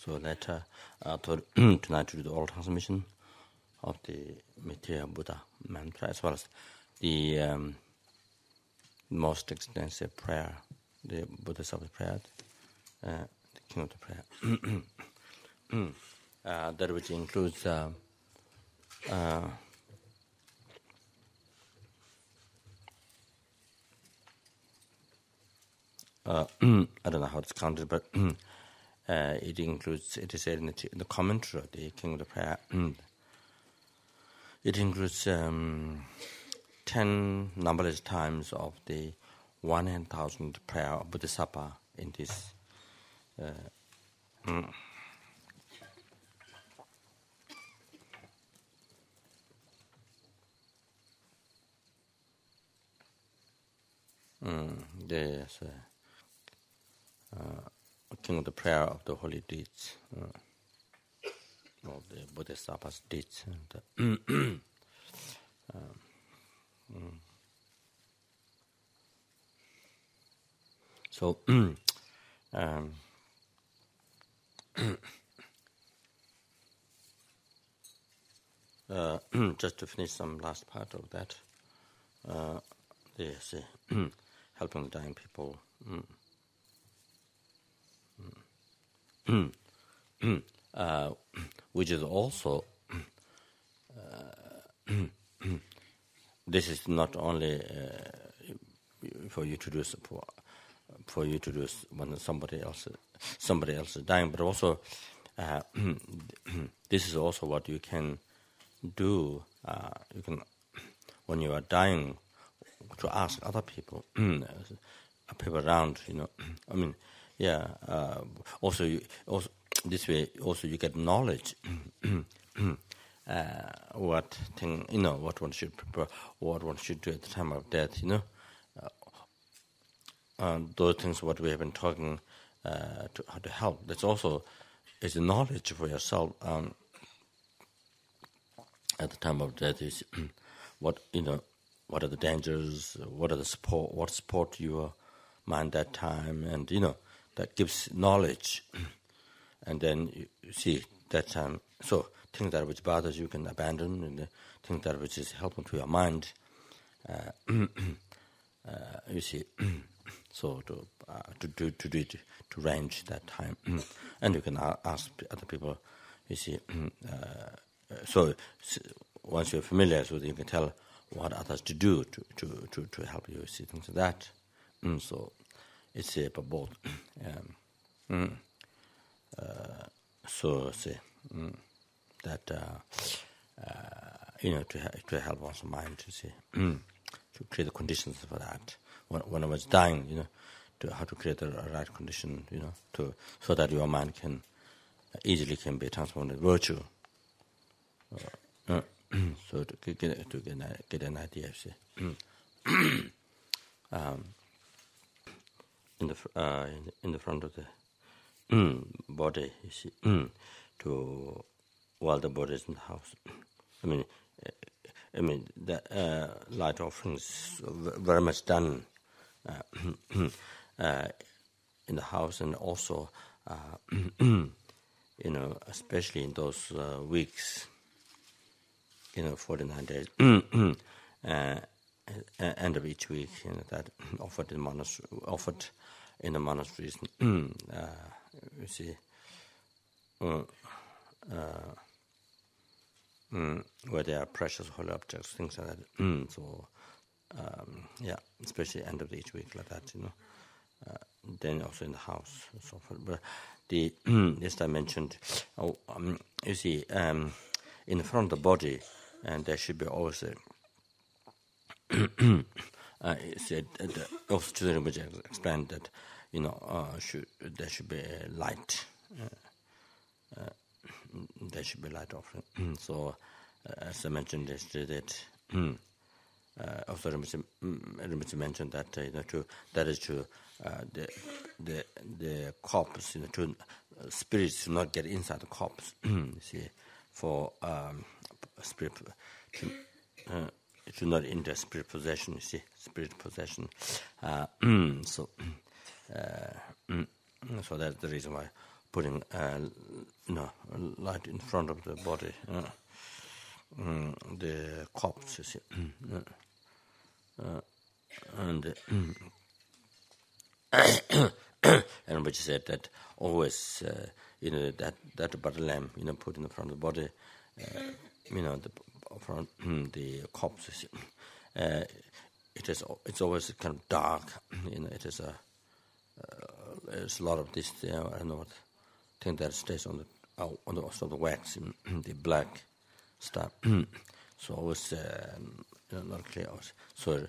So later, tonight we do the oral transmission of the Material Buddha mantra, as well as the most extensive prayer, the Bodhisattva prayer, the King of the Prayer. That which includes I don't know how it's counted, but it includes, it is said in the commentary of the King of the Prayer, it includes 10 numberless times of the 1,000 prayer of Bodhisattva in this. There's King of the Prayer of the Holy Deeds, of the Bodhisattva's deeds. So, just to finish some last part of that, there's helping the dying people. Which is also this is not only for you to do when somebody else is dying, but also this is also what you can do. You can, when you are dying, to ask other people, people around. I mean, yeah. Also, this way, also you get knowledge. What thing, what one should prepare, what one should do at the time of death. Those things what we have been talking to how to help. That's also is a knowledge for yourself. At the time of death is what what are the dangers, what are the support, what support your mind that time, and that gives knowledge. And then you see that time. So things that which bothers you can abandon, and the things that which is helpful to your mind, you see. So to range that time, and you can ask other people. You see. So once you're familiar with it, you can tell what others to do to help you. See things like that. So it's about both. So say that to help one's mind to see to create the conditions for that. When I was dying, to how to create the right condition, so that your mind can easily be transformed into virtue. So to get an idea, see. In the front of the body, you see, to while the body is in the house. I mean the light offerings very much done in the house, and also especially in those weeks, 49 days, end of each week, that offered in the monasteries. You see, where there are precious holy objects, things like that. So, especially end of each week like that, then also in the house and so forth. But the as I mentioned, you see, in front of the body, and there should be always also to the Rinpoche explained that there should be a light. There should be light offering. So as I mentioned yesterday, that also Rinpoche mentioned that that is to the corpse, to spirits to not get inside the corpse. You see, for spirit to not enter spirit possession. You see, spirit possession. So that's the reason why putting light in front of the body, the corpse, you see, and and which said that always that butter lamp put in front of the body, the front the corpse, it's always kind of dark, it is there's a lot of this I don't know what thing that stays on the wax, the black stuff. So always not clear. So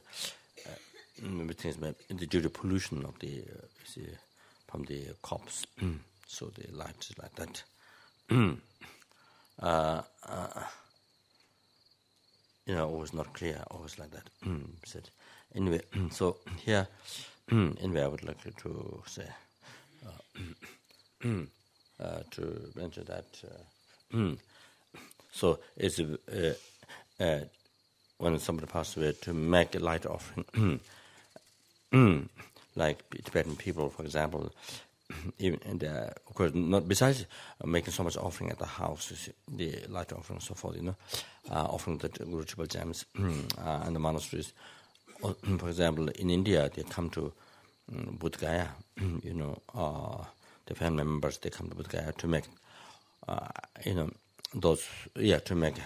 everything is due to pollution of the from the corpse. So the light is like that. Always not clear, always like that. Said anyway. So here, anyway, I would like to say to mention that. So it's when somebody passes away, to make a light offering, like Tibetan people, for example, even of course, not besides making so much offering at the house, the light offering and so forth, offering the Guru Tribal Gems and the monasteries. For example, in India, they come to Bodh Gaya, the family members, they come to Bodh Gaya to make, to make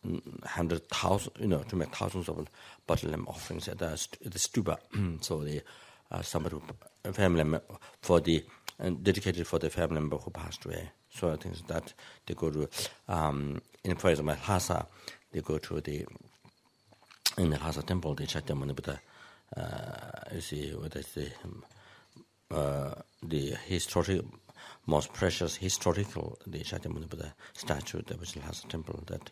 100,000, to make thousands of bottle lamp offerings at the stupa. So the somebody family member dedicated for the family member who passed away. So I think that they go to for example, Lhasa, they go to in the Lhasa temple, the Shakyamuni Buddha. You see what is the historic, most precious historical, the Shakyamuni Buddha statue that was in Lhasa temple, that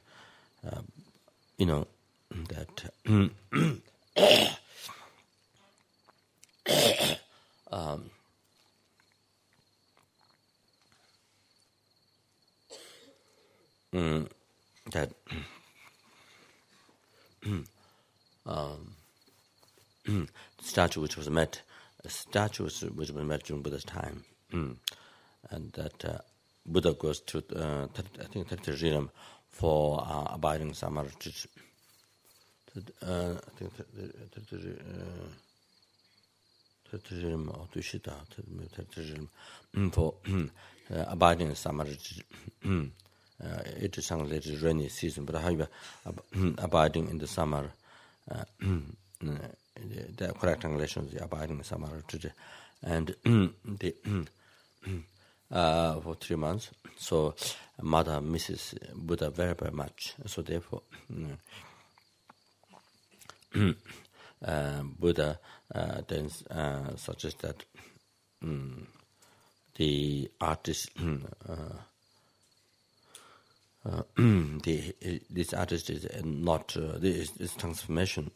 statue which was met, which was met during Buddha's time, and that Buddha goes to I think 30 realm for abiding samaraj. I think 30 realm or Dushita, 30 realm for abiding samaraj. It is later rainy season, but however, abiding in the summer, the correct translation is the abiding in summer, and for 3 months. So mother misses Buddha very, very much. So therefore, Buddha then suggests that the artist. This artist is not this transformation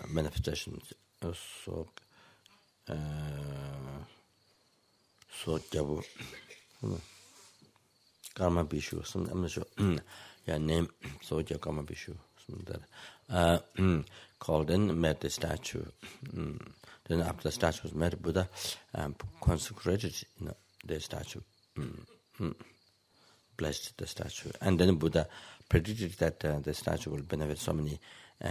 manifestation. So Jabu Karma Bishu. I'm not sure. Name so Karma Bishu. Called and met the statue. Then after the statue was met, Buddha consecrated the statue. Blessed the statue, and then Buddha predicted that the statue will benefit so many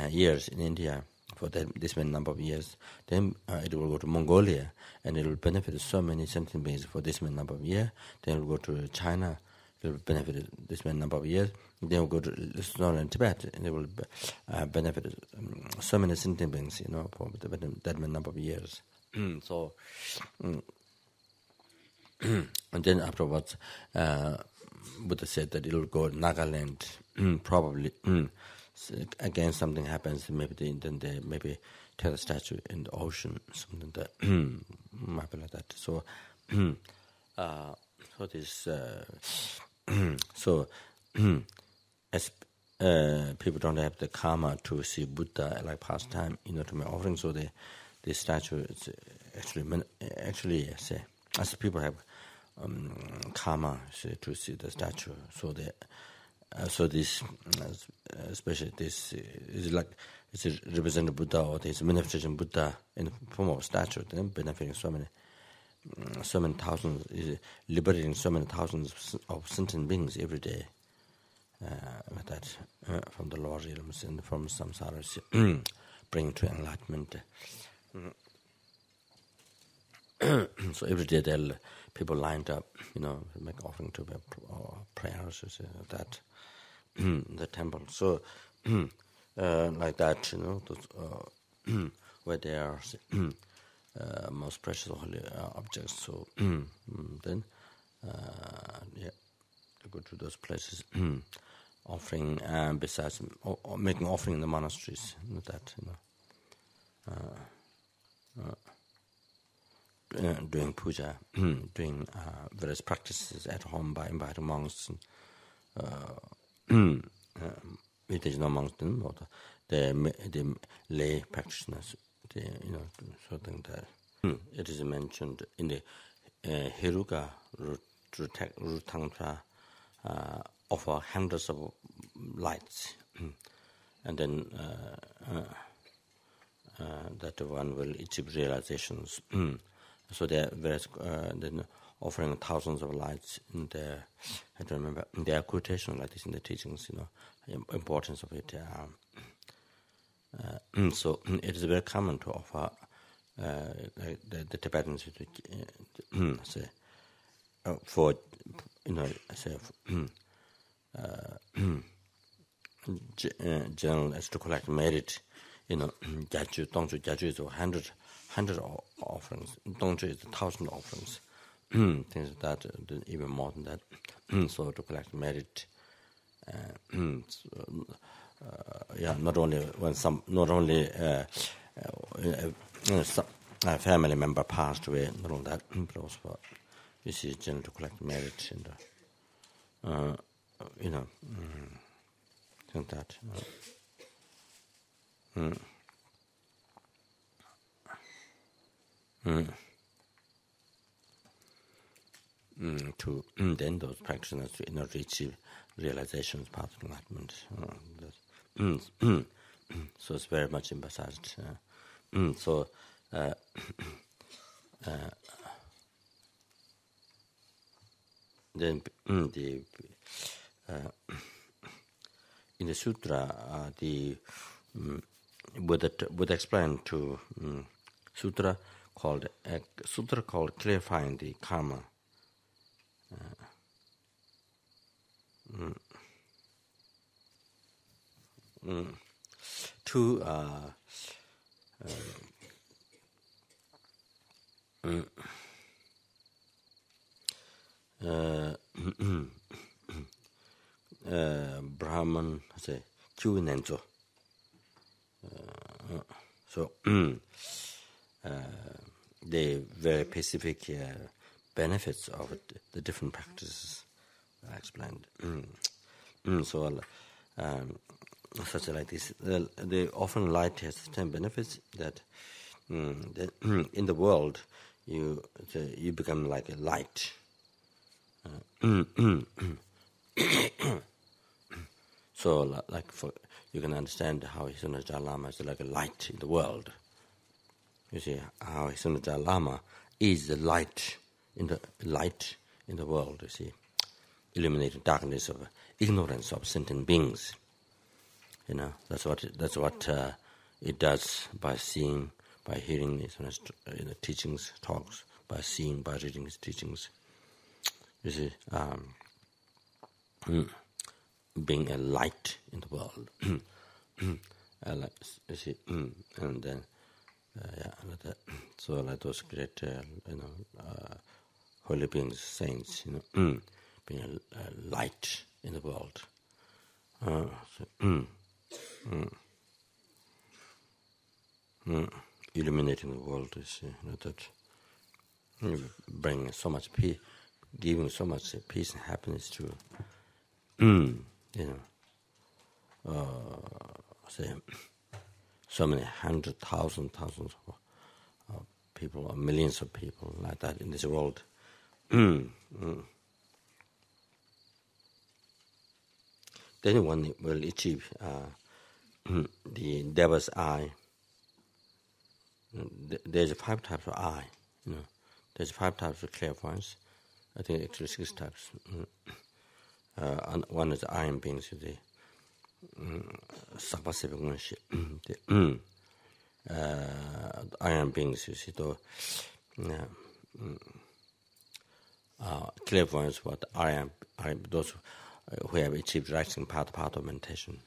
years in India for this many number of years. Then it will go to Mongolia, and it will benefit so many sentient beings for this many number of years. Then it will go to China, it will benefit this many number of years. Then it will go to Snow and Tibet, and it will benefit so many sentient beings, for that many number of years. So, and then afterwards. Buddha said that it will go to Nagaland, probably. Again, something happens, maybe then they maybe tear the statue in the ocean, something that might be like that. So, as people don't have the karma to see Buddha like pastime, to make offering, so the statue is actually as people have. Karma to see the statue, so this, especially this, is like it's a representative Buddha or this manifestation Buddha in the form of a statue, then benefiting so many so many thousands, is liberating so many thousands of sentient beings every day. With that, from the lower realms and from samsara, bringing to enlightenment. So every day people lined up, make offering to prayers, that the temple. So like that, those, where they are most precious holy objects. So then, to go to those places, offering, besides making offering in the monasteries, that doing puja, doing various practices at home by inviting monks, meditation monks, the lay practitioners, sort of thing that it is mentioned in the Heruka Rutantra, offer hundreds of lights, and then that one will achieve realizations. So there are various, then offering thousands of lights in there. I don't remember. There are quotations like this in the teachings, importance of it. So it is very common to offer the Tibetans say for general as to collect merit. Jaju, Dongju, Jaju is 100 offerings. Dongju is 1,000 offerings. Things like that, even more than that. So to collect merit. Not only a family member passed away, not only that, but also you see generally to collect merit and think that. To then those practitioners to achieve realizations, path of enlightenment. So it's very much emphasized. So then the in the sutra, the Buddha explained to sutra called clarifying the karma. Two Brahman say Kyunenzo. So the very specific benefits of the different practices I explained. So such like this, they often light has 10 benefits that in the world you become like a light. So like you can understand how Hisunajal Lama is like a light in the world. You see how Hisunajal Lama is the light in the world. You see, illuminating darkness of ignorance of sentient beings. That's what it does by seeing, by hearing his teachings, talks, by seeing, by reading his teachings. You see, being a light in the world. You see, and then like that. So like those great, holy beings, saints, being a light in the world. Illuminating the world is that bringing so much peace, giving so much peace and happiness to say so many thousands of people, or millions of people like that in this world. Then one will achieve the devil's eye. There's 5 types of eye. there's 5 types of clairvoyance. I think actually 6 types. And one is iron beings, the iron beings, you see, clairvoyance, what iron, those who have achieved rising part of meditation.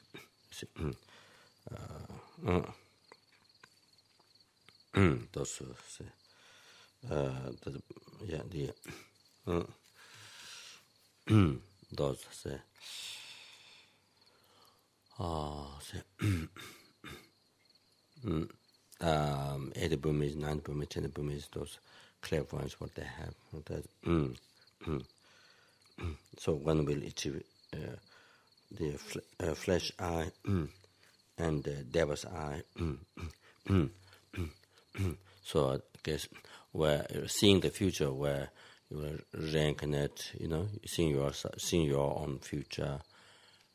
Those who say, those say, eighty Burmese, 90 Burmese, 10 Burmese, those clairvoyance, what they have. So one will achieve the flesh eye and the devil's eye. So I guess where seeing the future, where you will reincarnate, seeing your own future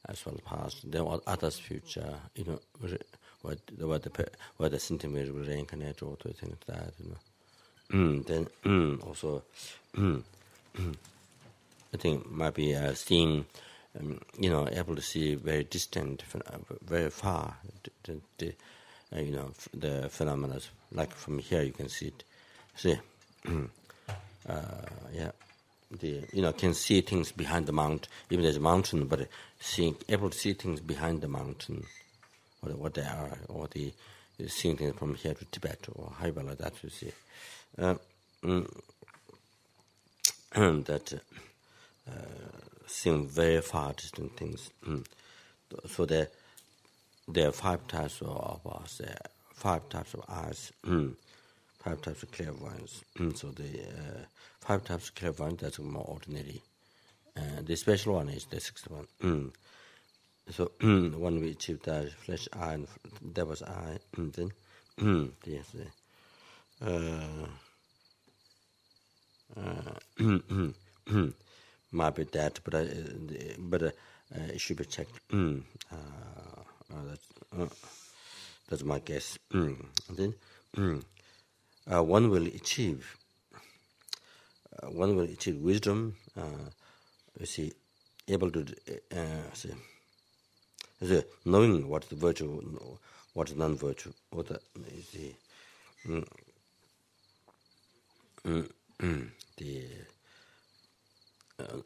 as well as past, then others' future, where the sentient will reincarnate or things like that, Then also, I think might be seeing, able to see very distant, very far, the phenomena. Like from here, you can see it. See, can see things behind the mountain. Even there's a mountain, but able to see things behind the mountain, what they are, or seeing things from here to Tibet or however like that. You see, that seeing very far distant things. So there are 5 types of us. 5 types of eyes. 5 types of clairvoyance. So the 5 types of clairvoyance, that's more ordinary. The special one is the 6th one. So when we achieve the flesh eye and devil's eye, then yes, might be that, but it should be checked. That's my guess. Then one will achieve wisdom. You see, able to knowing what is virtue, what is non-virtue, what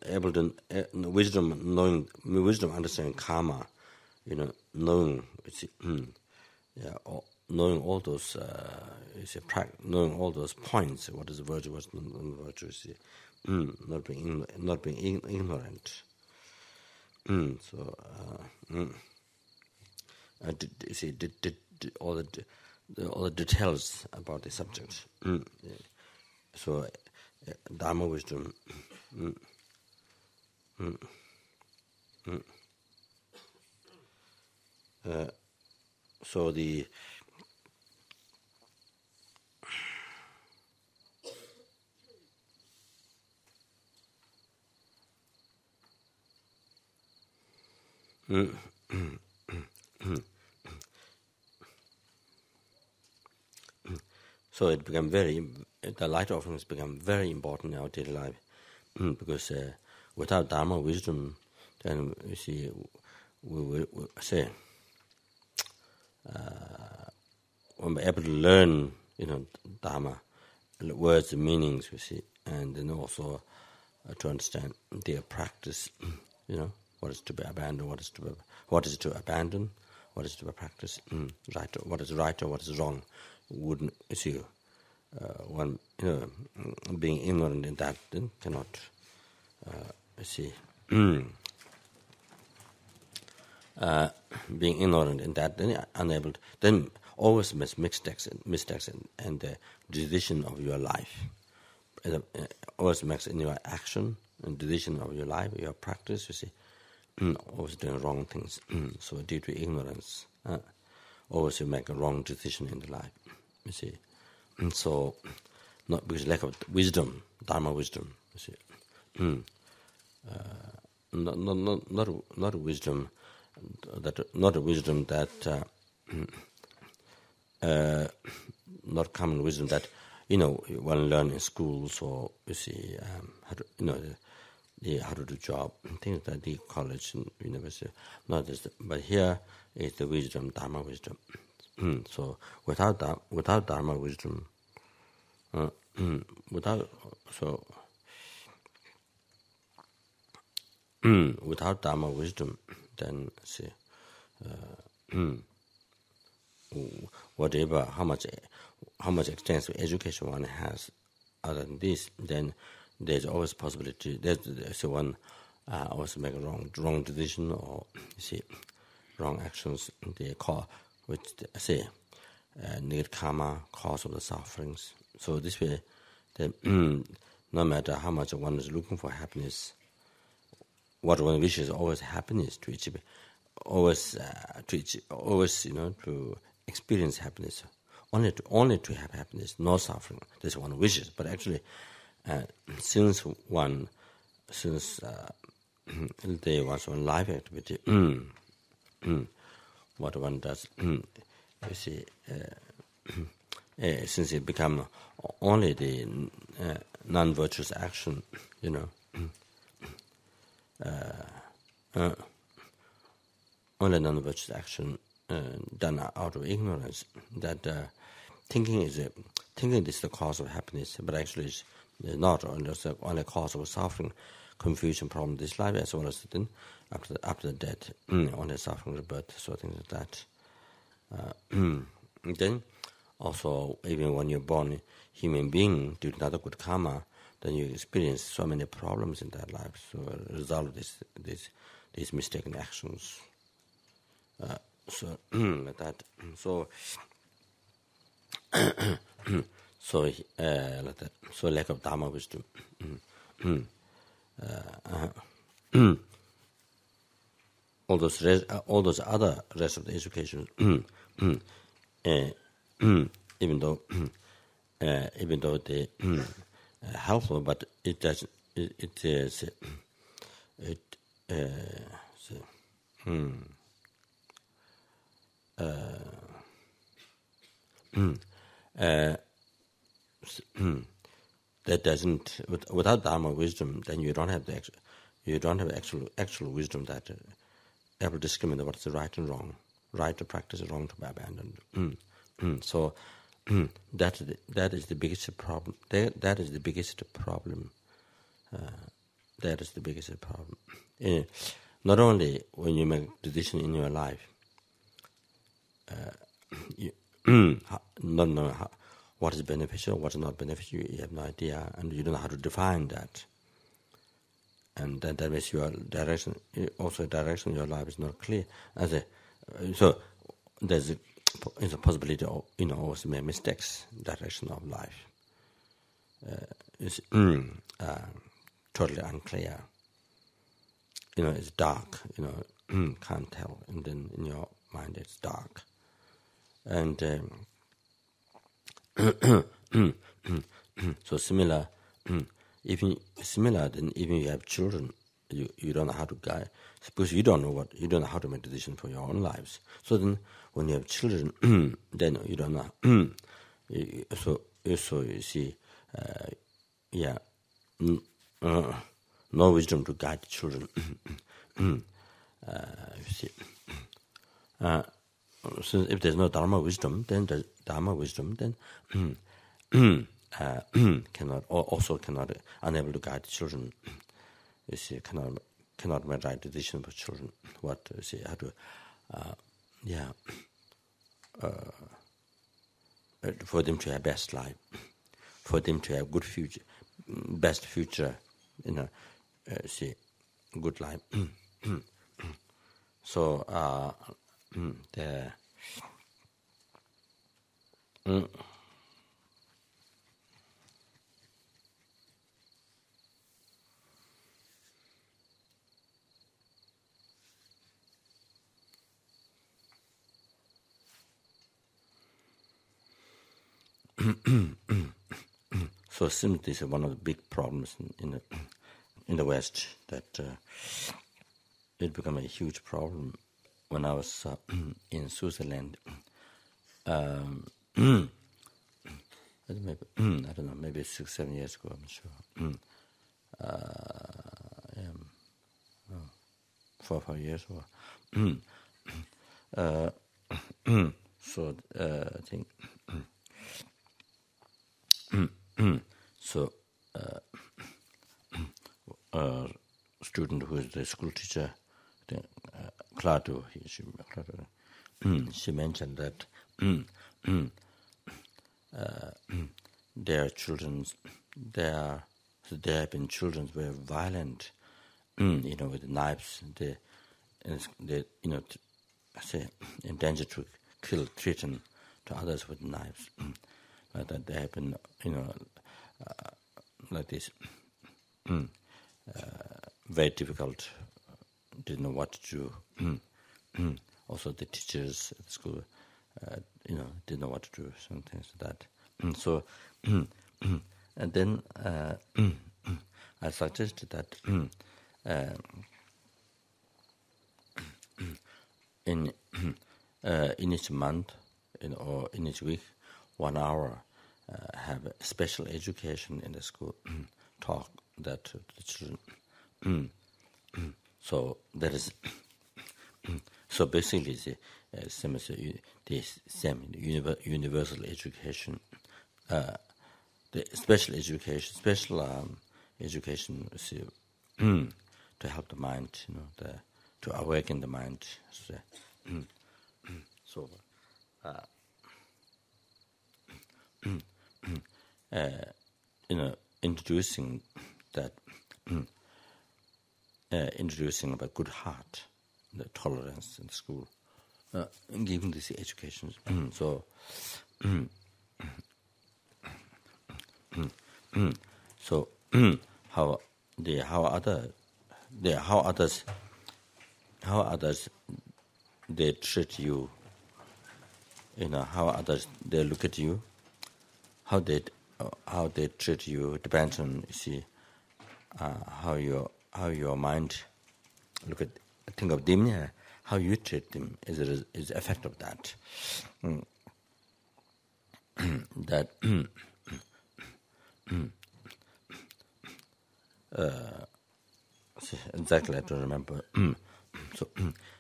able to wisdom, understanding karma, knowing, knowing all those, knowing all those points, what is virtue, what is non-virtue, not being ignorant. So, all the details about the subject. So, Dharma wisdom. So the so it became the light offerings become very important in our daily life, because without Dharma wisdom, then you see, we say, when we're able to learn, Dharma, words and meanings, you see, and then also to understand their practice, what is to be abandoned, what is to abandon, what is to be practiced, right, what is right or what is wrong. Wouldn't you see? One, being ignorant in that, then cannot see. Being ignorant in that, then unable, then always makes mistakes and the decision of your life. Always makes in your action and decision of your life, your practice. You see, always doing wrong things. So due to ignorance, always you make a wrong decision in the life. You see, and so not because lack of wisdom, Dharma wisdom. You see, not wisdom. Not a wisdom that, not common wisdom that one learn in schools, or you see how to, how to do job, things like the college and university. Not just, but here is the wisdom, Dharma wisdom. So without Dharma wisdom, without Dharma wisdom, then see whatever how much extensive education one has, other than this, then there's always possibility. There's one always make a wrong decision, or wrong actions. They call, which say negative karma, cause of the sufferings. So this way, no matter how much one is looking for happiness, what one wishes is always happiness to achieve, always to experience happiness, only to have happiness, no suffering. This one wishes, but actually, since there was one life activity, what one does, since it become only the non-virtuous action, only non-virtuous action done out of ignorance, that thinking is the cause of happiness, but actually it's not only cause of suffering, confusion, problem this life, as well as then after death, only suffering, rebirth, so things like that. Then also, even when you're born a human being due to not a good karma, then you experience so many problems in that life. So as a result of these mistaken actions. Like that. So like that. So lack of Dharma wisdom. All those other rest of the education, even though they helpful, but it doesn't. It is. That doesn't. Without Dharma wisdom, then you don't have actual wisdom that able to discriminate what's the right and wrong, right to practice, wrong to be abandoned. So that is the biggest problem. That is the biggest problem. That is the biggest problem. Not only when you make decision in your life, you not know what is beneficial, what is not beneficial. You have no idea, and you don't know how to define that. And that makes your direction, also direction of your life is not clear. So there's a possibility of always make mistakes. Direction of life is totally unclear. It's dark. Can't tell, and then in your mind it's dark. And so similar. Then even you have children, you don't know how to guide. Suppose you don't know how to make decisions for your own lives. So then, when you have children, then you don't know. So you see, no wisdom to guide children. You see, so if there's no Dharma wisdom, then cannot unable to guide children. You see, cannot make right decision for children. What you see, how to for them to have best life, for them to have good future, best future. See, good life. So the. So simply this is one of the big problems in the West, that it became a huge problem. When I was in Switzerland, maybe I don't know, maybe 6-7 years ago. I'm sure. 4 or 5 years ago. So I think so. Student who is the school teacher, Claudio, she mentioned that their children, there have been children who were violent, with knives. They say in danger to kill, threaten to others with knives. Like that, they have been, like this. Very difficult, didn't know what to do. Also, the teachers at the school, didn't know what to do, some things like that. So, and then I suggested that in each month, or in each week, 1 hour, have a special education in the school, talk that to the children. So that is so basically the same as the same universal education, the special education is, to help the mind, to awaken the mind. So introducing that. Introducing about good heart, the tolerance in school, giving this education. So how others they treat you, how others they look at you, how they treat you depends on, you see, how your mind think of them, how you treat them is the effect of that. That exactly, I don't remember.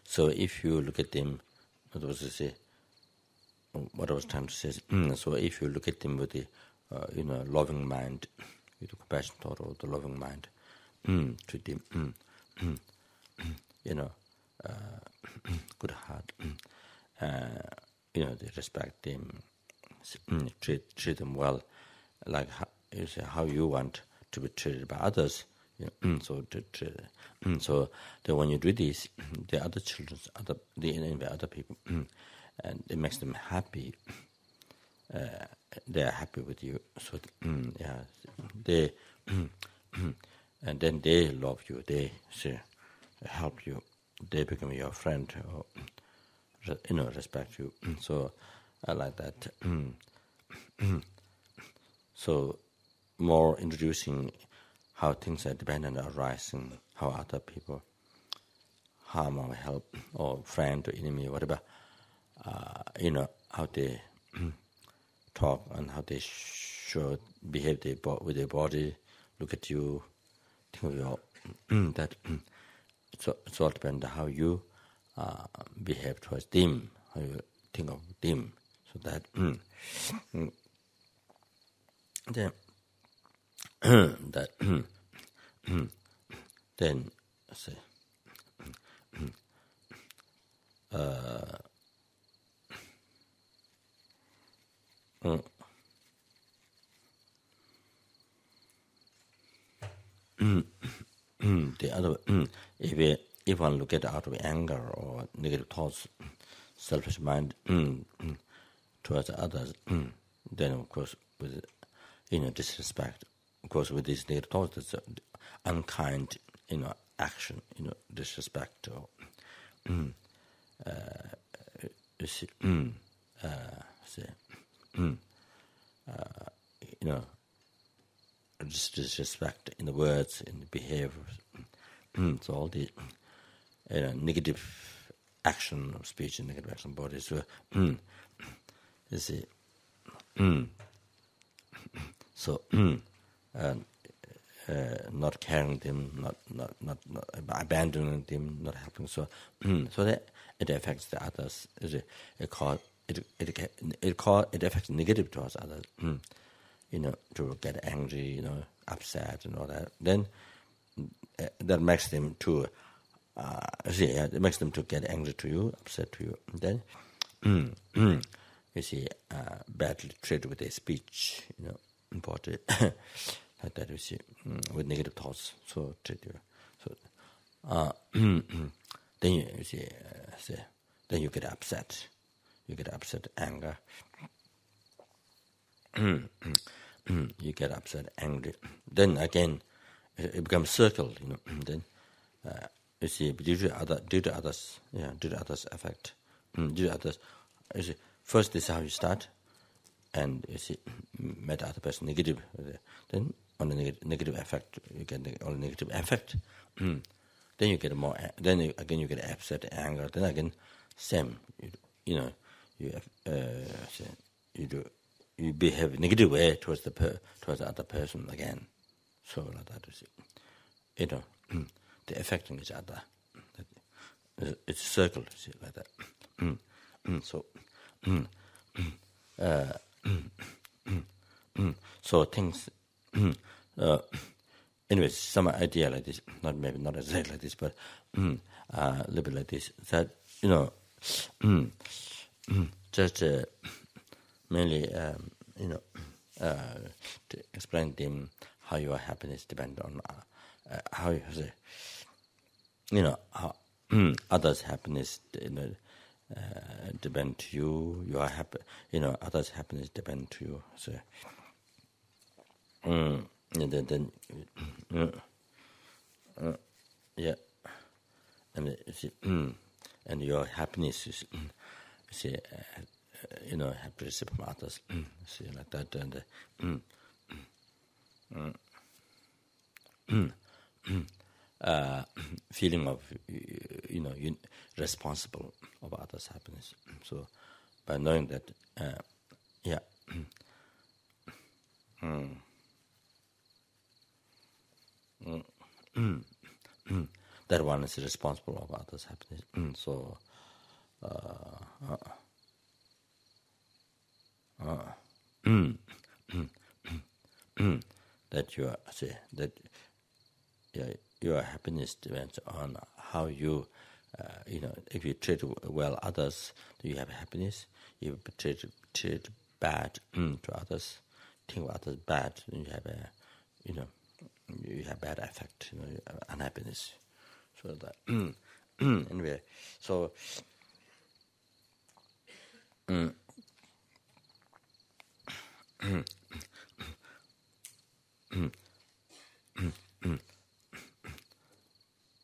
So if you look at them, what was to say? What I was trying to say is, so if you look at them with the loving mind, with the compassion thought or the loving mind, treat them, good heart, they respect them, treat them well, like how you want to be treated by others. So that when you do this, the other children, the other people, and it makes them happy. They are happy with you. So they and then they love you. They help you. They become your friend, or respect you. So I like that. So more introducing how things are dependent on arising, how other people harm or help, or friend or enemy, whatever, how they talk and how they should behave with their body, look at you, think of your that. So it's all depends on how you behave towards them, how you think of them. So that then then say the other if one look at out of anger or negative thoughts, selfish mind towards others, then of course with disrespect, of course with these negative thoughts, that's unkind action, disrespect or disrespect in the words, in the behavior. So all the negative action of speech and negative action of body. So you see, So not carrying them, not abandoning them, not helping. So so that it affects the others. It affects negative towards others. To get angry, upset and all that. Then that makes them to it makes them to get angry to you, upset to you. And then badly treated with their speech, important like that. You see, with negative thoughts, so treat you. So then you see, then you get upset. You get upset, anger. You get upset, angry. Then again, it becomes circle. Then you see, due to others effect, due to others. You see, first this is how you start, and you see, met other person negative. Then on the negative effect, you get on the negative effect. Then you get more. Then again you get upset, anger. Then again, same. You behave negative way towards the other person again. So like that, you see. They're affecting each other. It's a circle, you see, like that. So things. Anyways, some idea like this. Not exactly like this, but a little bit like this. That just mainly to explain them how your happiness depends on how you say, how others' happiness depend to you. You are happy, others' happiness depend to you. So and then yeah, and and your happiness is happiness from others. See, like that, and feeling of responsible of others' happiness. So by knowing that, that one is responsible of others' happiness. So that your happiness depends on how you, if you treat well others, do you have happiness? If you treat bad to others, think of others bad, then you have you have bad effect, unhappiness. So that anyway, so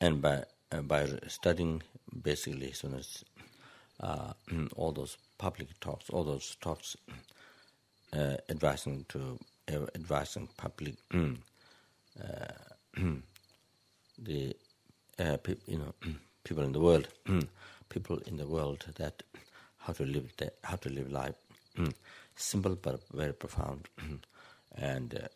and by studying basically, so as all those public talks, advising public the people in the world, that how to live life, simple but very profound, and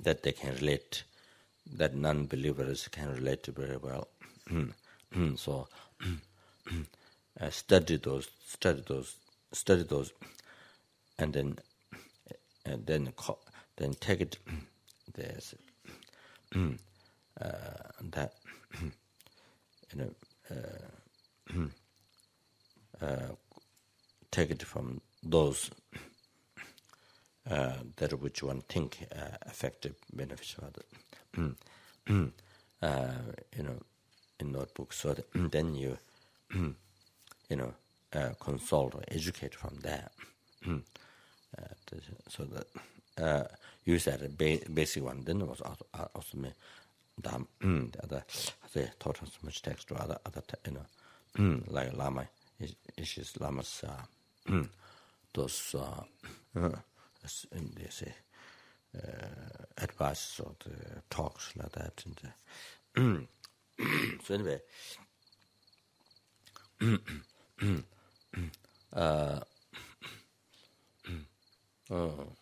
that they can relate, that non-believers can relate to very well. So study those, and then take it. There's that take it from those that which one think effective, beneficial, in notebooks. So that then you consult or educate from there. So that use that basic one. Then it was also me. The other, they taught us much text or other like Lama issues, Lama's those they say advice or the talks like that. And so anyway, So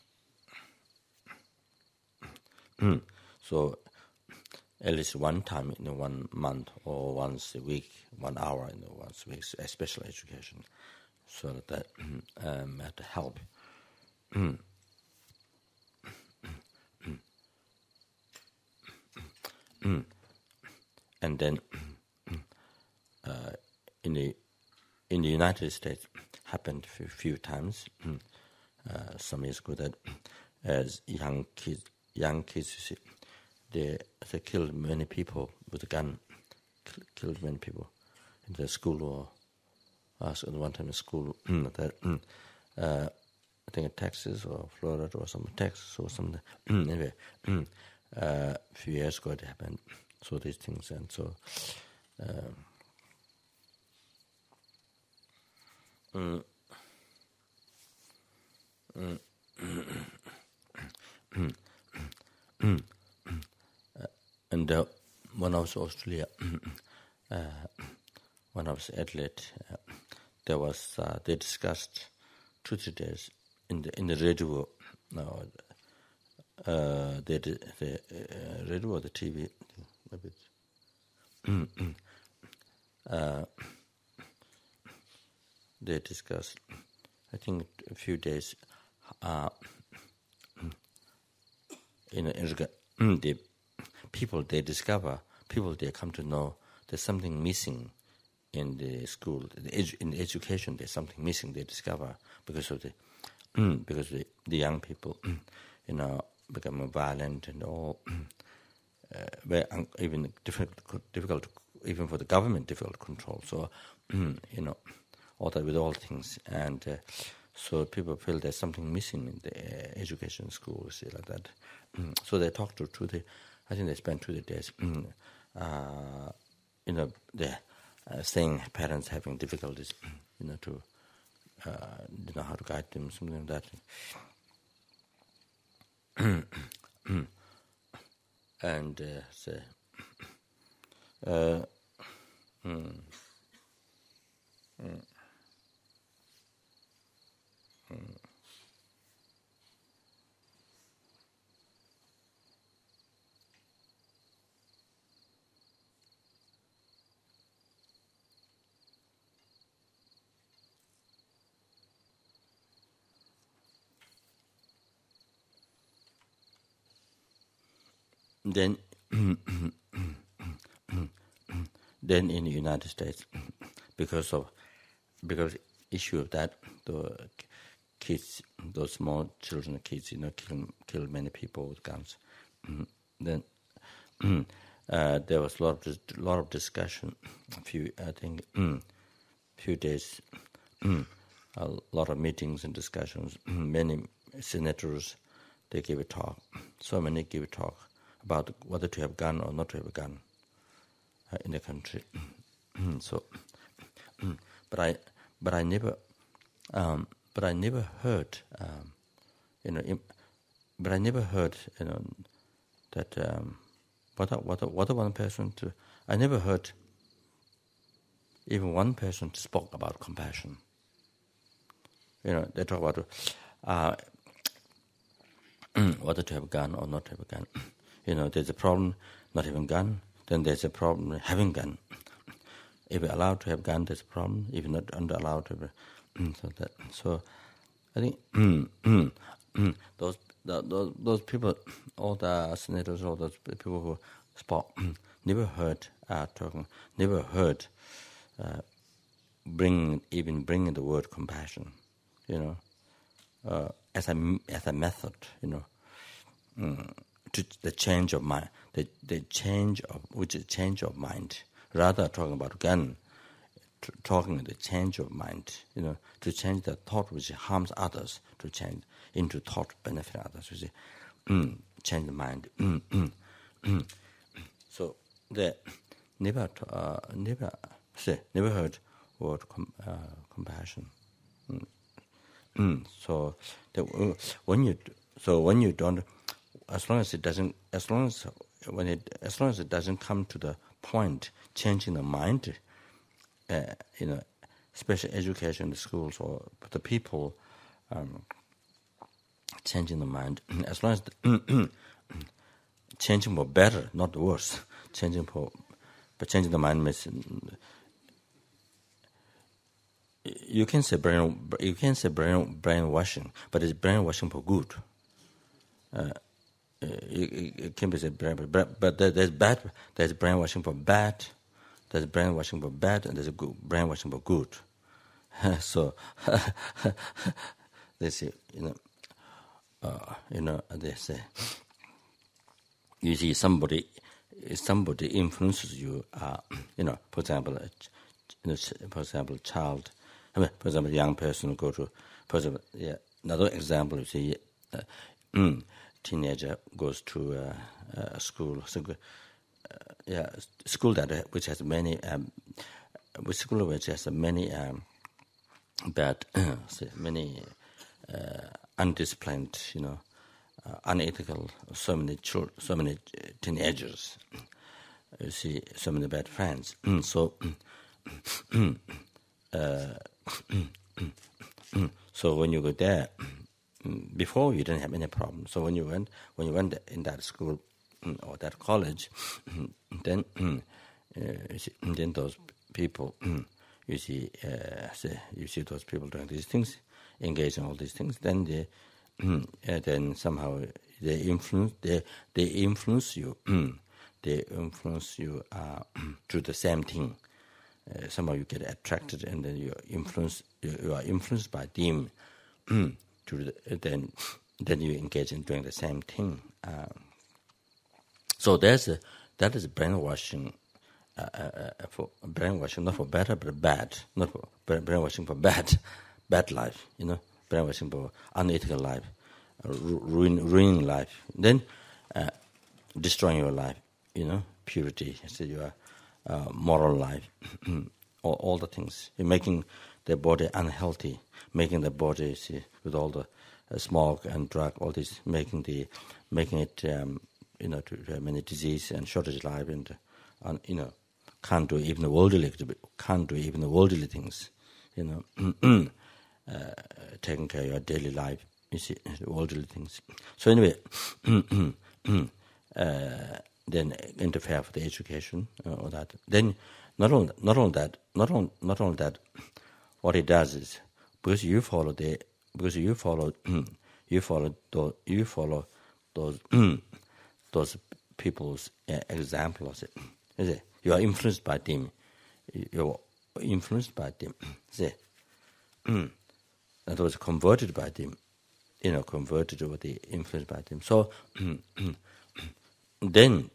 at least one time in 1 month or once a week, 1 hour in once a week, a special education, so that had to help. And then in the United States, happened a few times. Some years ago, that as young kids, you see, they killed many people with a gun. Killed many people in the school, or one time in school. That I think in Texas or Florida or some Texas or something. Anyway, a few years ago it happened. So these things, and so. And when I was in Australia, when I was Adelaide, there was they discussed 2 3 days in the radio. No, the radio or the TV, a bit. They discussed, I think, a few days. The people they discover, people they come to know there's something missing in the school, in the education. There's something missing. They discover because of the young people, become violent and all. Even difficult, even for the government, difficult to control. So, all that with all things, and so people feel there's something missing in the education schools, like that. So they talked to I think they spent 2 days. They're saying parents having difficulties, to how to guide them, something like that. And then in the United States, because issue of that, the kids, those small children, kids, kill many people with guns. Then there was a lot of discussion. Few days, a lot of meetings and discussions. Many senators, they gave a talk. So many gave a talk about whether to have a gun or not to have a gun in the country. So, but I never heard, that what one person to. I never heard even one person spoke about compassion. They talk about whether to have a gun or not to have a gun. There's a problem not having a gun, then there's a problem having a gun. If you're allowed to have a gun, there's a problem. If you're not allowed to have so I think those people, all the senators, all those people who spoke, never heard talking, never heard bringing the word compassion, as a method, to the change of mind, the change of mind, rather talking about gun, talking the change of mind, to change the thought which harms others, to change into thought benefiting others, you see, change the mind. So they never heard word compassion. So when you don't, as long as it doesn't come to the point changing the mind, special education in the schools or the people, changing the mind, as long as changing for better, not worse. But changing the mind means you can say brainwashing, but it's brainwashing for good. It can be said but there's bad. There's brainwashing for bad. There's brainwashing for bad, and there's good brainwashing for good. So they say, they say, you see somebody influences you. For example, child. For example, young person go to. For example, another example, you see, teenager goes to a school. School which has many. School which has many bad, many undisciplined, unethical. So many teenagers. You see, so many bad friends. So when you go there, before you didn't have any problem. So when you went in that school or that college, then those people, you see those people doing these things, engage in all these things. Then then somehow they influence you. They influence you to the same thing. Somehow you get attracted, and then you are influenced by them. Then you engage in doing the same thing. So that is brainwashing. For brainwashing, not for better but bad. Not for brainwashing for bad life. Brainwashing for unethical life, ruining life. Then destroying your life. Purity. So your moral life. all the things. You're making the body unhealthy, making the body with all the smoke and drug, all this, making it to have many disease and shortage life, and can't do even the worldly things, taking care of your daily life, you see, the worldly things. So anyway, then interfere with the education or that. Then not only that, what it does is because you follow those people's examples. You are influenced by them. You're influenced by them. That was converted by them. Converted over the influence by them. So then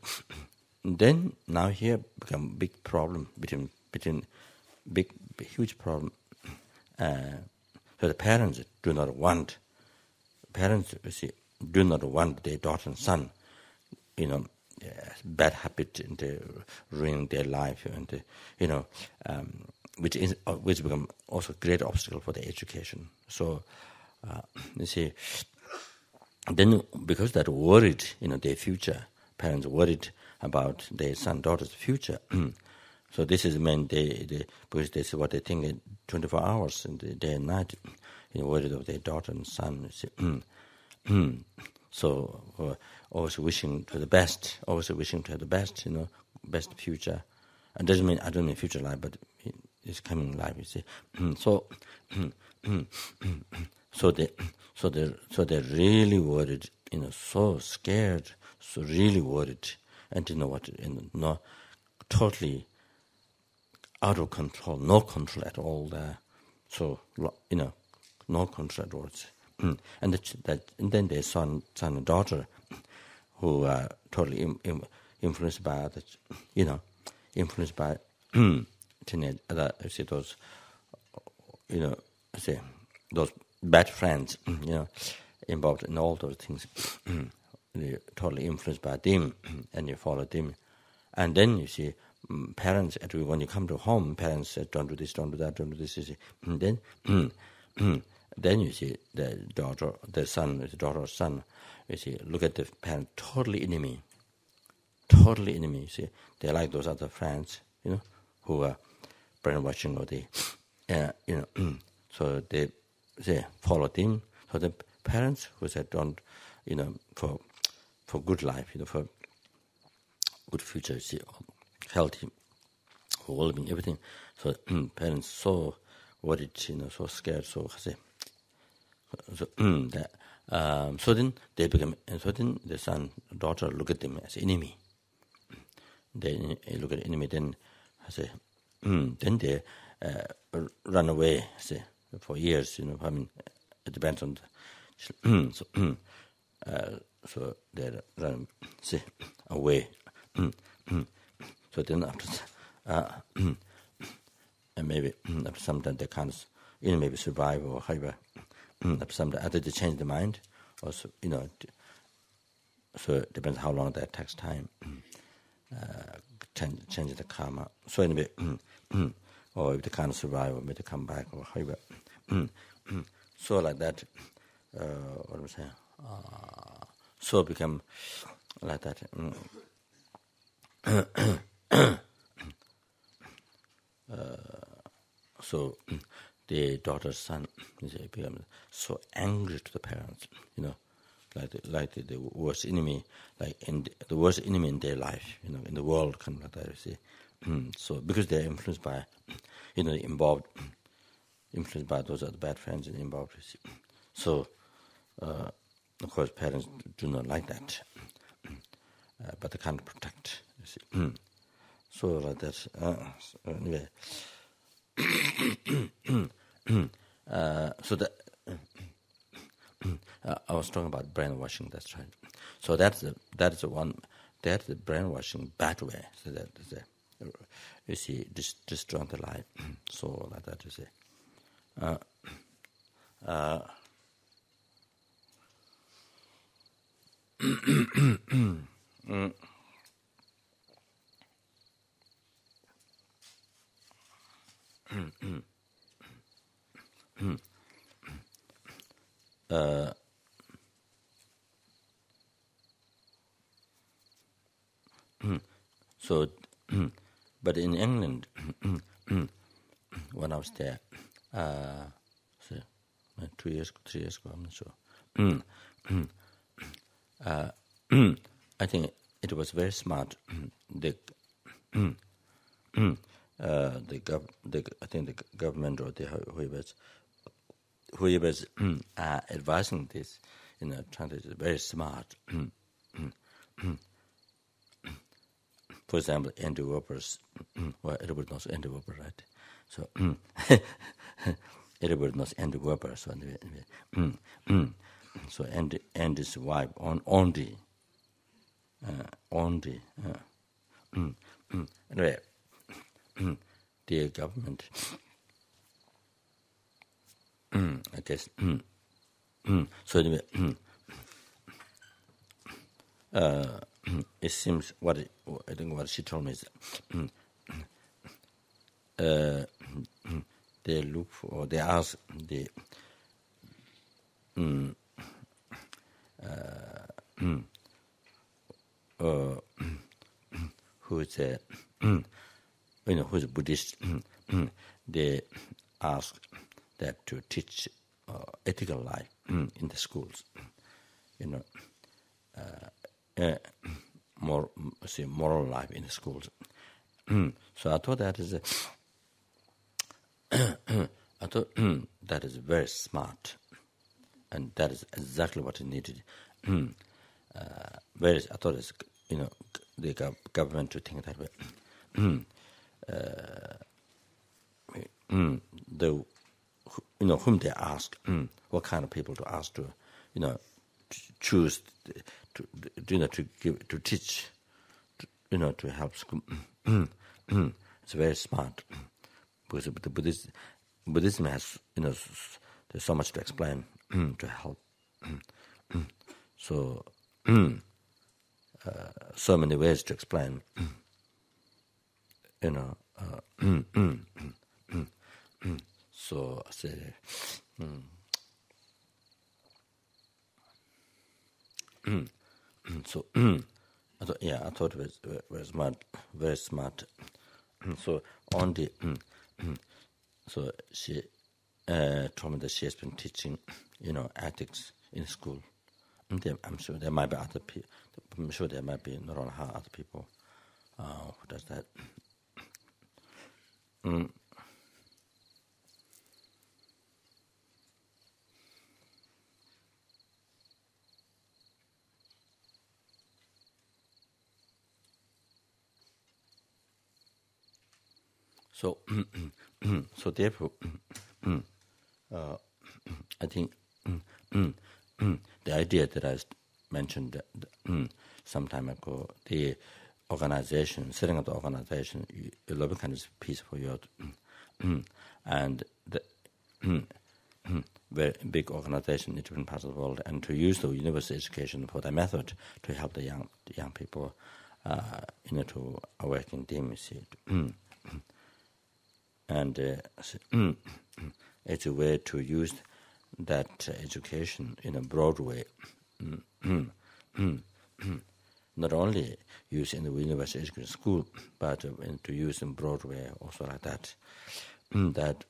now here become big problem between huge problem. So the parents do not want their daughter and son, bad habit, and ruining their life, and which become also great obstacle for the education. So you see, then because they're worried, their future, parents worried about their son, daughter's future. So this is meant because this is what they think 24 hours in the day and night, worried of their daughter and son. So always wishing to the best, best future. And doesn't mean I don't mean future life, but it's coming life. You see. So they're really worried, so scared, so really worried, and totally out of control, no control at all there. So no control at all. And then their son and daughter, who are totally influenced by influenced by teenage, those, those bad friends, involved in all those things. You're totally influenced by them, and you follow them. And then you see, parents, when you come to home, parents say, don't do this, don't do that, don't do this. You see. And then you see the daughter or son, you see, look at the parent, totally enemy. You see, they like those other friends, who are brainwashing, or they, so they follow them. So the parents who said don't, for good life, for good future, healthy, for well-being, everything. So parents so worried, so scared, so then they become. So then the son, daughter look at them as enemy. They look at enemy. Then then they run away. For years. I mean, it depends on the. So they run away. So then after and maybe after some time they can't maybe survive or however. After some time after they change their mind, also so it depends how long that takes time. Change the karma. So anyway, or if they can't survive, or maybe they come back or however. So like that. What was I saying? So become like that. So the daughter's son become so angry to the parents, like the worst enemy, like the worst enemy in their life, in the world, kind of like that. You see, so because they're influenced by, influenced by those other bad friends and involved. You see. So, of course, parents do not like that, but they can't protect. You see. So like that. Anyway. So that I was talking about brainwashing. That's right. So that's the brainwashing bad way. So that is you see, destroy the life. So like that, you see. So, but in England, when I was there, 3 years ago, I'm not sure. I think it was very smart. I think the government or whoever's advising this, trying to be very smart. For example, Andrew Whopper's, well, everybody knows Andrew Whopper, right? So, everybody knows Andrew Whopper. So, anyway, so Andy's wife, Andy. Anyway, the government, I guess. So anyway, it seems I think what she told me is they look for, or they ask the who is a who's a Buddhist. They ask that to teach ethical life in the schools. Moral life in the schools. So I thought that is that is very smart, and that is exactly what is needed. I thought it's the government to think that way. Whom they ask, what kind of people to ask to, choose to teach, to help school. It's very smart because the Buddhism has, there's so much to explain to help. So, so many ways to explain. So I say, so I thought it was smart, very smart. So on the, so she told me that she has been teaching, ethics in school. And I'm sure there might be other people. I'm sure there might be not only her, other people who does that. So, so therefore, I think the idea that I mentioned some time ago, the organization, setting up the organization, loving kindness, peace for youth, and the very big organization in different parts of the world, and to use the university education for that method to help the young people, to awaken them, you see. And it's a way to use that education in a broad way. Not only use in the university education school, but to use in broad way also like that. That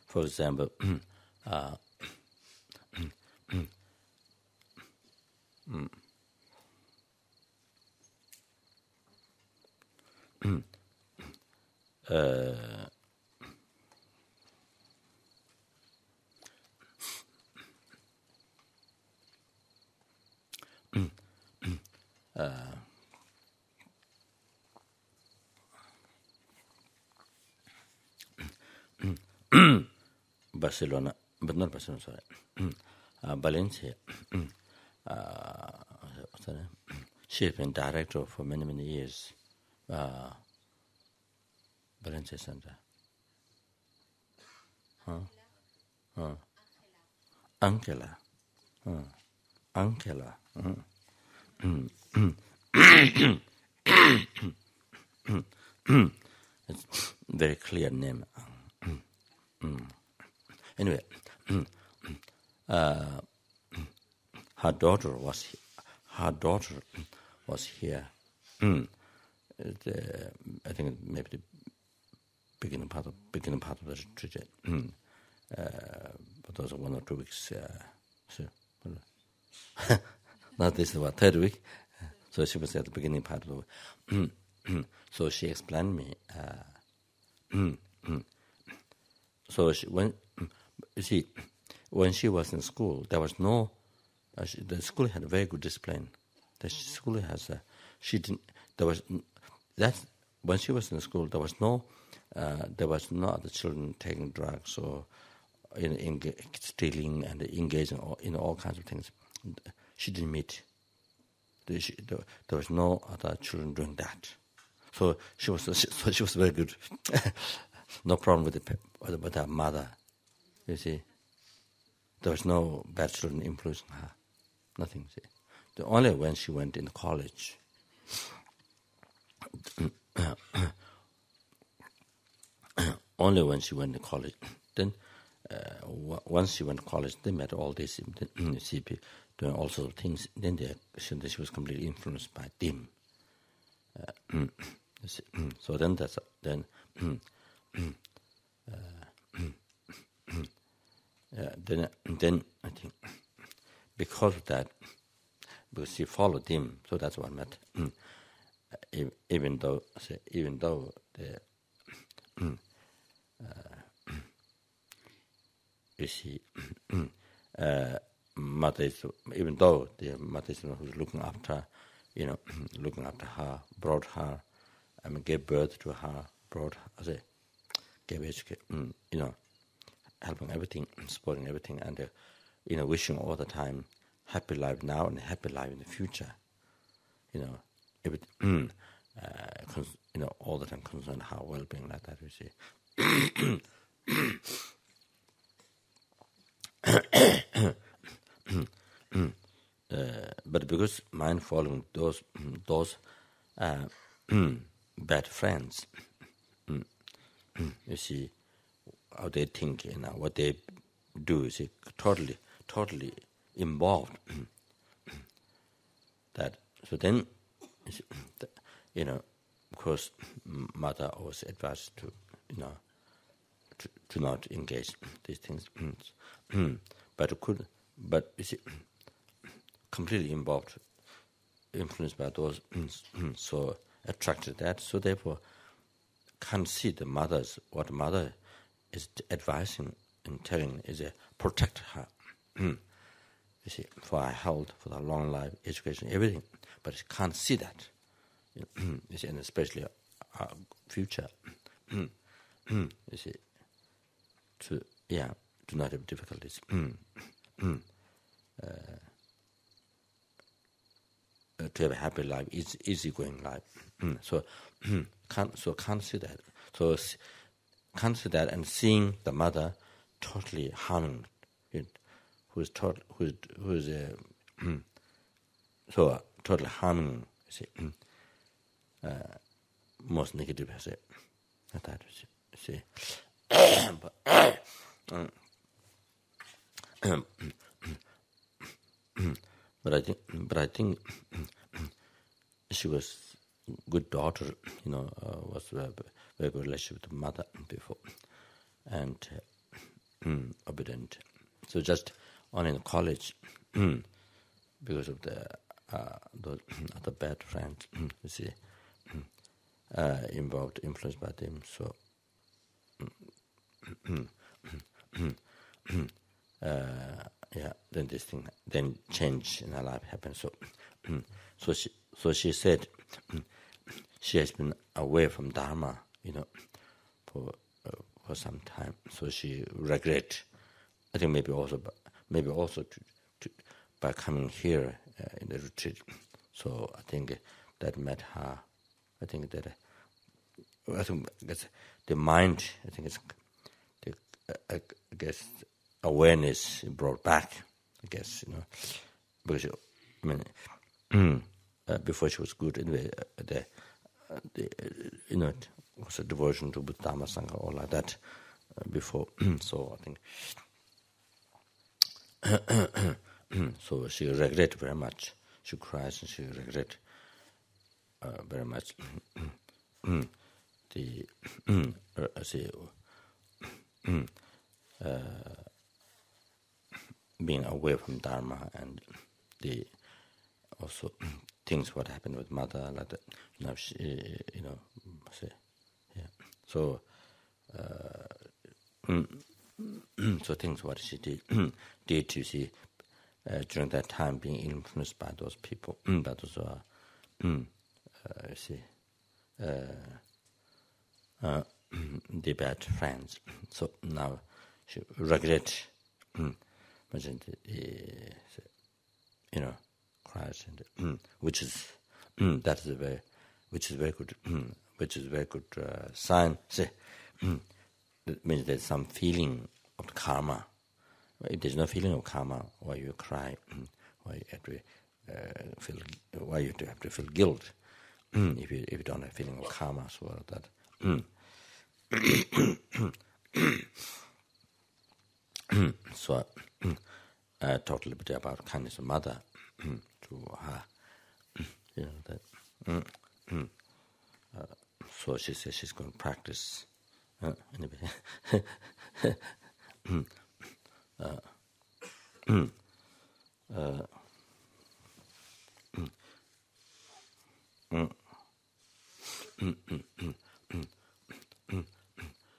for example, Barcelona, but not Barcelona, sorry, Valencia. She has been director for many, many years. Valencia Center. Angela. Angela. It's a very clear name. Anyway, her daughter was here. I think maybe the beginning part of the retreat. But those 1 or 2 weeks. Not this is what, 3rd week. So she was at the beginning part of the so she explained me. So when she was in school, there was no. The school had very good discipline. The school has. She didn't. There was that when she was in school. There was no. There was no other children taking drugs or stealing and engaging in all kinds of things. She didn't meet. There was no other children doing that. So she was very good. No problem with her mother. You see, there was no bad children influencing her. Nothing. See, only when she went in college. Only when she went to college. Then, once she went to college, they met all these CP doing all sorts of things. Then she was completely influenced by them. So then then I think because of that, because she followed him, so that's what I meant. Even though the you see, mother is, even though the mother is who's looking after her, brought her, gave birth to her, brought her, gave education, helping everything, supporting everything, and wishing all the time happy life now and happy life in the future. All the time concerned how well-being like that. You see. But because mind following those bad friends, you see, how they think, what they do is totally involved. That so then, of course, mother always advised to to not engage these things, but you see, completely involved, influenced by those, so attracted that. So therefore, can't see what mother is advising and telling is protect her. You see, for her health, for her long life, education, everything. But she can't see that. You see, and especially our future. You see, do not have difficulties. To have a happy life, easygoing life. So can't see that. So can't see that, and seeing the mother totally harming it, who's totally harming. You see, most negative. I say that. You see, but I think she was good daughter. Was very good relationship with the mother before, and obedient. So just only in college, because of the other bad friends, you see, involved, influenced by them. So. Then this thing, then change in her life happened. So she said she has been away from Dharma, for some time. So she regret. I think maybe also to by coming here in the retreat. So I think that made her. I think that's the mind. I think it's I guess awareness brought back. I guess because before she was good anyway. Was a devotion to Buddha, Dharma, Sangha, all like that before. So I think so she regret very much. She cries and she regret very much. Being away from Dharma and the also things what happened with mother, like that. Now she, So, so things what she did you see during that time, being influenced by those people, by those the bad friends. So now she regret, cries, and which is that is a very, which is very good sign. That means there's some feeling of the karma. If there's no feeling of karma, why you cry? Why you have to feel? Why you have to feel guilt? If you don't have feeling of karma, so that. So I talked a little bit about kindness of mother to her. That. So she says she's going to practice. Anyway.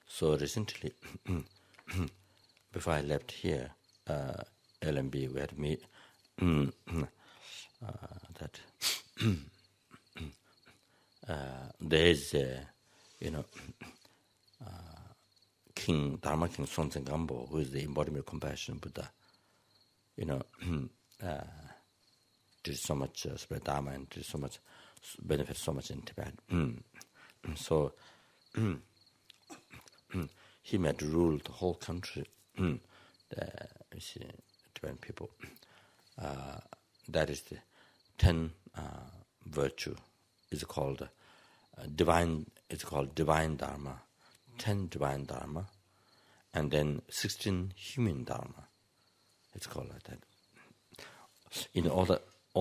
So recently, before I left here, LMB, we had to meet that there is, King Dharma King Sonsen Gambo, who is the embodiment of compassion Buddha. Did so much spread Dharma and did so much benefit so much in Tibet. So he might rule the whole country. Tibetan people. That is the 10 virtue. It's called divine. It's called divine Dharma. 10 divine Dharma, and then 16 human Dharma. It's called like that. In all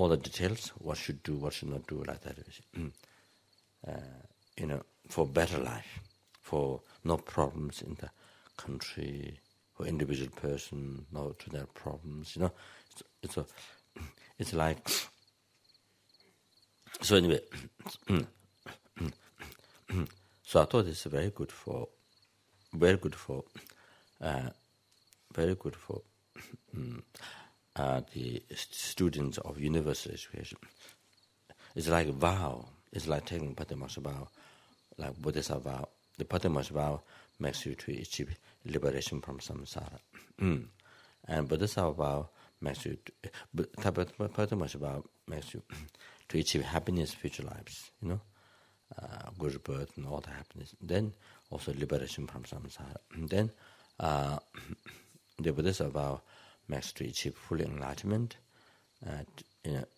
the details, what should do, what should not do, like that. For better life, for no problems in the country, for individual person, no to their problems. It's like. So anyway, so I thought it's very good for the students of universal education. It's like a vow. It's like taking Patimokkha vow, like Buddhist vow. The Patimokkha vow makes you to achieve liberation from samsara, and Buddhist vow makes you. Patimokkha vow makes you to achieve happiness, future lives. Good birth and all the happiness. Then also liberation from samsara. And then the Buddhist vow makes to achieve full enlightenment,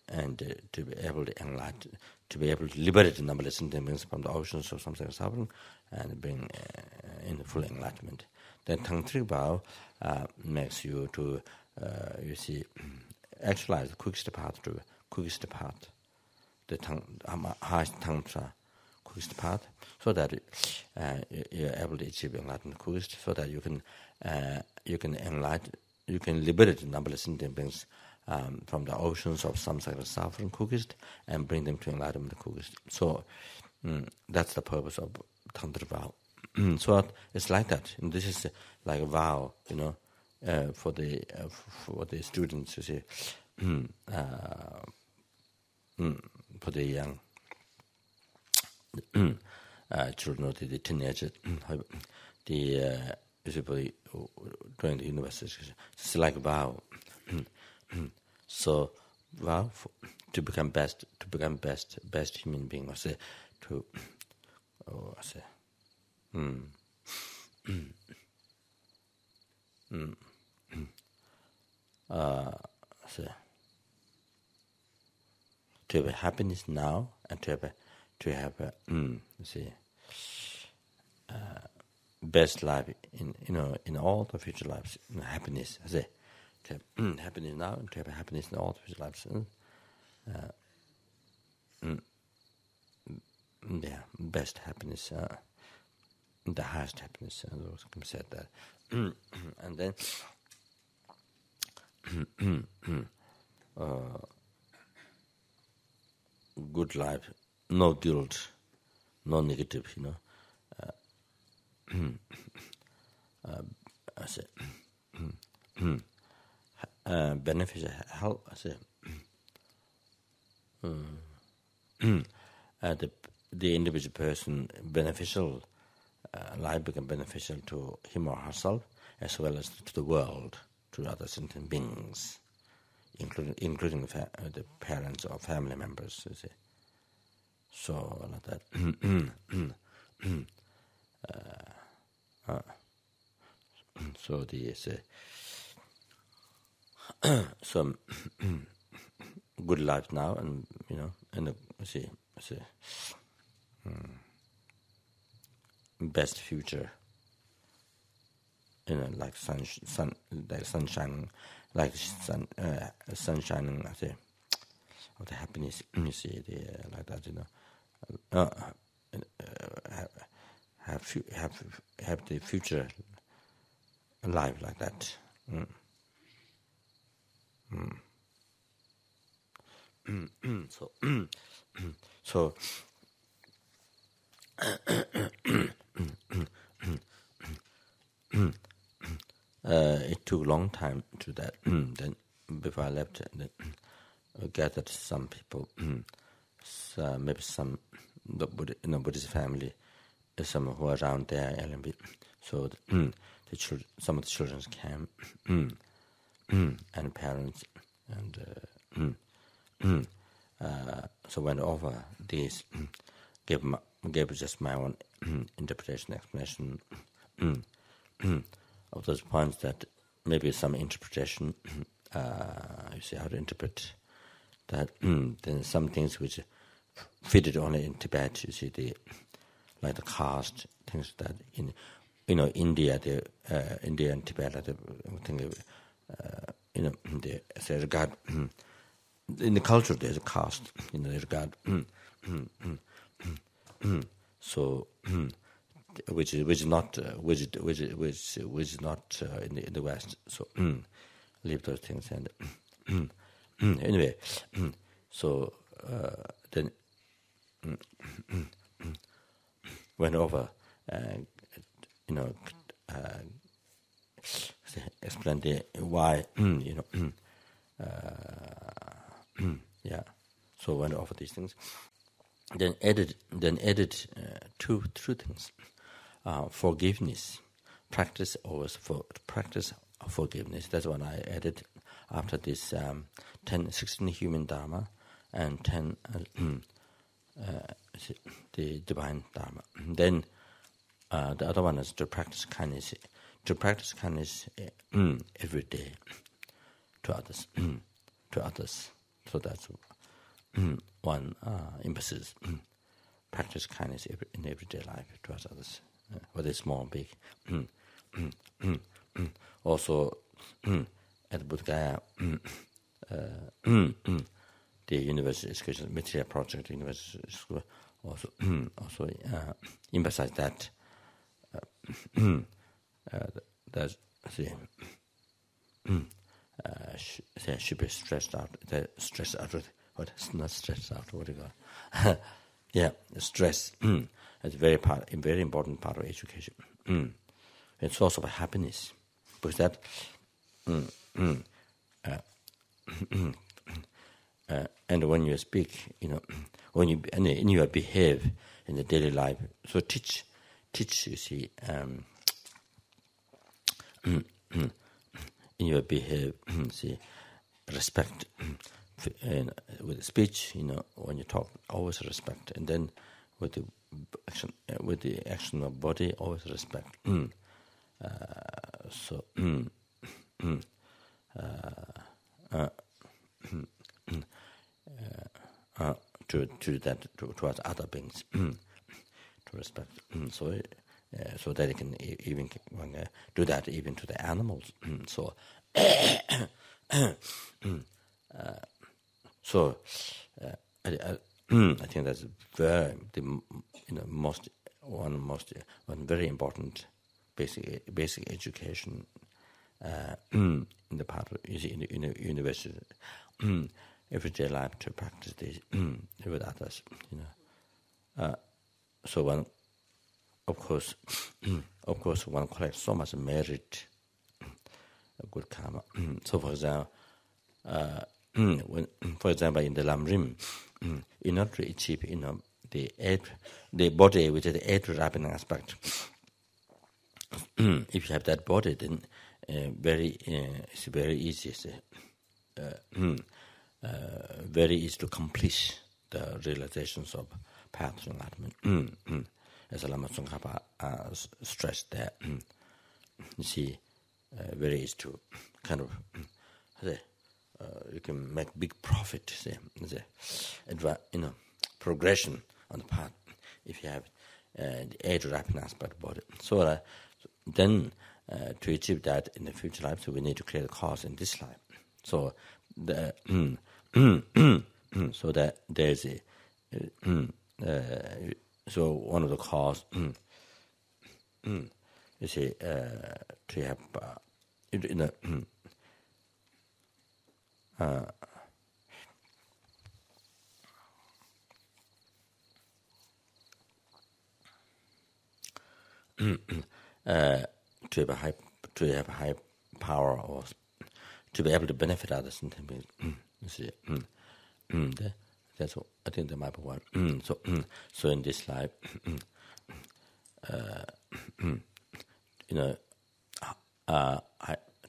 and to be able to enlighten, to be able to liberate the numberless beings from the oceans of samsara suffering, and bring in full enlightenment. Then tantric vow makes you to actualize the quickest path, the highest tantra, quickest path, so that you're able to achieve enlightenment quickest, so that you can enlighten, you can liberate the numberless beings from the oceans of samsara suffering quickest, and bring them to enlightenment quickest. So that's the purpose of tantra vow. So it's like that. And this is like a vow, for the students, you see, for the young children, or the teenagers, usually during the university. It's like a vow. So vow to become best human being, or say to, to have happiness now, and to have best life in all the future lives. Happiness, to have happiness now, and to have happiness in all the future lives. Best happiness, the highest happiness. Those can say that, and then. Good life, no guilt, no negative, beneficial health. The individual person, beneficial life become beneficial to him or herself, as well as to the world, to other sentient beings, including the parents or family members. You see. So like that. So some good life now, and and best future. Like like sunshine, like sun shining. I say, of the happiness. You see, like that. Have the future life like that. So it took a long time to that. Then before I left, I gathered some people, maybe some Buddhist family, some who are around there, LMB. So some of the children came, and parents, and so went over this, gave just my own interpretation, explanation of those points, that maybe some interpretation, you see how to interpret that. Then some things which fitted only in Tibet, you see, like the caste, things that India, India and Tibet, I think, they regard in the culture there's a caste, they regard so which is not which is not in the West. So leave those things and anyway. So then went over. Explain why, yeah. So went over these things. Then added two things: forgiveness, practice of forgiveness. That's what I added after this 16 human Dharma and 10 the divine Dharma. Then the other one is to practice kindness. To practice kindness every day to others. So that's one emphasis. Practice kindness in everyday life towards others, whether small or big. Also, at Bodh Gaya, the University Education Material Project University School also emphasize that that should be stressed out. What is not stressed out? What do you call? Yeah, stress is a very important part of education. It's also about happiness, because that and when you speak, when you behave in the daily life, so teach. You see, in your behavior, see, respect with speech. When you talk, always respect, and then with the action of body, always respect. To that towards other beings, to respect. So that you can even do that even to the animals. So I think that's one very important basic education in the part of in the university, everyday life, to practice this with others. So one, of course, one collects so much merit, good karma. So for example, in the Lam Rim, in order to achieve, the body, which is the eighth ripening aspect, if you have that body, then it's very easy. Very easy to complete the realizations of path to enlightenment. As Lama Tsongkhapa stressed there, you see, very easy to kind of, you can make big profit, progression on the path if you have the age ripening aspect about it. So then to achieve that in the future life, so we need to clear the cause in this life. So so that there's so one of the cause you see to have to have a high power, or to be able to benefit others. You see, that's what I think that might be one. So in this life, to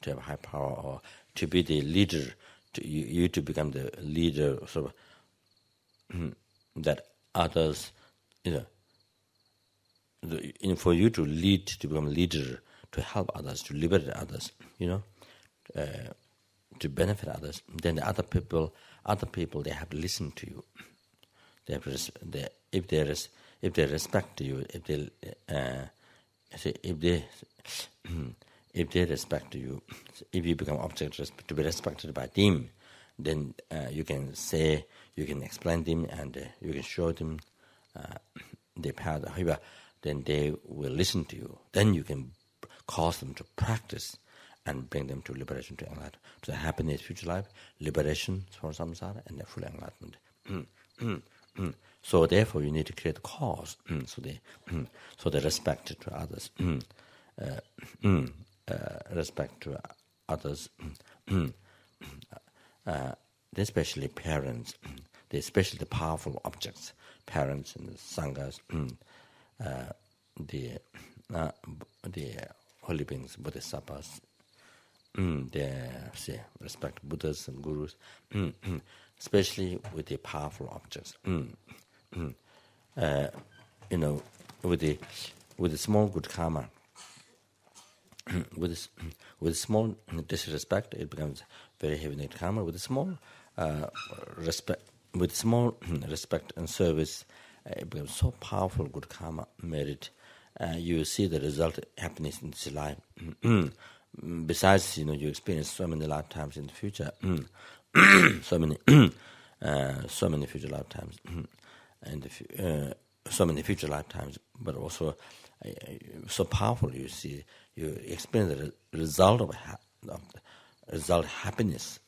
have a high power, or to be the leader, to become the leader, sort of, that others, for you to lead, to become a leader, to help others, to liberate others, to benefit others, then the other people, they have to listen to you. They have to if they respect you, if see, if they respect you, if you become object to be respected by them, then you can say, you can explain them, and you can show them the path. However, then they will listen to you. Then you can cause them to practice and bring them to liberation, to enlightenment, to the happiness, future life, liberation from samsara, and the full enlightenment. So therefore, you need to create a cause, so they respect to others, respect to others, especially parents, especially the powerful objects, parents and the sanghas, the holy beings, bodhisattvas, they respect Buddhas and gurus, especially with the powerful objects. With the small good karma, with small disrespect, it becomes very heavy negative karma. With small respect, and service, it becomes so powerful good karma merit. You see the result, happiness in this life. Besides, you experience so many lifetimes in the future, so many future lifetimes, and so many future lifetimes, but also so powerful. You see, you experience the result of happiness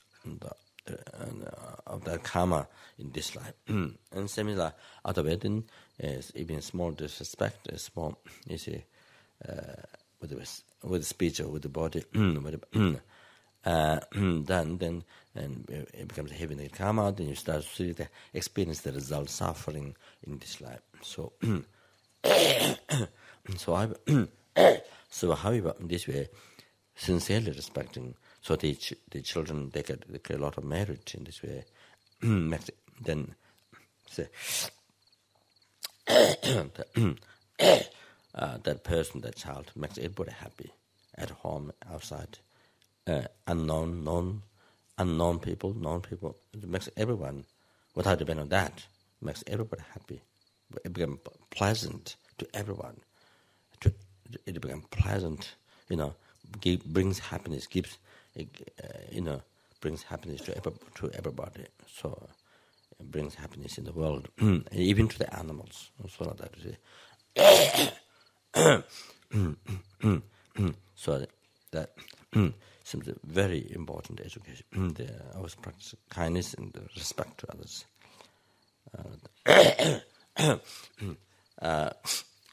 of that karma in this life. And similar, other way, then even small disrespect, small, you see, with speech or with the body, then it becomes a heavy negative karma. Then you start to experience the result suffering in this life. So, however, in this way, sincerely respecting, so the children they get a lot of merit in this way. Then say that person, that child, makes everybody happy at home, outside, unknown people, known people. It makes everyone, without depending on that, makes everybody happy. It becomes pleasant to everyone. It becomes pleasant, brings happiness, brings happiness to everybody. So it brings happiness in the world, even to the animals. So that seems a very important education. I always practice kindness and respect to others.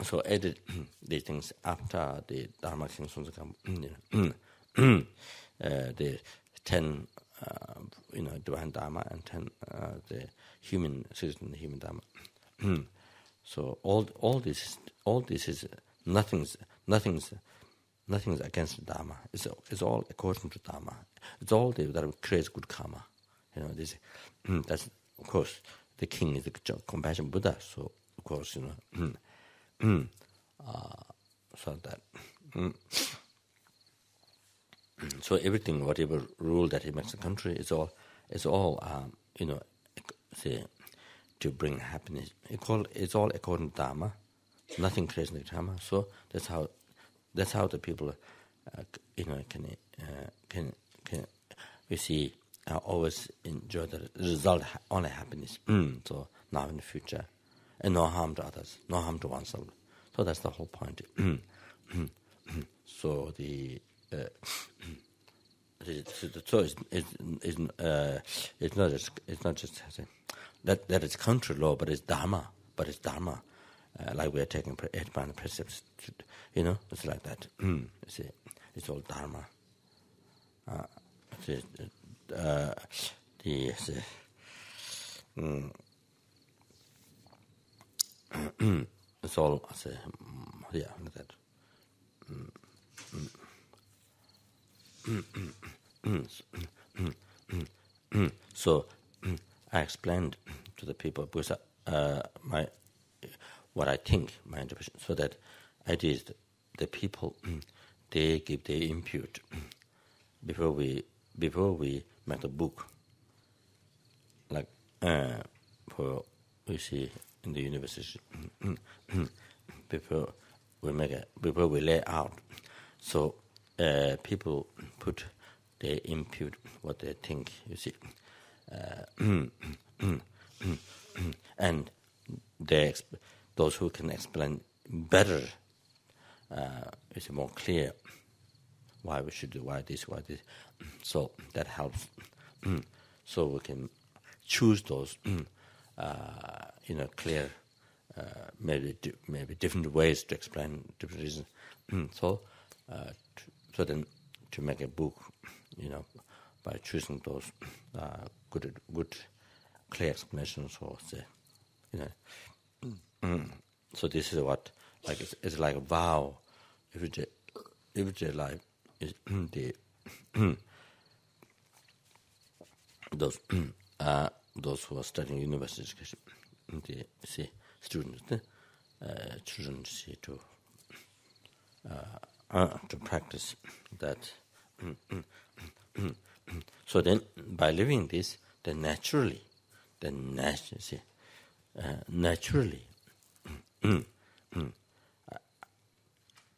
So I did these things after the Dharma King Sunzakam, the 10, divine Dharma, and 10 the human citizen, human Dharma. So all this is nothing's against the Dharma. It's all according to Dharma. It's all that creates good karma. That's of course the king is the compassion Buddha. So of course so that so everything, whatever rule that he makes the country, is all say to bring happiness. It's all according to Dharma. Nothing creates the Dharma. So that's how the people can we see always enjoy the result, only happiness. So now in the future, and no harm to others, no harm to oneself. So that's the whole point. So it's not just that it's country law, but it's Dharma. Like we are taking 8 precepts, it's like that. It's all Dharma. It's all like that. So I explained to the people because what I think, my interpretation, so that idea is the people they give their input before we make the book, like for we see in the university before before we lay out. So people they impute what they think. You see, and those who can explain better, it's more clear why we should do why this. So that helps. So we can choose those, clear, maybe different ways to explain different reasons. So then to make a book, by choosing those good, clear explanations, or say, So this is what it's like a vow. Everyday life is the those who are studying university education, the students, children see to practice that. So then, by living this, then naturally,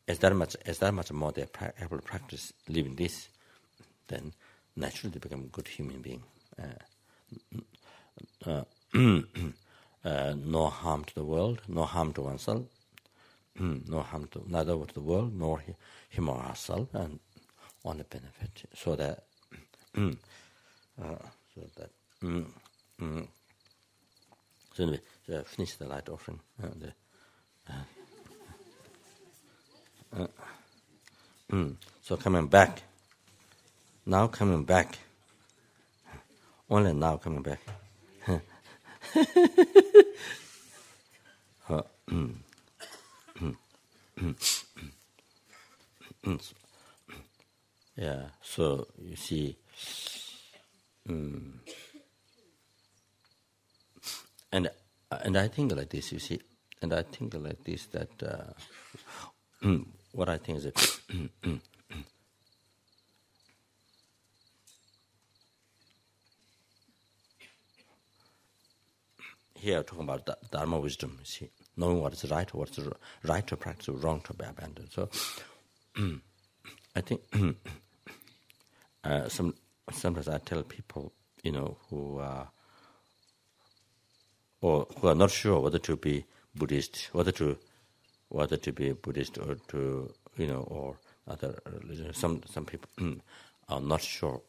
as that much more they able to practice living this, then naturally they become a good human being. No harm to the world, no harm to oneself, no harm to neither to the world nor him or herself, and only benefit. So that, So anyway, finish the light offering. So coming back, only now coming back. Yeah, so you see, and I think like this, you see, and I think like this that what I think is that here talking about Dharma wisdom, you see, knowing what is right, what's right to practice, wrong to be abandoned. So I think sometimes I tell people, who are not sure whether to be Buddhist, whether to be Buddhist or to or other religion. Some people are not sure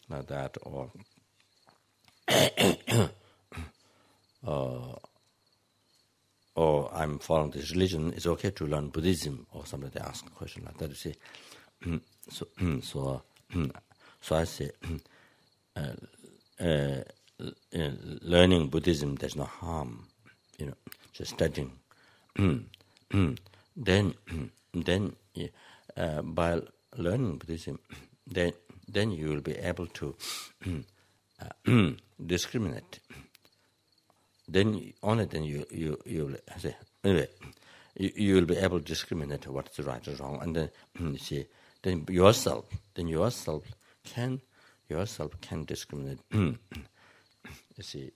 about that, or I'm following this religion. It's okay to learn Buddhism, or somebody they ask a question like that. You see, so I say, learning Buddhism, there's no harm. Just studying. Then by learning Buddhism, then you will be able to discriminate. Then you will say, anyway, you will be able to discriminate what's right or wrong, and then you see, then yourself can discriminate. You see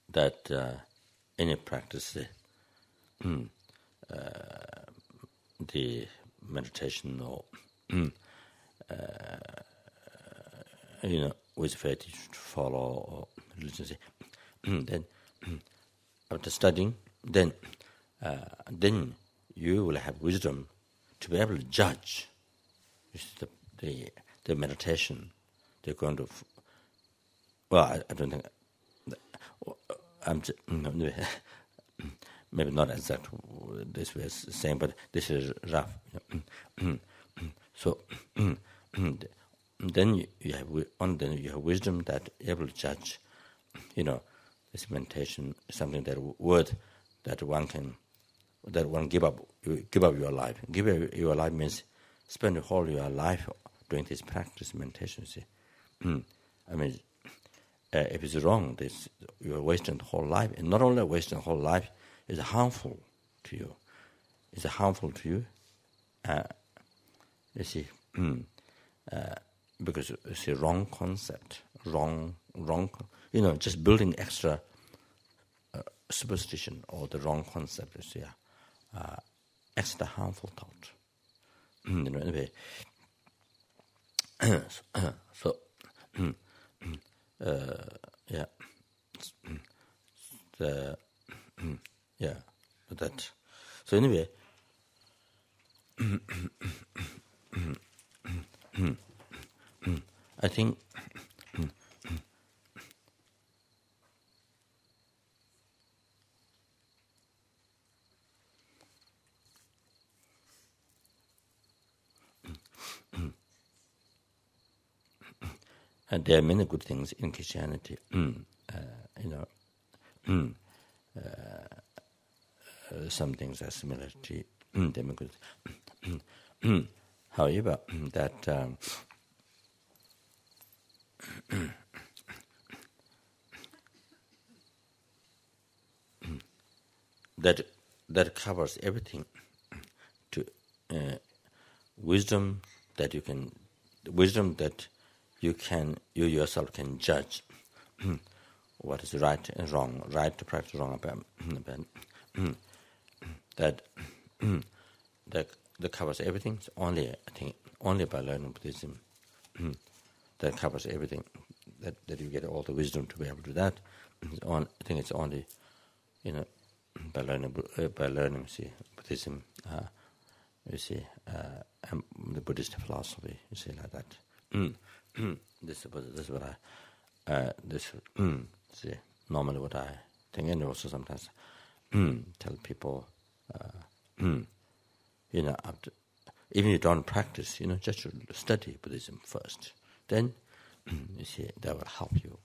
that any practice, the meditation or which faith you should follow or religion, then after studying, then you will have wisdom to be able to judge the meditation. They're going to. I don't think. I'm just, maybe not exact this way as saying, but this is rough. So then you have wisdom that you're able to judge. This meditation is something that one give up your life. Give up your life means spend the whole your life doing this practice meditation. See, if it's wrong, you're wasting the whole life, and not only wasting the whole life, it's harmful to you. It's harmful to you. You see, because it's a wrong concept, wrong. Just building extra superstition or the wrong concept is extra harmful thought. Anyway, so yeah, yeah, that. So anyway, I think and there are many good things in Christianity. Some things are similar to them. However, that that covers everything. To wisdom that you yourself can judge what is right and wrong, right to practice, wrong that covers everything. It's only, I think, only by learning Buddhism that covers everything. That you get all the wisdom to be able to do that. I think it's only, by learning Buddhism. The Buddhist philosophy. Like that. This is what I normally what I think, and also sometimes tell people, after, even you don't practice, just to study Buddhism first. Then that will help you.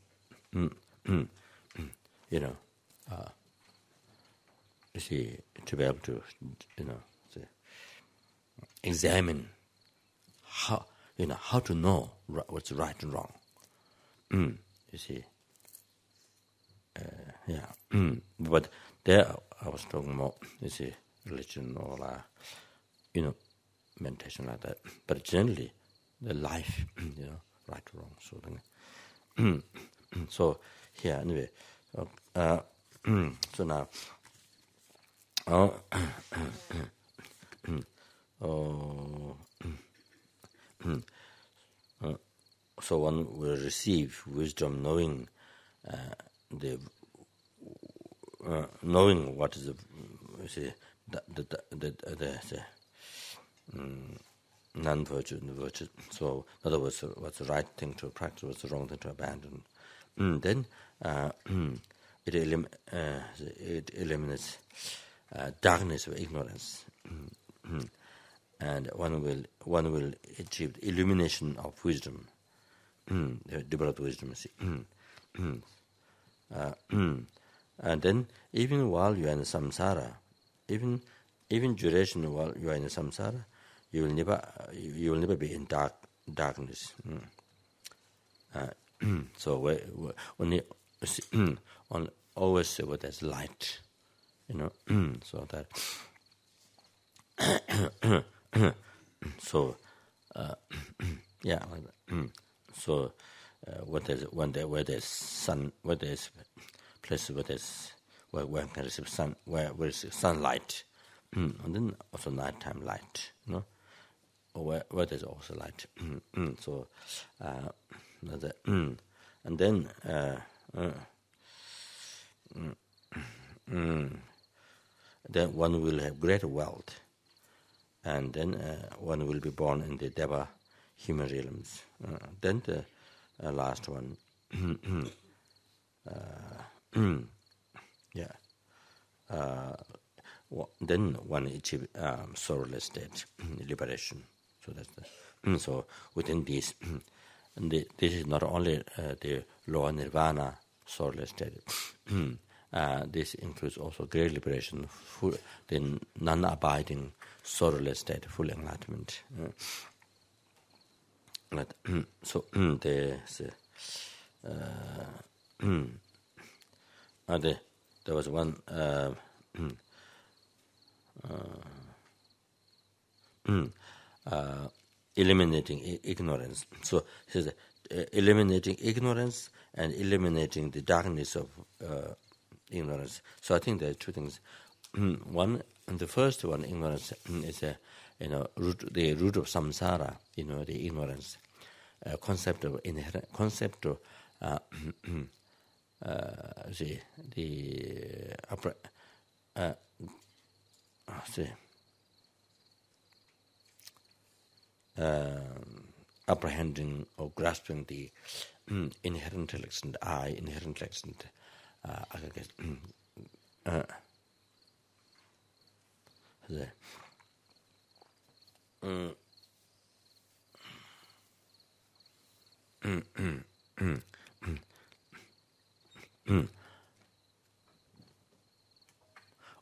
To be able to, examine how to know what's right and wrong. But there I was talking about, religion or meditation like that. But generally, the life, right or wrong. So so here anyway. So now. So one will receive wisdom, knowing knowing what is the non-virtuous and the virtuous. So, in other words, what's the right thing to practice, what's the wrong thing to abandon. Then it eliminates darkness or ignorance. And one will achieve the illumination of wisdom, develop wisdom. And then even while you are in the samsara, even duration while you are in the samsara, you will never be in darkness. So when always say what there's light, so that. So yeah, like that. So where there's sun, where there's places where one can receive sun, where is sunlight, and then also nighttime light, or where there's also light. So and then then one will have great wealth. And then one will be born in the Deva human realms. Then the last one, then one achieve sorrowless state, liberation. So that's so within this, this is not only the lower nirvana sorrowless state. This includes also great liberation, the non-abiding sorrowless state, full enlightenment. So there's there was one eliminating ignorance. So he says eliminating ignorance and eliminating the darkness of ignorance. So I think there are two things. One, the first one, ignorance is the root of samsara. The ignorance, concept of inherent, concept of apprehending or grasping the inherent intelligent I, inherent intelligent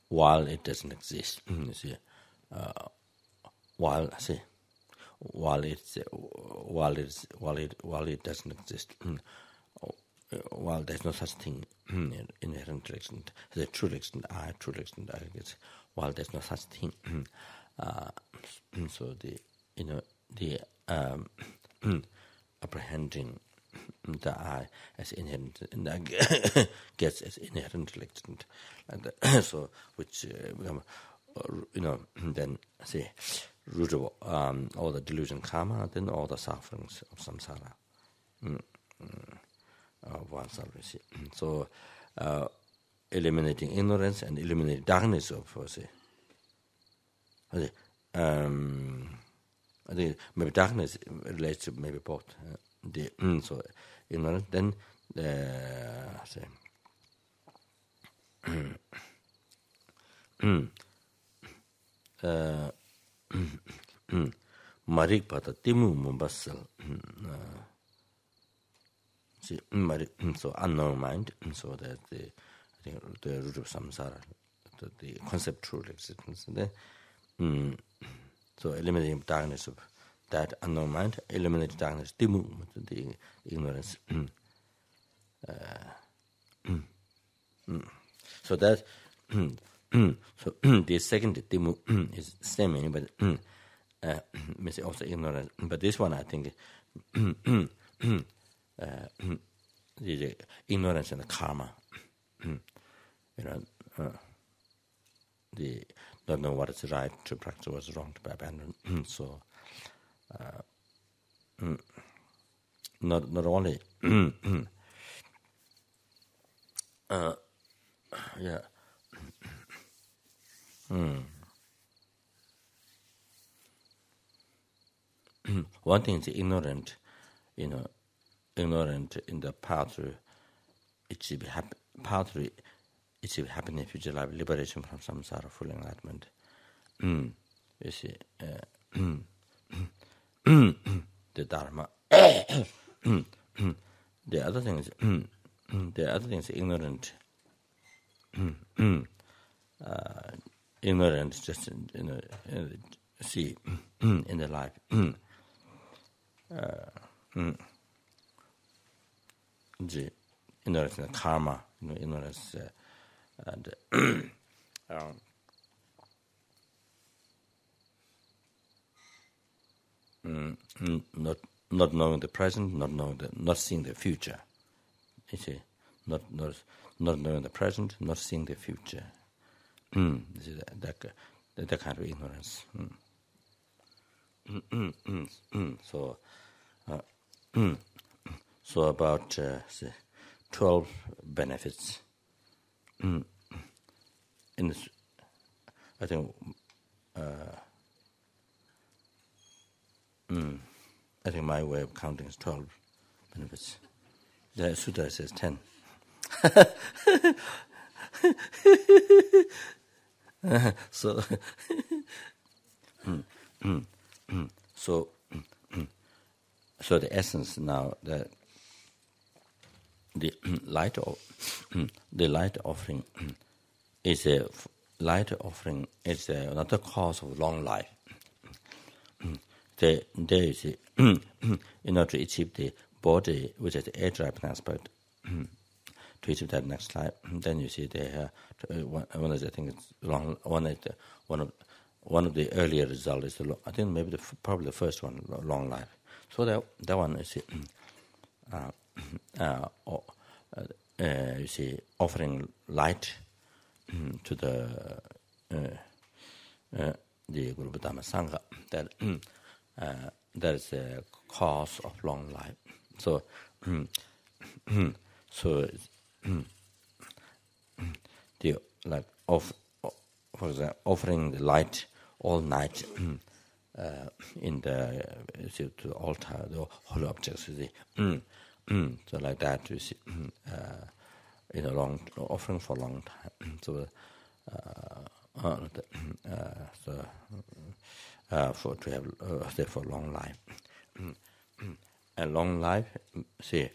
while it doesn't exist, you see, while it doesn't exist, while there's no such thing inherent intelligent, the true intelligent I, true intelligent I, while there's no such thing, so the apprehending the I as inherent, gets as inherent intelligent, and so which then say root of all the delusion karma, then all the sufferings of samsara of oneself. So eliminating ignorance and eliminating darkness of I think maybe darkness relates to maybe both. So ignorance, then marik pata timu mumbasal, so unknown mind, so that I think the root of samsara, the conceptual existence, then so eliminating darkness of that unknown mind, eliminating darkness, timu, the ignorance. So that so the second timu is same meaning, but also ignorance. But this one, I think, the ignorance and the karma. The don't know what is right to practice, what's wrong to abandon. So not only yeah. One thing is ignorant, ignorant in the path through it should be it should be happiness, future life, liberation from samsara, full enlightenment. You see, the Dharma. The other thing is ignorant. Ignorant, just see in the life. The ignorance in the karma, ignorance and not knowing the present, not seeing the future. You see, not knowing the present, not seeing the future. This is that kind of ignorance. So about 12 benefits. In this, I think my way of counting is 12 benefits. The Sutta says 10. So the essence now, that the light offering is another cause of long life. There is in order to achieve the body, which is the age-ripened aspect, to achieve that next life, then you see there one is, I think it's long. One of the earlier results is I think maybe probably the first one, long life. So that one is you see, offering light to the Guru Dhamma Sangha, that is the cause of long life. So, so the like for example, offering the light all night in the to the altar, the holy objects. You see, so like that, you see, in a long offering for a long time. So, for to have therefore long life, and long life, see,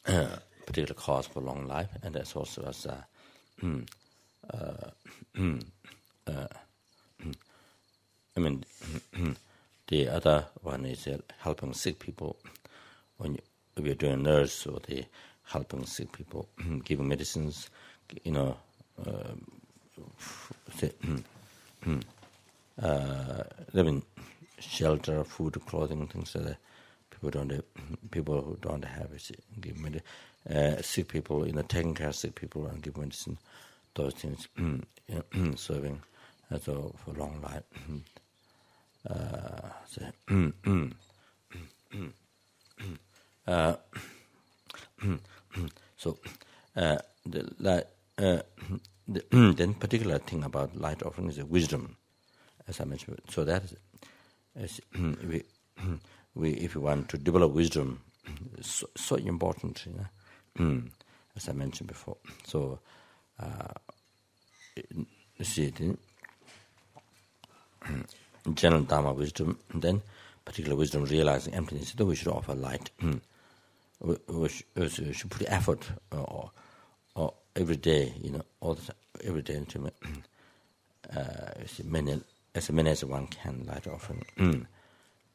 particular cause for long life, and that's also as I mean, the other one is helping sick people. If you're doing a nurse, or the helping sick people, giving medicines, living shelter, food, clothing, things like that. People who don't have it, give sick people, taking care of sick people and give medicine, those things, serving for long life. So then particular thing about light offering is wisdom, as I mentioned. So that is, if you want to develop wisdom, it's so important, as I mentioned before. So you see, general Dharma wisdom, and then particular wisdom realizing emptiness, then we should offer light. We should put effort or every day, all the time, every day into as many as one can light offering.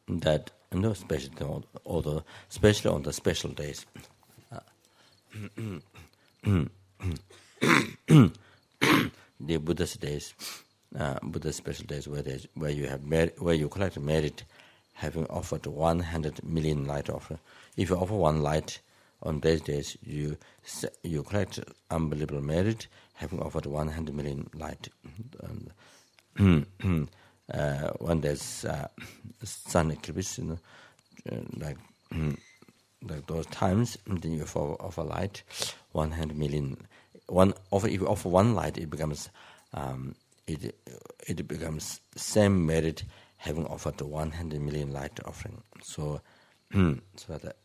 That especially especially on the special days. The Buddha's days, Buddha's special days, where you collect merit, having offered 100 million light offer. If you offer one light on those days, you collect unbelievable merit, having offered 100 million light. When there's sun eclipse, like those times, then you offer light, 100 million. If you offer one light, it becomes it becomes same merit having offered 100 million light offering. So that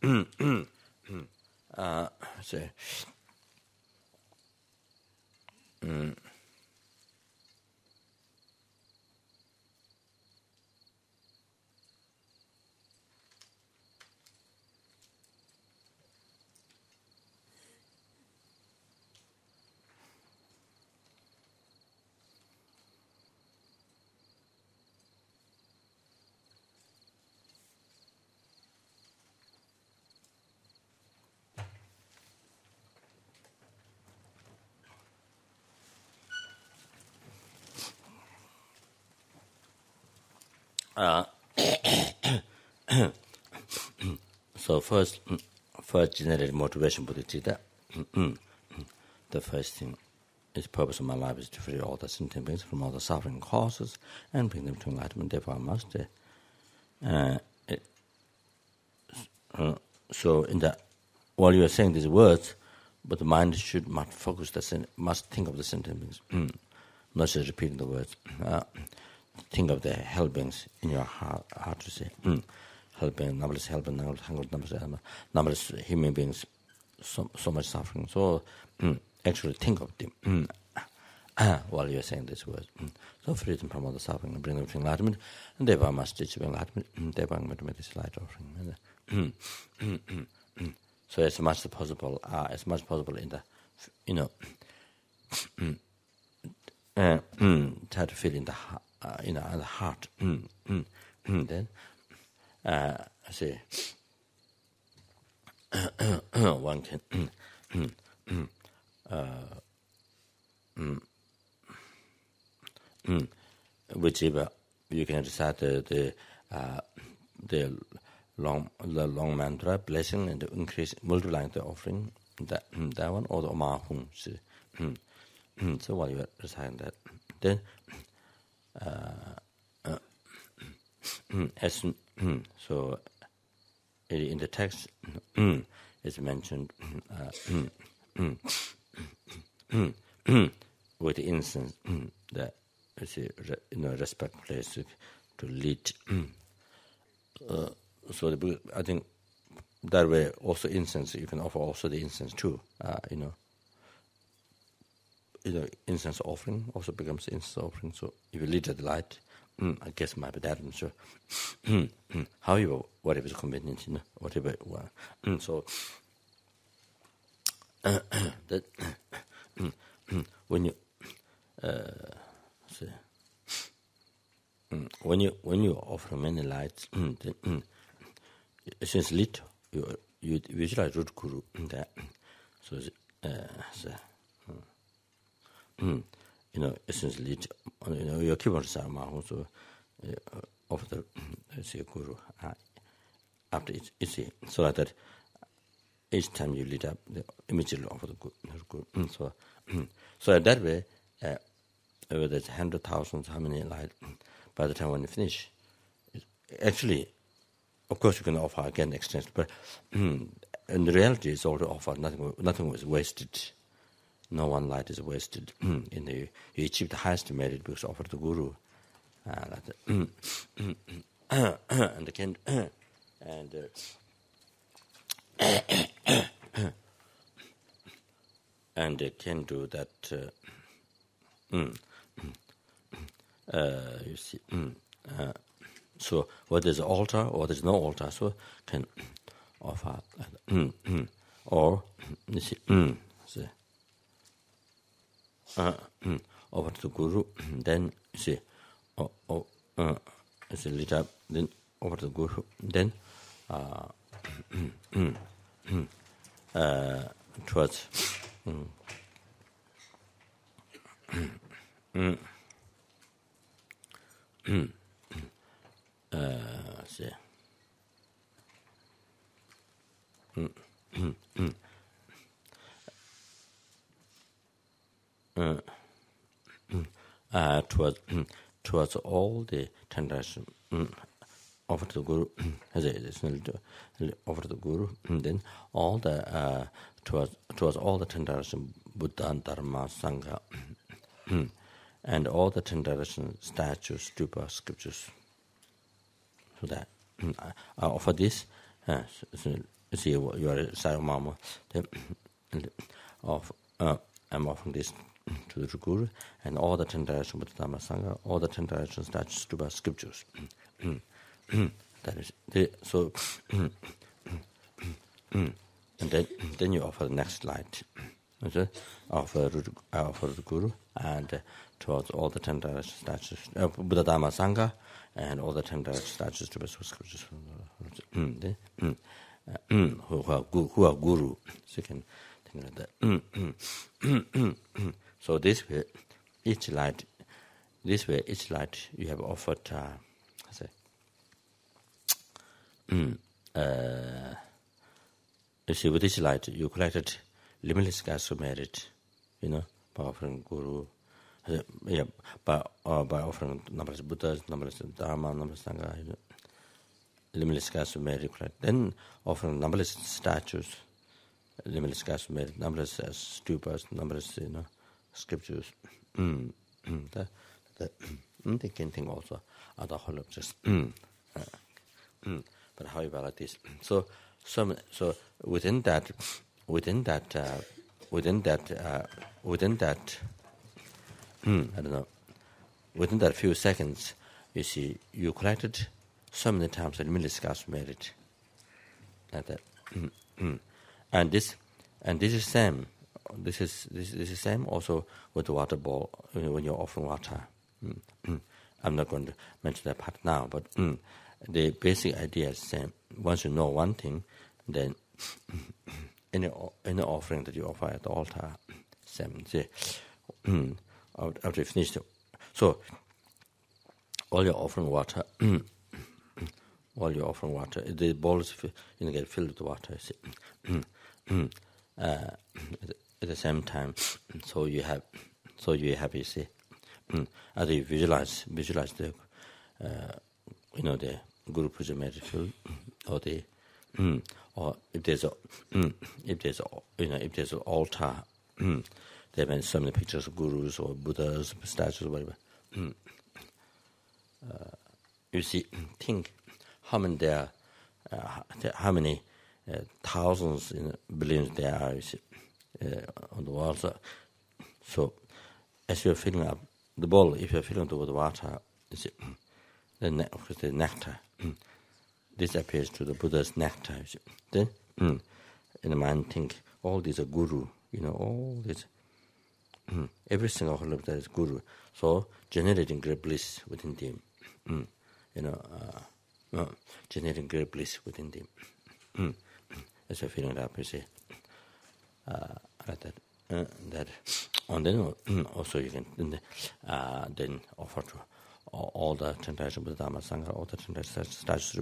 so first generate motivation, bodhichitta. The first thing is purpose of my life is to free all the sentient beings from all the suffering causes and bring them to enlightenment. Therefore, I must. So while you are saying these words, but the mind must focus must think of the sentient beings, not just repeating the words. Think of the hell beings in your heart to say, helping, numberless human beings, so much suffering. So actually think of them while you are saying these words. So free them from all the suffering and bring them to enlightenment, and therefore I must teach you enlightenment, therefore I'm going to make this light offering. So as much as possible in the, try to feel in the heart. In the heart, then I say one can whichever you can recite the long mantra, blessing and increase, multiplying the offering, that one, or the Oma Hung. So while you are reciting that, then as so in the text it's mentioned with the incense that respect place to lead. So I think that way also incense, you can offer also the incense too. Incense offering also becomes incense offering. So if you lead the light, I guess might be that. I'm sure. However, whatever is convenient, whatever. So that when you when you offer many lights, since lit, you visualize root guru that. So since lit, you keep on saying so of the guru after it's so that each time you lit up, immediately offer the guru. So that way, whether it's 100,000, how many lights, by the time when you finish, actually, of course you can offer again extension, but in reality it's already offered. Nothing was wasted. No one light is wasted. You achieve the highest merit because offered the guru, and again, and they can do that. You see. So whether there's an altar or there's no altar, so can offer or you see, over to the guru, then you see, it's a lit up, then over to the guru, then towards see. Towards all the 10 directions offer to the guru, offer to the guru, and then all the towards all the 10 directions, Buddha, Dharma, Sangha, and all the 10 directions, statues, stupas, scriptures. So that I offer this. See, you are Sayo Mama. I'm offering this to the guru, and all the 10 directions with Dharma Sangha, all the 10 directions statues, stupas, scriptures. That is so. And then you offer the next light. Offer the guru and towards all the 10 directions statues, Buddha, Dharma, Sangha, and all the 10 directions statues, stupas, scriptures. Who are guru? So you can think like that. So this way, each light you have offered. You see, with each light you collected limitless gas of merit, by offering guru, by offering numberless Buddhas, numberless Dharma, numberless Sangha, limitless gas of merit. Then offering numberless statues, limitless gas of merit, numberless stupas, numberless scriptures. They can think also other whole objects. But however, like this. So within that, I don't know, within that few seconds, you see, you collected so many times a limitless gas merit, like that. And this is same. This is same also with the water bowl when you're offering water. I'm not going to mention that part now, but the basic idea is the same. Once you know one thing, then any offering that you offer at the altar, same. After you finish, so all your offering water, while you're offering water, the bowl is get filled with water. At the same time, so you have, you see, as you visualize the, the Guru Puja meditation, or the, or if there's an altar, there have been so many pictures of gurus or Buddhas, statues, or whatever. You see, think how many thousands, billions there are, you see, on the world. So as you're filling up the bowl, if you're filling it with water, you see, the nectar, this appears to the Buddha's nectar. You see. Then in the mind think, all these are guru, all these, every single whole of that is guru. So generating great bliss within them, generating great bliss within them. As you're filling it up, you see, like that. And then also you can then offer to all the temptation with the Dharma Sangha, all the temptation statues,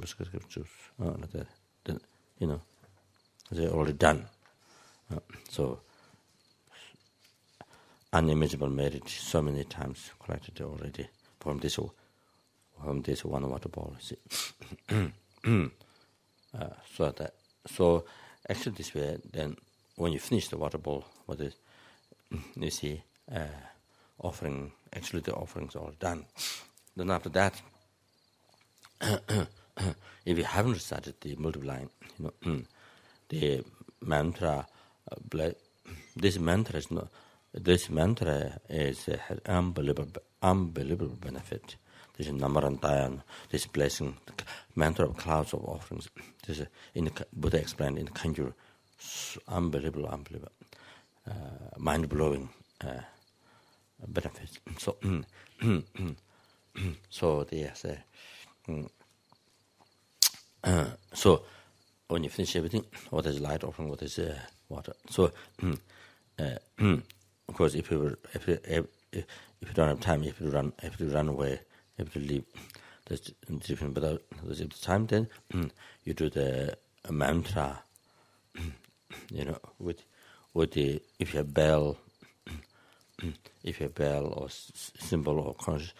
like that. Then, they're already done. So unimaginable merit, so many times collected already from this one water ball. See. So actually this way, then when you finish the water bowl, what is, you see, offering, actually the offerings are all done. Then after that, if you haven't recited the multiplying, the mantra, this mantra has unbelievable benefit. This is Namarantayana, this blessing, the mantra of clouds of offerings. This is Buddha explained in the Kanjur, unbelievable, mind-blowing benefits. So there's so when you finish everything, what is light offering, what is water? So of course, if you don't have time, if you run away, if you leave, that's different. But there's the time, then you do the mantra, with the, if you have bell or symbol or conscious,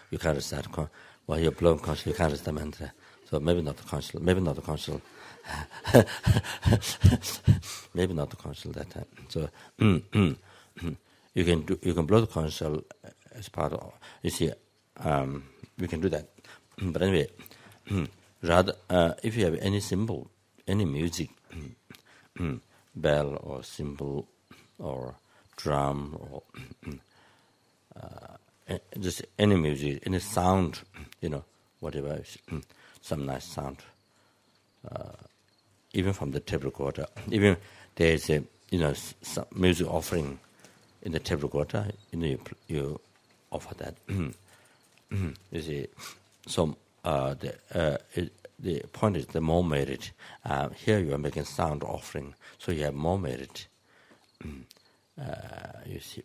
you can't recite. While you're blowing conscious, you can't recite the mantra. So maybe not the conscious, maybe not the conscious that time. So you can blow the conscious as part of, you see, we can do that. But anyway, rather, if you have any symbol, any music, bell or cymbal or drum or just any music, any sound, whatever, some nice sound, even from the tape recorder. Even there's a some music offering in the tape recorder, you offer that. You see, so the point is, the more merit. Here you are making sound offering, so you have more merit. You see,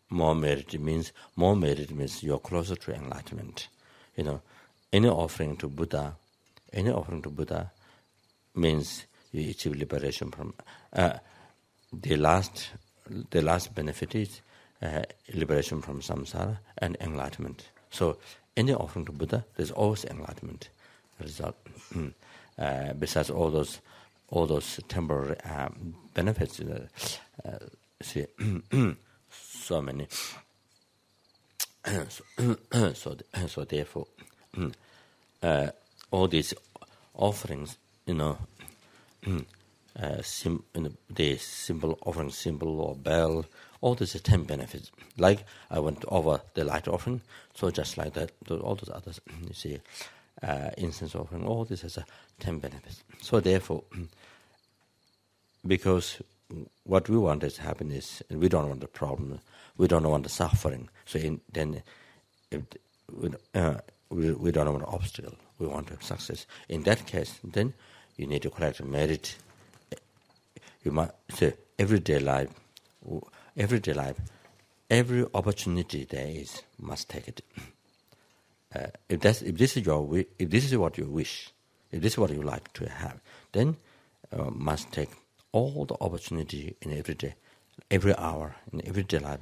more merit means you're closer to enlightenment. Any offering to Buddha means you achieve liberation from. The last benefit is liberation from samsara and enlightenment. So any offering to Buddha, there's always enlightenment result. Besides all those temporary benefits, see, so many. So therefore, all these offerings, the symbol, offering symbol or bell, all these are 10 benefits. Like I went over the light offering, so just like that, all those others, you see, incense offering, all this has 10 benefits. So therefore, because what we want is happiness, and we don't want the problem, we don't want the suffering. So then, if we don't want an obstacle, we want success. In that case, then you need to collect merit. You must say everyday life, every opportunity there is, must take it. if this is if this is what you wish, if this is what you like to have, then must take all the opportunity in every day, every hour in everyday life.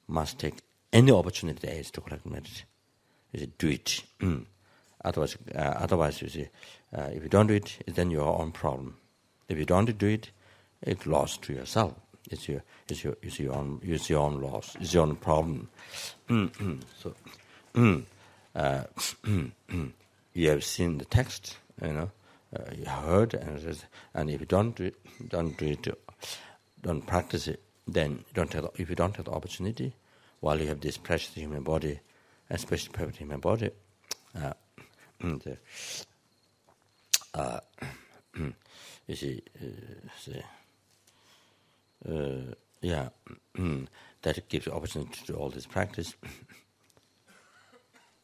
Must take any opportunity there is to collect meditation. You see, do it. Otherwise, you see, if you don't do it, it's then your own problem. If you don't do it, it's loss to yourself. It's your own loss. It's your own problem. So, you have seen the text, you heard, and if you don't do it, don't practice it, then if you don't have the opportunity, while you have this precious human body, especially perfect human body, you see, that gives you opportunity to do all this practice,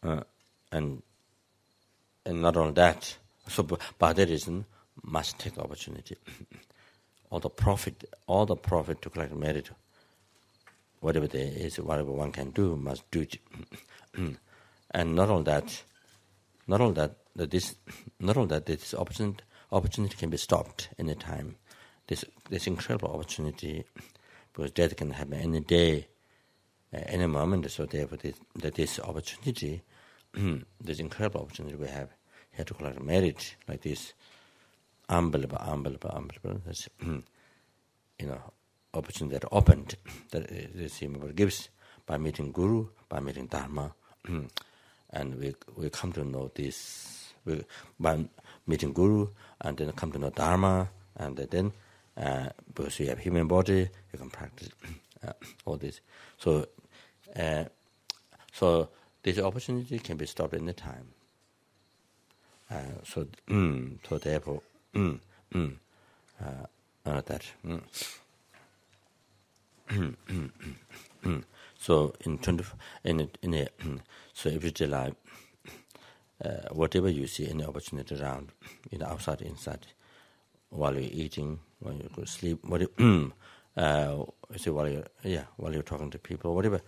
and not only that, so by that reason, must take the opportunity. all the profit to collect merit, whatever there is, whatever one can do, must do it. And not only that this opportunity can be stopped any time. This incredible opportunity, because death can happen any day, any moment. So therefore, this opportunity, this incredible opportunity we have here to collect merit like this, unbelievable. That's opportunity that opened, that this human gives by meeting Guru, by meeting Dharma, and we come to know this by meeting Guru, and then come to know Dharma, and then because you have human body, you can practice all this. So this opportunity can be stopped any time. So therefore, that. So so everyday life, whatever you see, any opportunity around, outside, inside, while you're eating, while you go to sleep, while you're talking to people, whatever,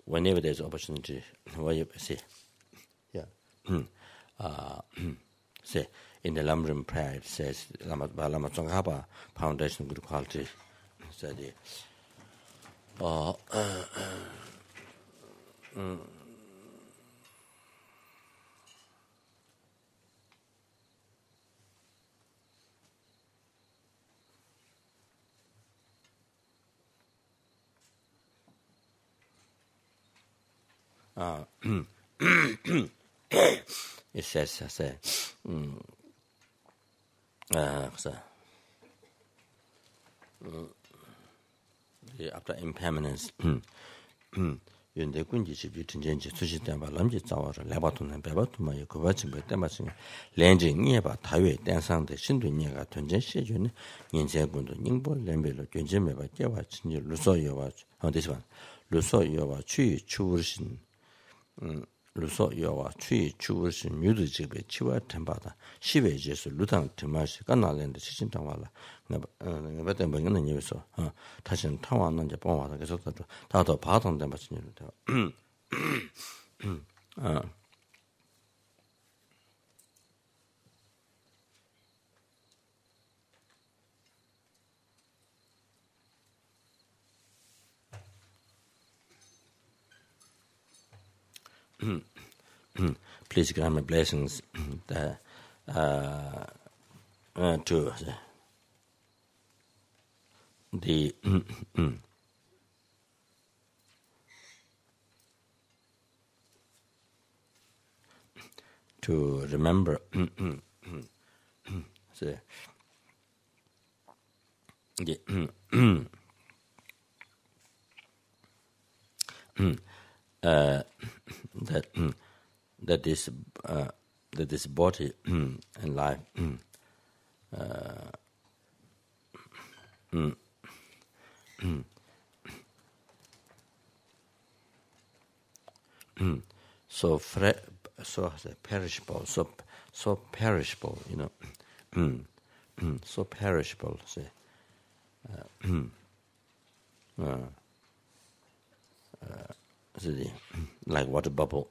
whenever there's opportunity, where you see, say in the Lamrim prayer it says Lama Tsongkhapa Foundation Good Quality said it says after impermanence, yunde kunji chibi tinjenji sushi tenpa lamji tsawara leba tunan beba tuma yu kuba chimba tenpa singa lenji nyeba tawe tensangde shindu nyega tunjen shechuni nyenche gundu nyingbo lembe lo gyunje meba gewa chinji luso yowa this one luso yowa chuyi chuvurshin luso yowa chuyi chuvurshin myudu jibe chiwa tenpata shiwe jesu lutang timashi kanalende chichin tangwala nga tenpa ngana nyeweso tashin tangwa nanje pongwada 계속 다도 바탕 tenpa chinyiru tewa Please grant me blessings to the to remember that this body and life so perishable, so perishable, so perishable. like water bubble.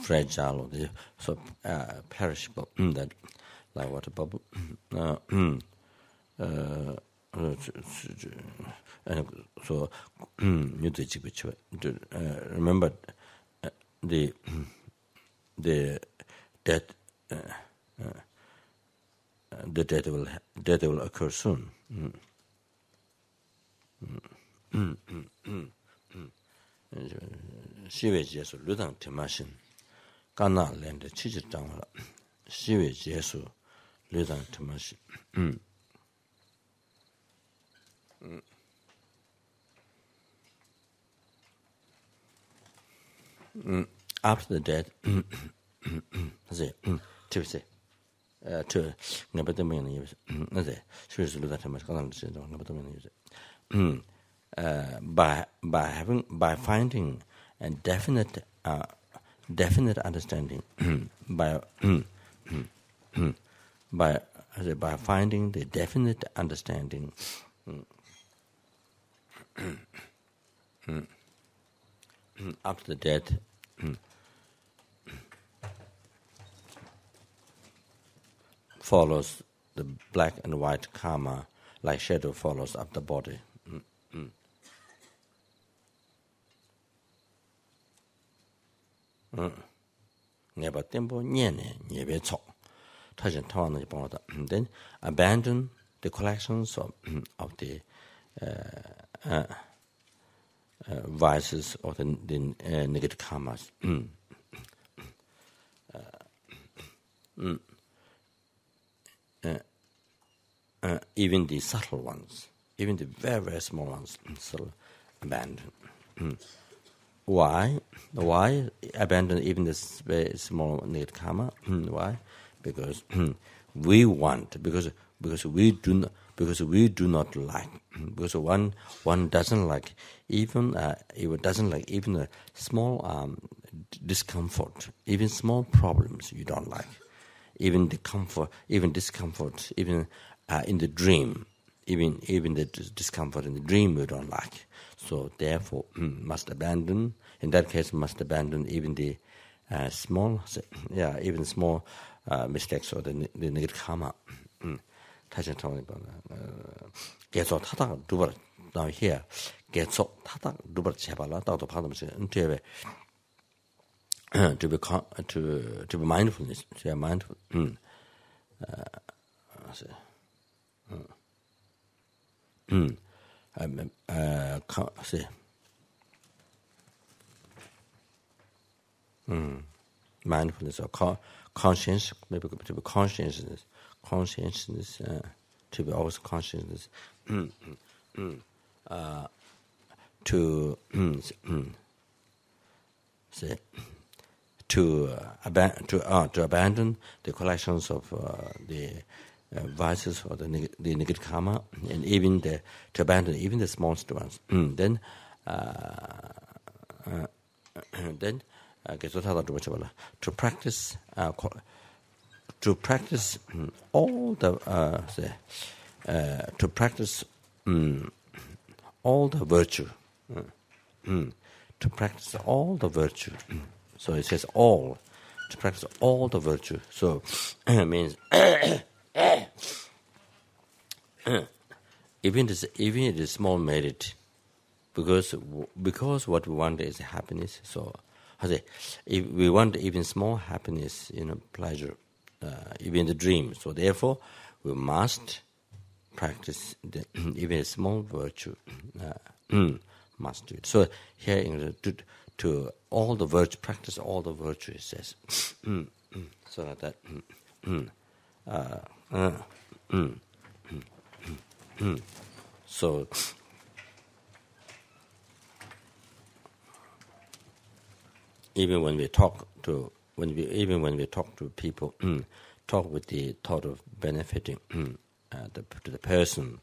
Fragile, or so perishable. That like water bubble. So remember the death. The death will occur soon. Shive Jesu Ludang Timashin Kana Land Chichitangla Shive Jesu Ludang Timashin. After the death, to Nabatamina use, seriously, that much by finding a definite understanding, by finding the definite understanding. After the death, follows the black and white karma, like shadow follows up the body. Then abandon the collections of the vices or the negative karmas. Even the subtle ones, even the very, very small ones, still abandon. Why? Why abandon even this very small negative karma? Why? Because we want, because we do not like, because one doesn't like even even a small discomfort, even small problems you don't like, even discomfort, even in the dream, even the discomfort in the dream you don't like. So therefore, must abandon. In that case, must abandon even the small mistakes or the negative karma. 다시 talking about 계속 타다가 두번 now here 계속 타다가 두번 제발라 따도 받으면서 은퇴에 to be mindfulness, to be mindful. Mindfulness or conscience, maybe to be consciousness, to be always consciousness, to abandon the collections of the vices or the negative karma, and even to abandon even the smallest ones. Then to practice all the all the virtue, to practice all the virtue. So it says all, to practice all the virtue. So it means even it is small merit, because what we want is happiness. So if we want even small happiness, pleasure, even the dream. So therefore, we must practice even a small virtue. Must do it. So here to all the virtue, practice all the virtue, it says. So that so even when we talk to people, talk with the thought of benefiting to the person,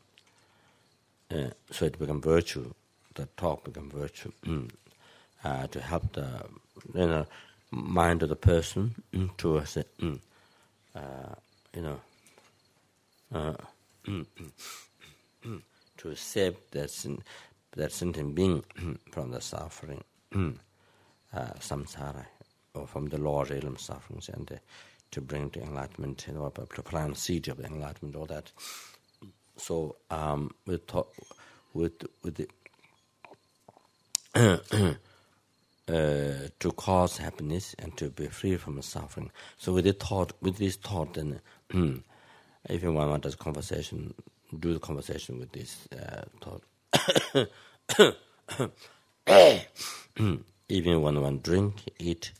so it becomes virtue. the talk become virtue, to help the mind of the person to to save that sentient being from the suffering, samsara, or from the lower realm sufferings, and to bring to enlightenment, to plant seed of enlightenment, all that. So with the to cause happiness and to be free from suffering. So with this thought, then if one wants a conversation, do the conversation with this thought. Even when one drink, eat,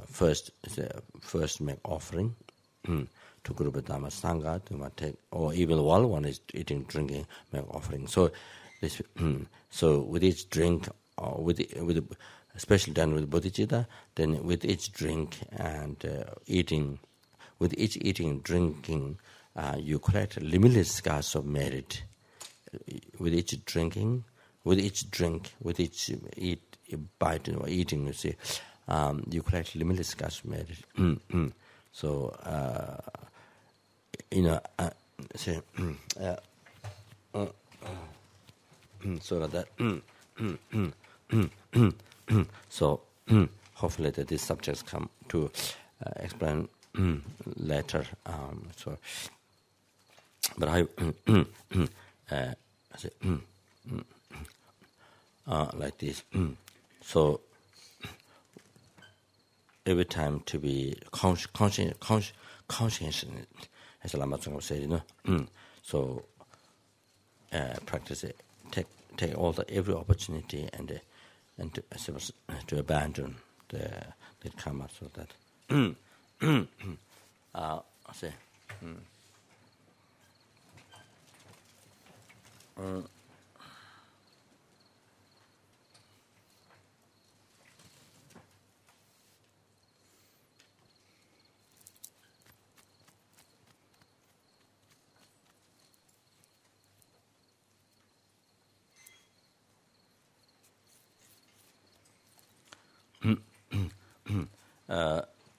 first make offering to Guru Dharma Sangha, to take, or even while one is eating, drinking, make offering. So this, so with each drink, or with especially done with bodhichitta, then with each drink and eating, with each eating and drinking, you collect limitless scars of merit. With each drinking, with each drink, with each bite or eating, you see, you collect limitless scars of merit. So, so that. So hopefully that these subjects come to explain later. So, but I like this. So every time to be conscious, as Lama Tsongkhapa said, So practice it. Take every opportunity and to abandon the karma, so that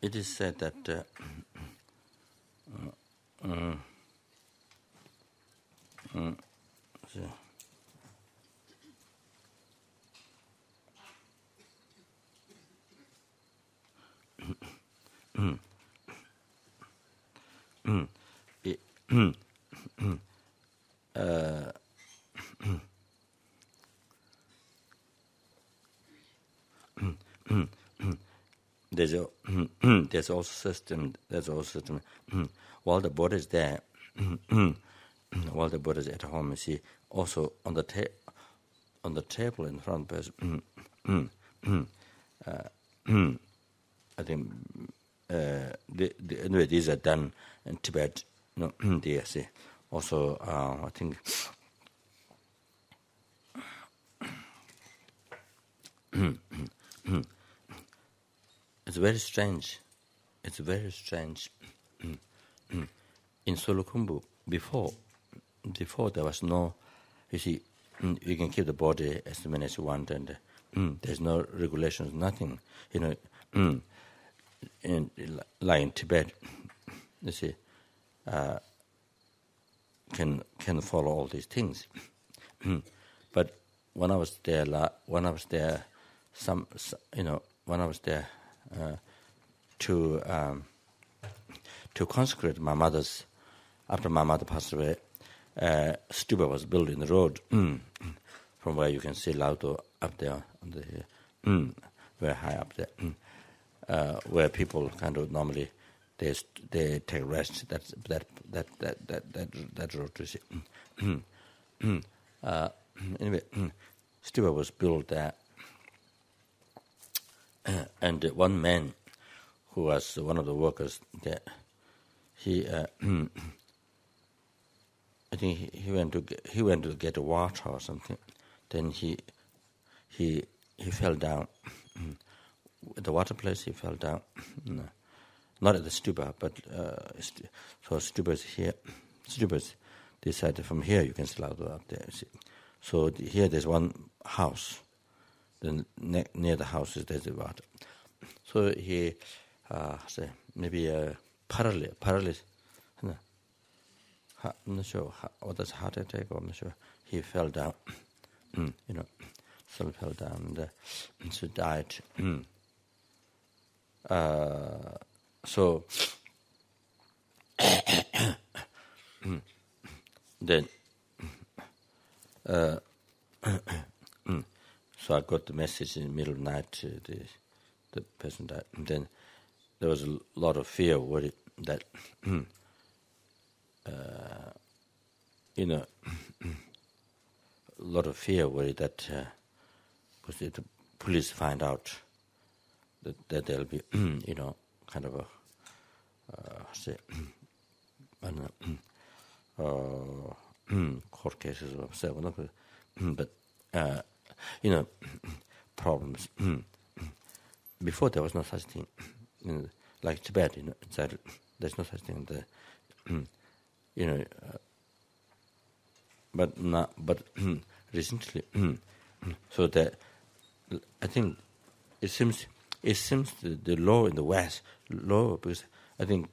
it is said that there's also system. While the body is there, while the body is at home, you see, also on the table in front of us. I think anyway, these are done in Tibet. They see. Also, I think. It's very strange. It's very strange. In Solukhumbu, before there was no, you see, you can keep the body as many as you want, and there's no regulations, nothing. In like in Tibet, you see, can follow all these things. But when I was there, when I was there to consecrate my mother's, after my mother passed away, stupa was built in the road from where you can see Lauto up there, very high up there, where people kind of normally they take rest. That road to see. Anyway, stupa was built there. And one man who was one of the workers there, he I think he went to get water or something. Then he fell down at the water place. He fell down, not at the stupa, but so stupas here. Stupas, they said from here you can still out up there. See. So here there's one house. Then near the house is there's water. So he say maybe paralysis. I'm not sure what that's heart attack. Or I'm not sure. He fell down. So fell down and so died. So then so I got the message in the middle of the night. The person died, and then there was a lot of fear, worry that a lot of fear, worry that because if the police find out that there'll be kind of a say I don't know court cases or so, but problems. Before there was no such thing, like Tibet. Inside there's no such thing. But recently, so that I think it seems the law in the West law, because I think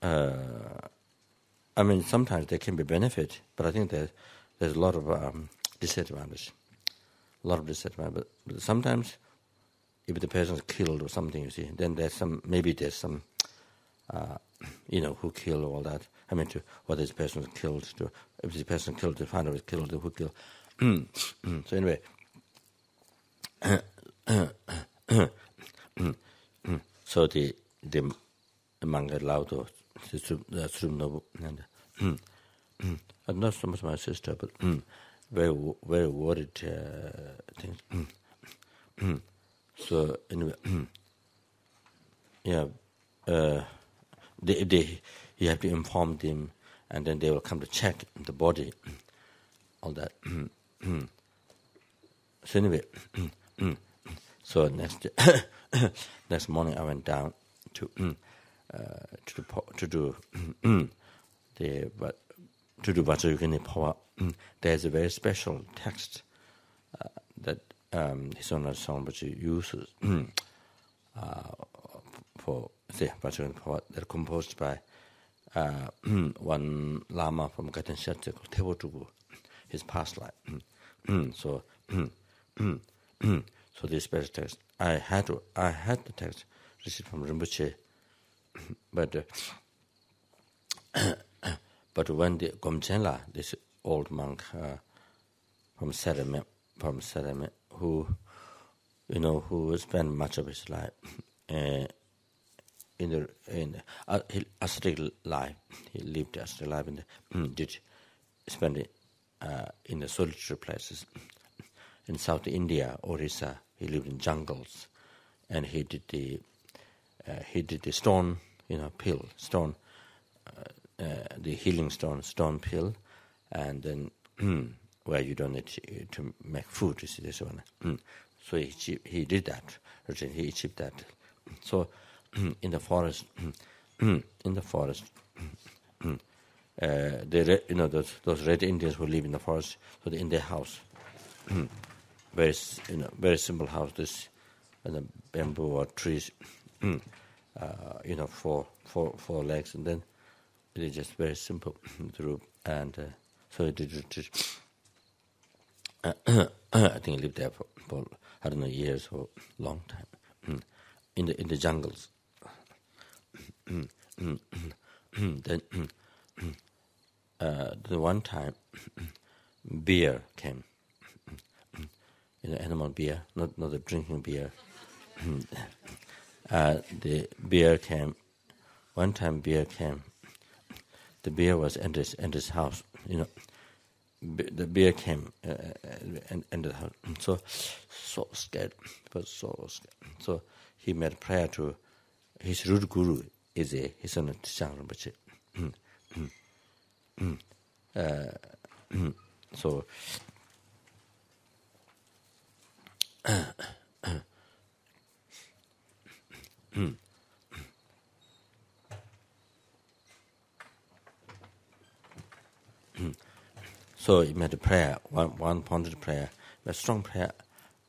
I mean sometimes there can be benefit, but I think there's a lot of disadvantage. A lot of disadvantage, but sometimes if the person is killed or something, you see, then there's some who killed all that. I mean, what this person is killed to, if this person killed, to find out is killed, who killed. So anyway, so the monk allowed to Nobu, and not so much my sister, but very very worried things. So anyway, you have to inform them, and then they will come to check the body, all that. So anyway, so next morning I went down to do Vajrayogini power. There's a very special text that His Honour Sanghapachi uses for the Vajrayogini power. They're composed by one Lama from Gatan Shetze called Tevotugu, his past life. So this special text, I had the text received from Rinpoche, but when the Gomchenla, this old monk from Sarame, who spent much of his life in ascetic life, he lived ascetic life and did spend it in the solitary places in South India, Orissa. He lived in jungles, and he did the stone, pill, stone, the healing stone pill, and then where you don't need to make food, you see this one. So he did that. He achieved that. So in the forest, those red Indians who live in the forest, so in their house, very simple house, this the bamboo or trees, four legs, and then it is just very simple through, and so it did. I think he lived there for I don't know, years or long time in the jungles. Then the one time beer came, animal beer, not the drinking beer. The beer came. One time beer came. The beer was in his house. The beer came and entered the house. So scared. He was so scared. So he made prayer to his root guru, his own Tsang Rinpoche. So So he made a prayer, one pointed prayer, a strong prayer.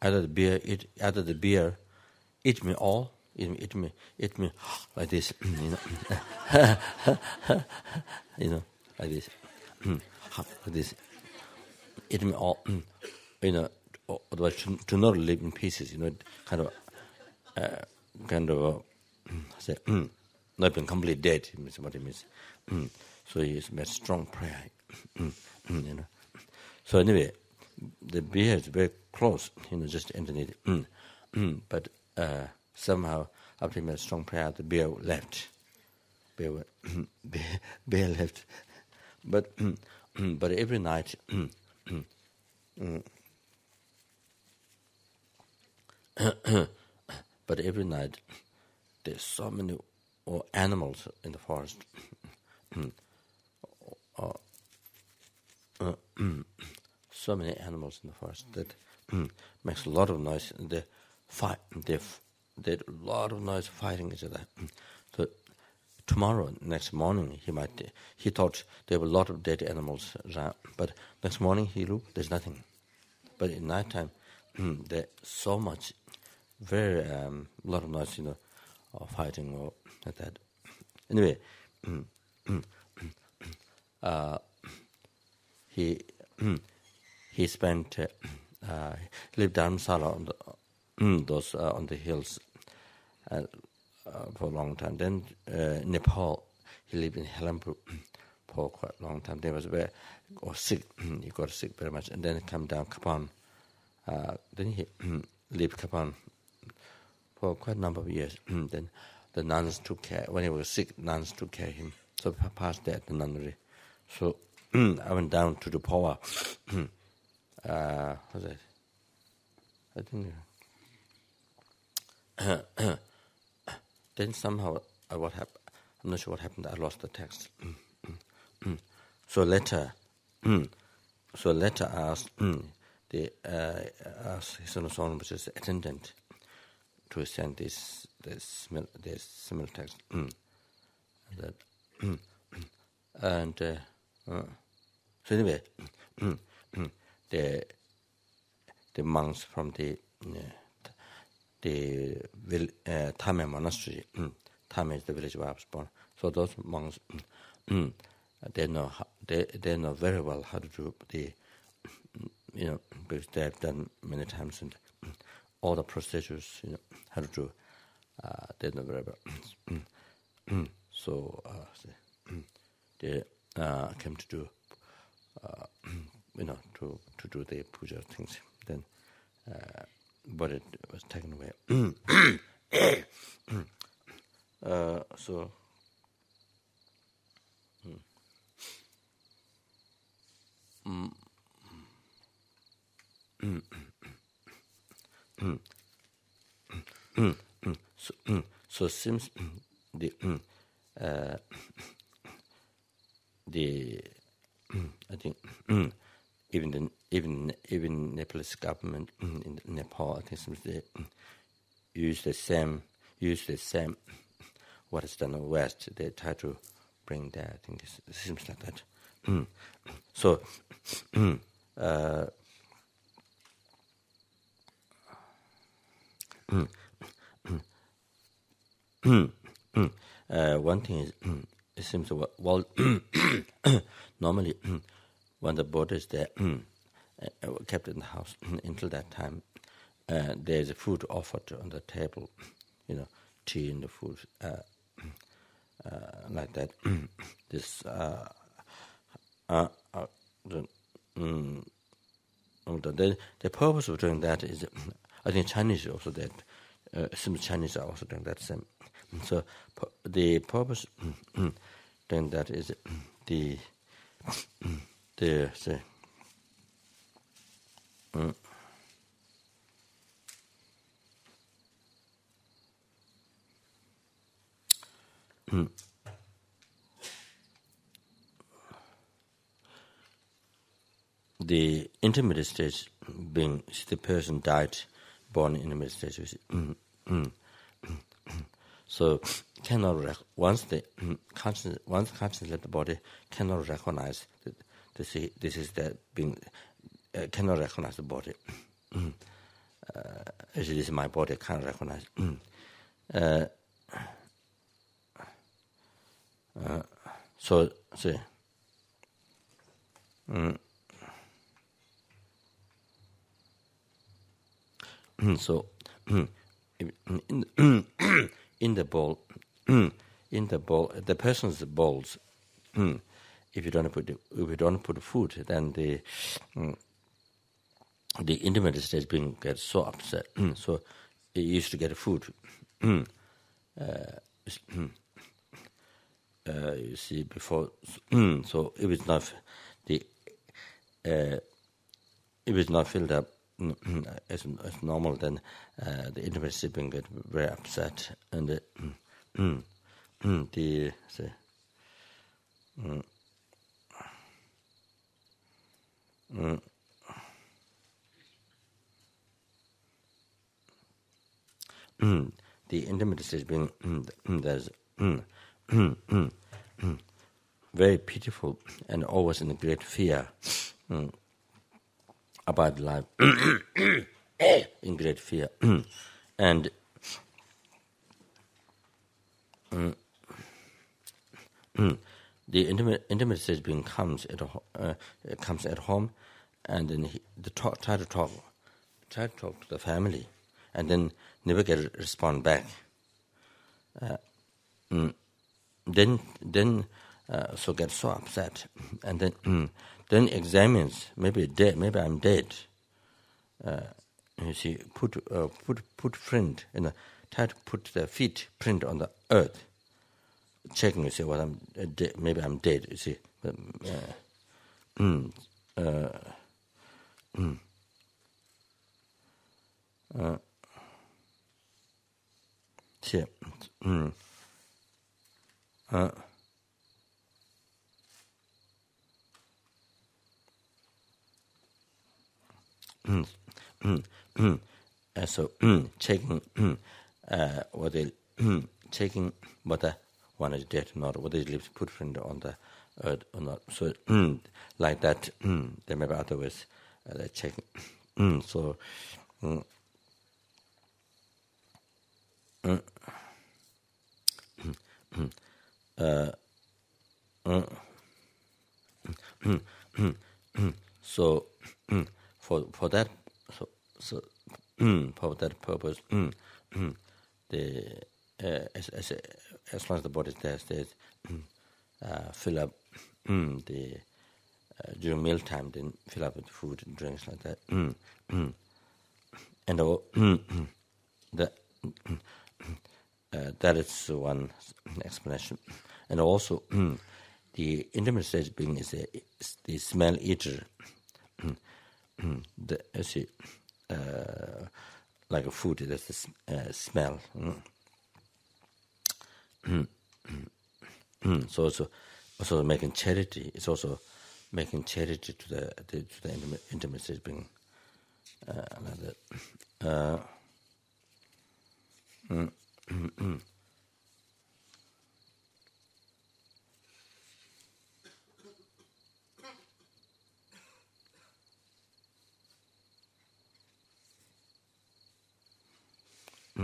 Either the beer eat me all, eat me like this, like this, like this, eat me all, otherwise to not live in pieces, kind of, say, not being completely dead, is what it means. So he made strong prayer, So anyway, the beer is very close, just underneath. But somehow, after he made strong prayer, the beer left. Beer left. But every night, there's so many animals in the forest. So many animals in the forest that makes a lot of noise. They fight. They a lot of noise fighting each other. So next morning, he thought there were a lot of dead animals around. But next morning he looked, there's nothing. But at night time, there's so much, very lot of noise, or fighting or like that. Anyway, he spent lived Dharamsala on the hills for a long time. Then Nepal, he lived in Helampur for quite a long time. He was sick. He got sick very much, and then he came down Kapan. Then he lived Kapan for quite a number of years. Then the nuns took care. When he was sick, nuns took care of him. So past that, the nunnery. So I went down to the Poa. What's that? I think. Then somehow, what happened? I'm not sure what happened. I lost the text. So later, I asked his own which is attendant, to send this similar text. So anyway, the monks from the Thame monastery. Thame is the village where I was born. So those monks, they know very well how to do because they have done many times, and all the procedures, how to do. They know very well. So they came to do, to do the puja things. Then, but it was taken away. So. So since I think even Nepalese government in Nepal, I think seems they use the same what is done in the West. They try to bring that. I think it seems like that. So. One thing is, it seems normally when the Buddha is there, kept in the house until that time, there is a food offered on the table, tea in the food, like that. This the purpose of doing that is, I think Chinese also that. Some Chinese are also doing that same. So the purpose doing that is the intermediate stage being the person died, born in the middle stage. So cannot once consciousness left the body cannot recognize this is that being cannot recognize the body. This is my body, I can't recognize. So see. So in the bowl, the person's bowls. If you don't put food, then the intimate stage being gets so upset. So it used to get food. You see before. So if it's not filled up as normal, then the intimate stage being get very upset, and the intimate stage being there's very pitiful and always in great fear about life, in great fear, and the intimate stage being comes at home, and then try to talk to the family, and then never get a response back. Then so get so upset, and then examines, maybe I'm dead. You see, put print, try to put the feet print on the earth, checking. You see, what maybe I'm dead. You see, see, so checking whether checking whether one is dead or not, whether it leaves footprint on the earth or not. So like that, there may be other ways they're checking. So so for that for that purpose, the as long as the body is there, stays, fill up the during meal time, then fill up with food and drinks like that, and that is one explanation. And also the intimate stage being is the smell eater. Like a food, that's the smell. So also making charity. It's also making charity to the intimate stage being like that.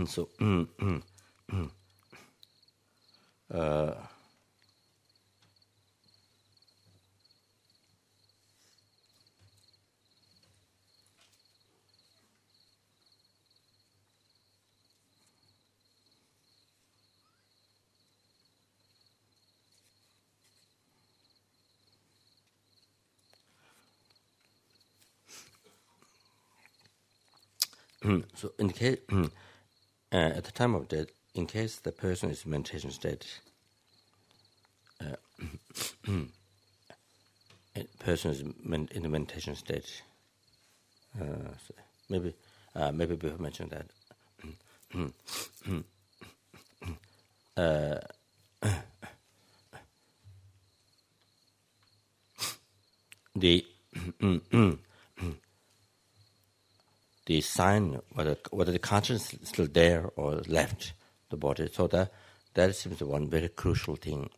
So so in case at the time of death, in case the person is in meditation state, person is in the meditation state. So maybe we have mentioned that. The sign whether the consciousness is still there or left the body. So that seems one very crucial thing.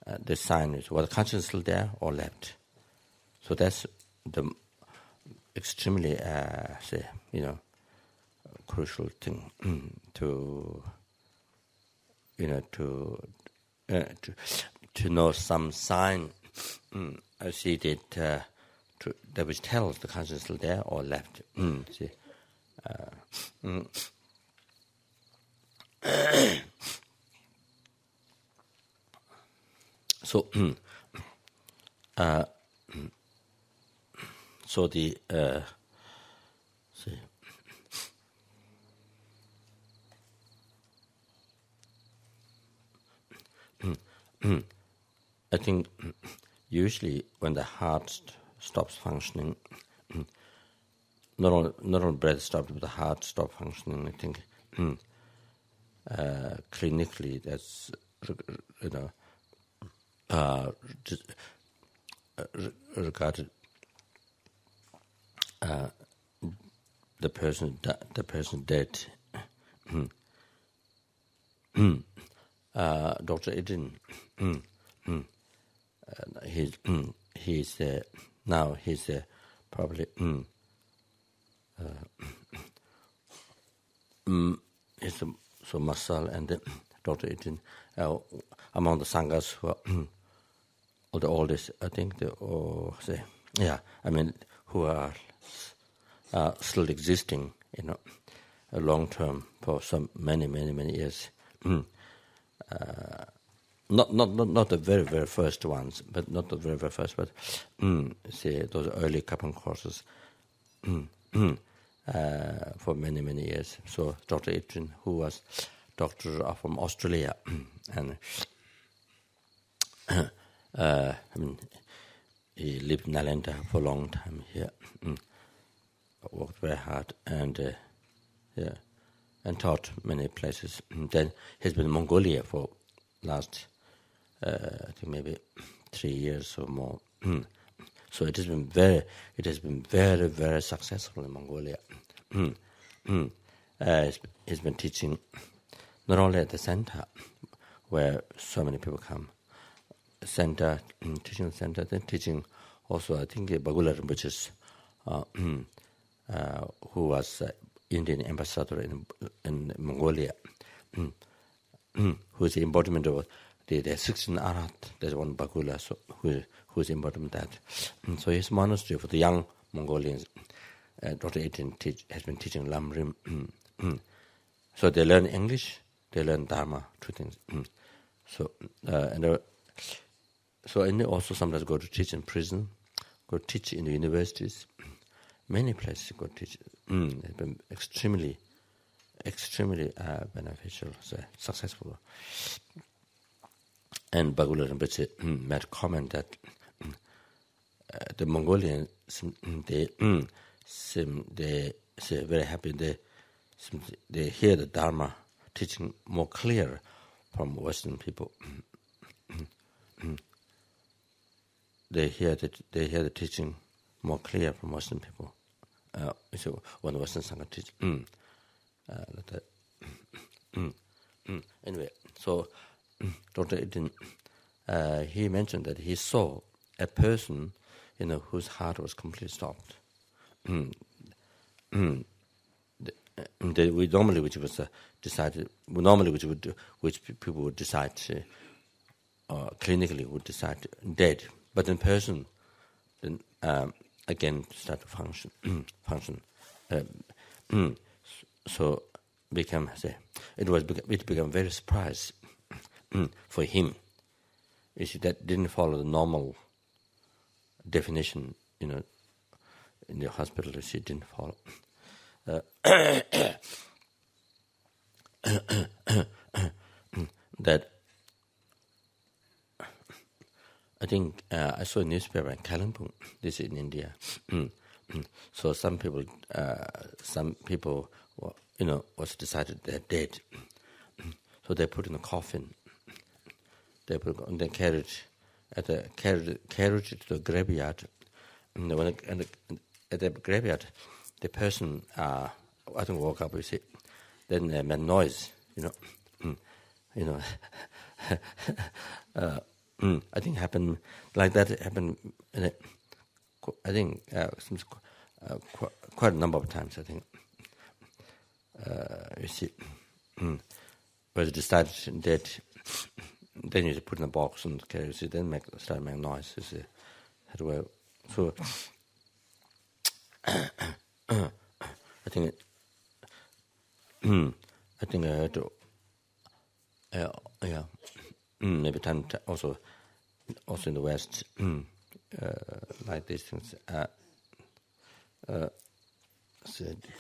The sign is whether consciousness is still there or left. So that's the extremely, crucial thing to know some sign. I see that that which tells the consciousness still there or left. See. So, so the see. I think usually when the heart stops functioning, not only breath stops, but the heart stops functioning. I think clinically that's regarded the person dead. Dr. Eden, he's now he's probably he's so muscle and Dr. Eden among the sanghas who are all the oldest, I think who are still existing, a long term for some many years. Not the very first ones, but not the very first, but say those early Kappan courses for many years. So Dr. Adrian, who was doctor from Australia, and he lived in Nalanda for a long time here. Worked very hard and and taught many places. Then he's been in Mongolia for last I think maybe 3 years or more. So it has been very successful in Mongolia. He's been teaching not only at the center where so many people come, teaching center, then teaching also I think Bagula Rinpoche, who was Indian ambassador in Mongolia, who is the embodiment of the 16 Arhat. There's one Bagula who is embodiment of that. So his monastery for the young Mongolians, Dr. Eden has been teaching Lam Rim. So they learn English, they learn Dharma, two things. And they also sometimes go to teach in prison, go teach in the universities. Many places go teach. It's been extremely beneficial, successful. And Bagula Rinpoche made comment that the Mongolians they say very happy. They hear the Dharma teaching more clear from Western people. They hear the teaching more clear from Western people. So when Western Sangha teach, like that. Anyway, so Dr. Eden, he mentioned that he saw a person, whose heart was completely stopped. Which people would decide, clinically would decide dead, but in person, then again start to function. So it became very surprise for him. You see, that didn't follow the normal definition, in the hospital. You see, it didn't follow. That I think I saw a newspaper in Kalimpong. This is in India. So some people, was decided they're dead. So they put in a coffin. They carried it to the graveyard. And at the graveyard, the person I think woke up. You see, then they made noise. I think happened like that. It happened I think quite a number of times. I think you see, where it decided that then you put in a box and carry. You see, then start making noise. You see, so I think I had to maybe time also in the West like these things because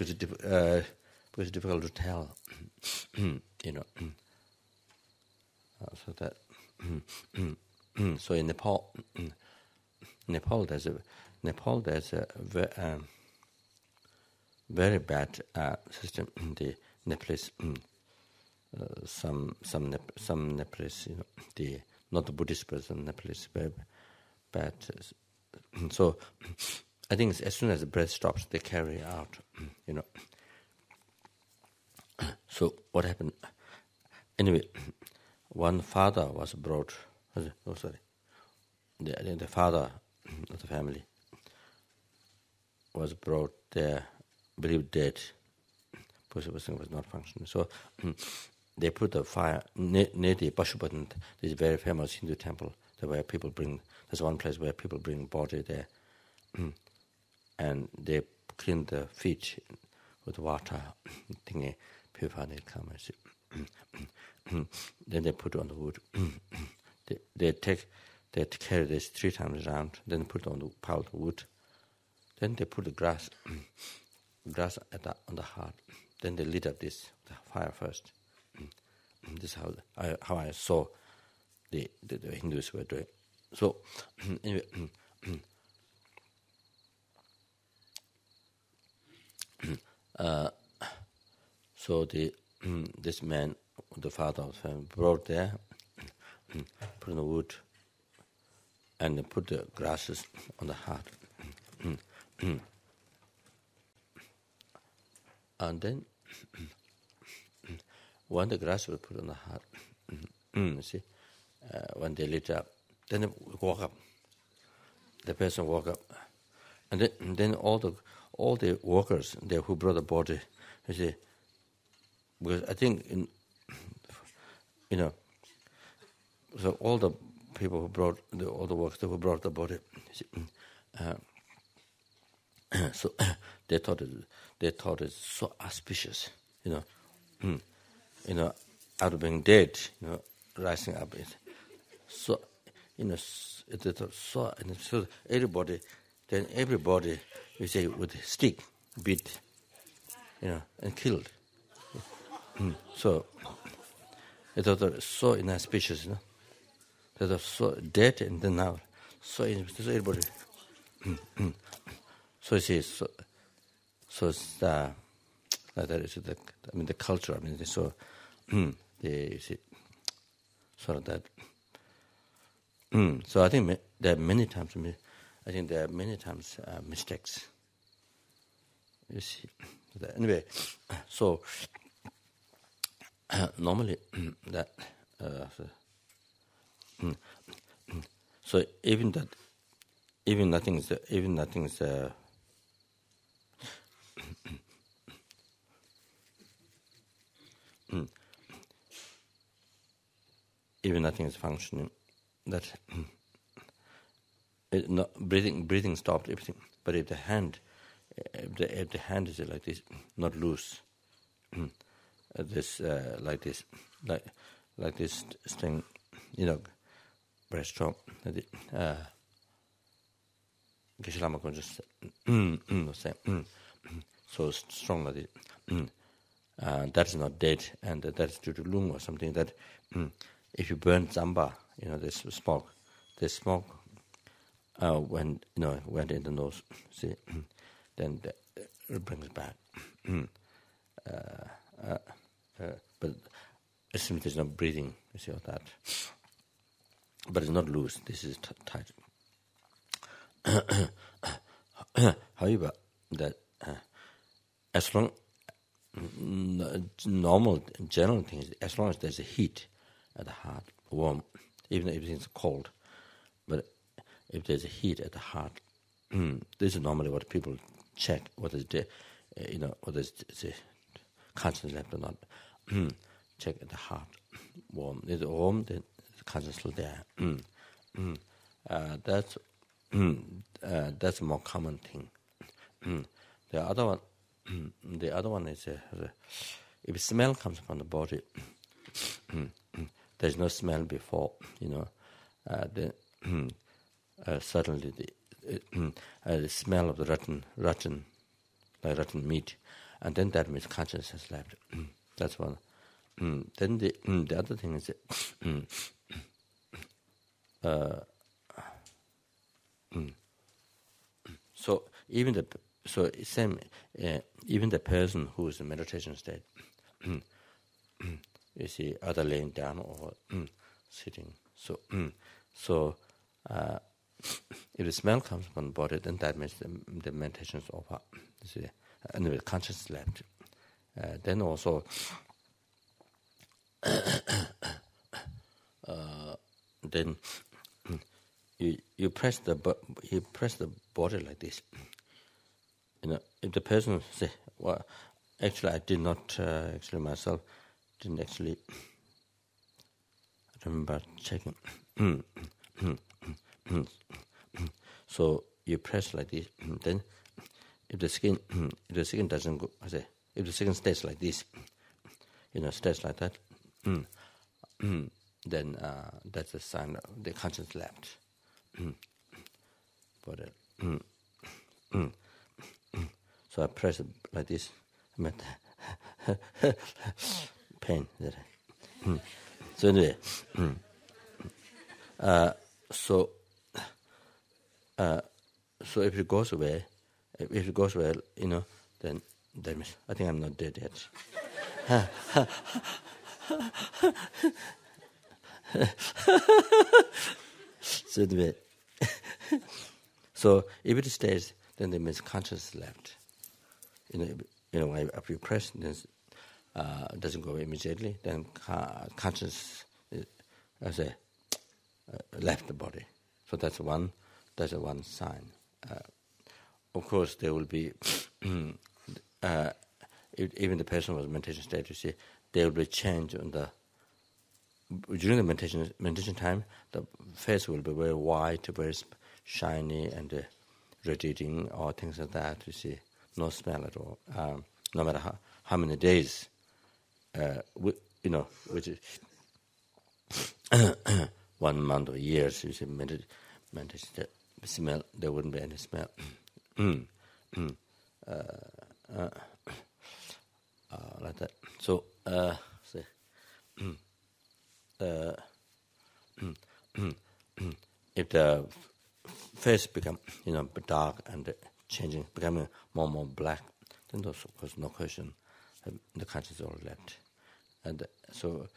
it's difficult to tell so that so in Nepal there's a very bad system. The Nepalese some Nepalese, not the Buddhist person, Nepalese, very bad. So I think as soon as the breath stops, they carry out, So what happened? Anyway, one father was brought. Oh, sorry. The father of the family was brought there, believed dead, because the person was not functioning. So they put the fire near the Pashupatan. This very famous Hindu temple. There's one place where people bring body there, and they clean the feet with water, thingy, purify the karma. Then they put it on the wood. They carry this 3 times around. Then put it on the pile of wood. Then they put the grass on the heart. Then they lit up the fire first. This is how I saw the Hindus were doing. So anyway, so this man, the father of the family, brought there, put in the wood, and they put the grasses on the heart. And then when the grass was put on the heart, see, when they lit up, then they walk up. The person walk up, and then all the workers there who brought the body, you see, because I think so all the people who brought all the workers who brought the body, see, so they thought it's so auspicious, out of being dead, rising up. So, so everybody, you say, with a stick, beat, and killed. So, they thought it was so inauspicious, They were so dead, and then now, so everybody. So you see, so it's that is the culture. So you see, sort of that. So I think there are many times. Mistakes. You see, anyway. So normally that. So even nothing is even nothing is functioning. That breathing stopped everything. But if the hand is like this, not loose, this like this string, very strong. Geshe-Lama could just say, so strong like this. That's not dead, and that's due to lung or something. That if you burn zamba, this smoke went in the nose. See, then it brings back. But it seems there's no breathing. You see all that, but it's not loose. This is tight. However, that as long normal general things, as long as there's a heat at the heart, warm, even if it's cold, but if there's a heat at the heart, this is normally what people check, whether the, whether the consciousness left or not. Check the heart warm. Is it warm? Then the consciousness still there. That's a more common thing. The other one is if smell comes from the body, there's no smell before, then suddenly the smell of the rotten meat, and then that means consciousness has left. That's one. Then the other thing is so even the person who is in meditation state, you see, either laying down or sitting. So if the smell comes from the body, then that means the meditation is over. You see, and the consciousness left. Then also, then you press the body like this. If the person say, "Well, actually, I did not myself didn't actually." I remember checking. So you press like this. Then, if the skin doesn't go, if the skin stays like this, stays like that, then that's a sign of the conscience left. But so I press it like this. Pain. So anyway, so if it goes away, then I think I'm not dead yet. So anyway, so if it stays, then there means consciousness left. If you press, then doesn't go immediately. Then consciousness, left the body. So that's one sign. Of course, there will be even the person was meditation state. You see, there will be change on the during the meditation time. The face will be very white, very shiny, and radiating, or things like that. You see, no smell at all. No matter how many days, which is 1 month or years, you see, meditation smell, there wouldn't be any smell. Like that. So, if the face become, dark and changing, becoming more and more black, then there's of course no question, the conscience is all left. And so,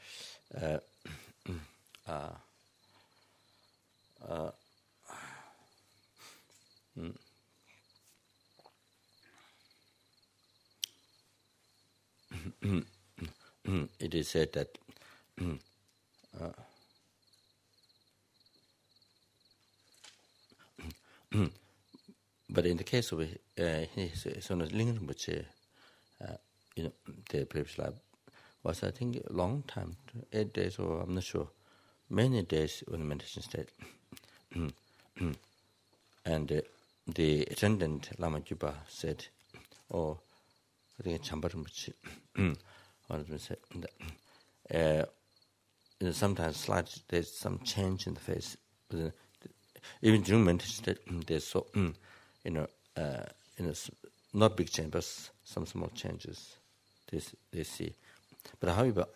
it is said that but in the case of Rinpoche, the previous life was, I think, a long time, 8 days, or I'm not sure, many days in the meditation state. And the attendant Lama Juba said, I think Champa Rinpoche, sometimes there's some change in the face. Even during meditation state, there's not big change, but some small changes they see. But however,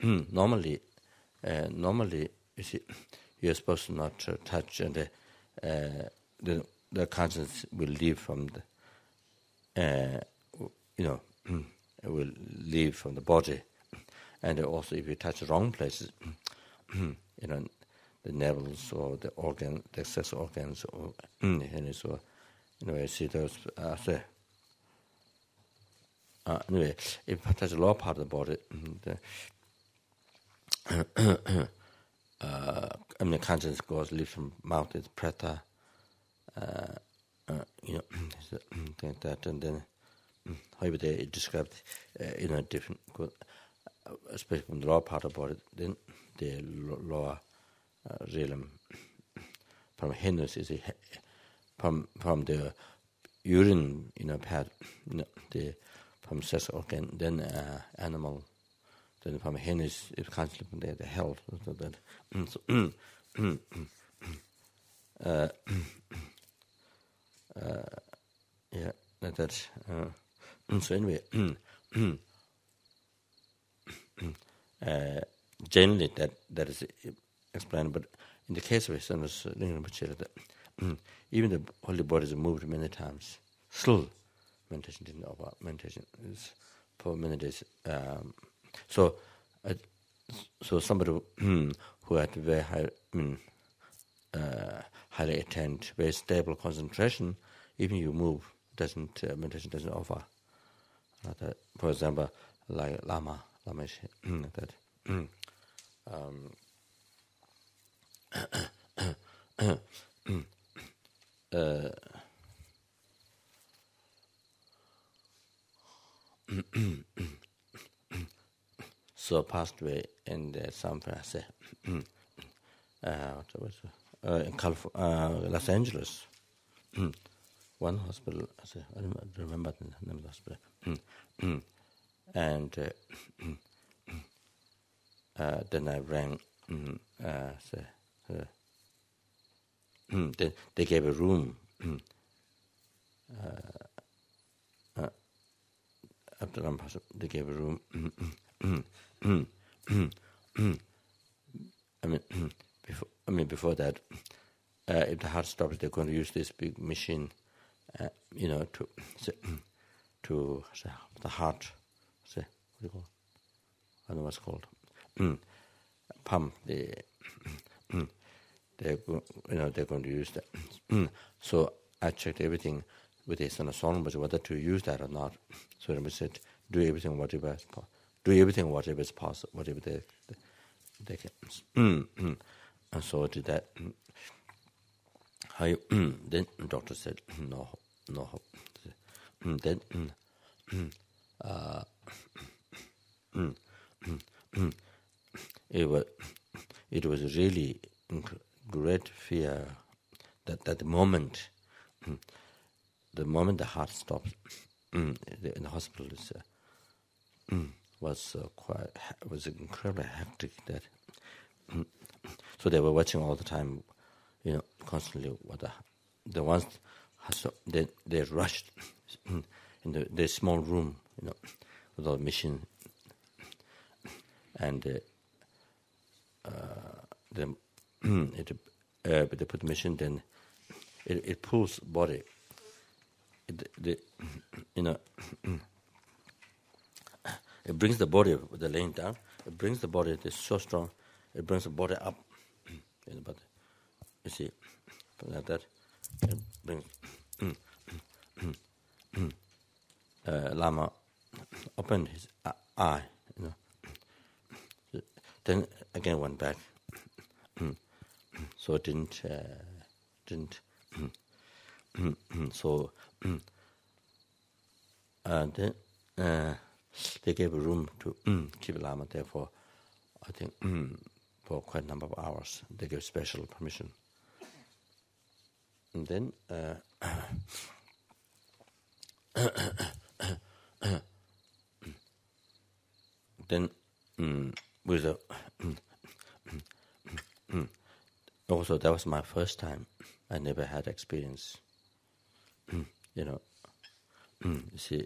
normally, you see, you're supposed to not touch, and the conscience will leave from the, will leave from the body, and also if you touch the wrong places, the nevels or the organ, the excess organs, or so, I see those. Anyway, if you touch the lower part of the body, the conscience goes, leaves from mouth, is preta, that, and then how they described different, especially from the lower part of the body, then the lower realm from henus is from the urine pad, the from sex organ, then animal, then from henus it comes from the health, so that yeah, that's so anyway. Generally, that is explained, but in the case of his son, Rinpoche, even the holy bodies moved many times. Still, meditation didn't over. Meditation is for many days. So somebody who had very high, highly attained, very stable concentration, even you move, meditation doesn't offer. For example, like Lama that. So passed away in San Francisco, in Los Angeles. One hospital, I don't remember the name of the hospital, and then I rang. Then they gave a room. After Rinpoche, they gave a room. Before that, if the heart stops, they're going to use this big machine, to the heart. What do you call it? I don't know what's called. Pump. They're going to use that. So I checked everything with his son Rinpoche whether to use that or not. So Rinpoche said, do everything whatever is possible, whatever they can. And so I did that. Then the doctor said, no hope. Then it was really great fear that the moment the heart stops in the hospital was incredibly hectic. That so they were watching all the time, constantly. What the ones they rushed in the small room, with all the machine, and they put the machine. Then it pulls body. It brings the body with the laying down. It brings the body. It's so strong. It brings the body up. But you see, like that. It brings Lama opened his eye. Then again went back. So it didn't. So then they gave a room to keep Lama there for, I think, for quite a number of hours. They gave special permission. And then with the also that was my first time. I never had experience. You see,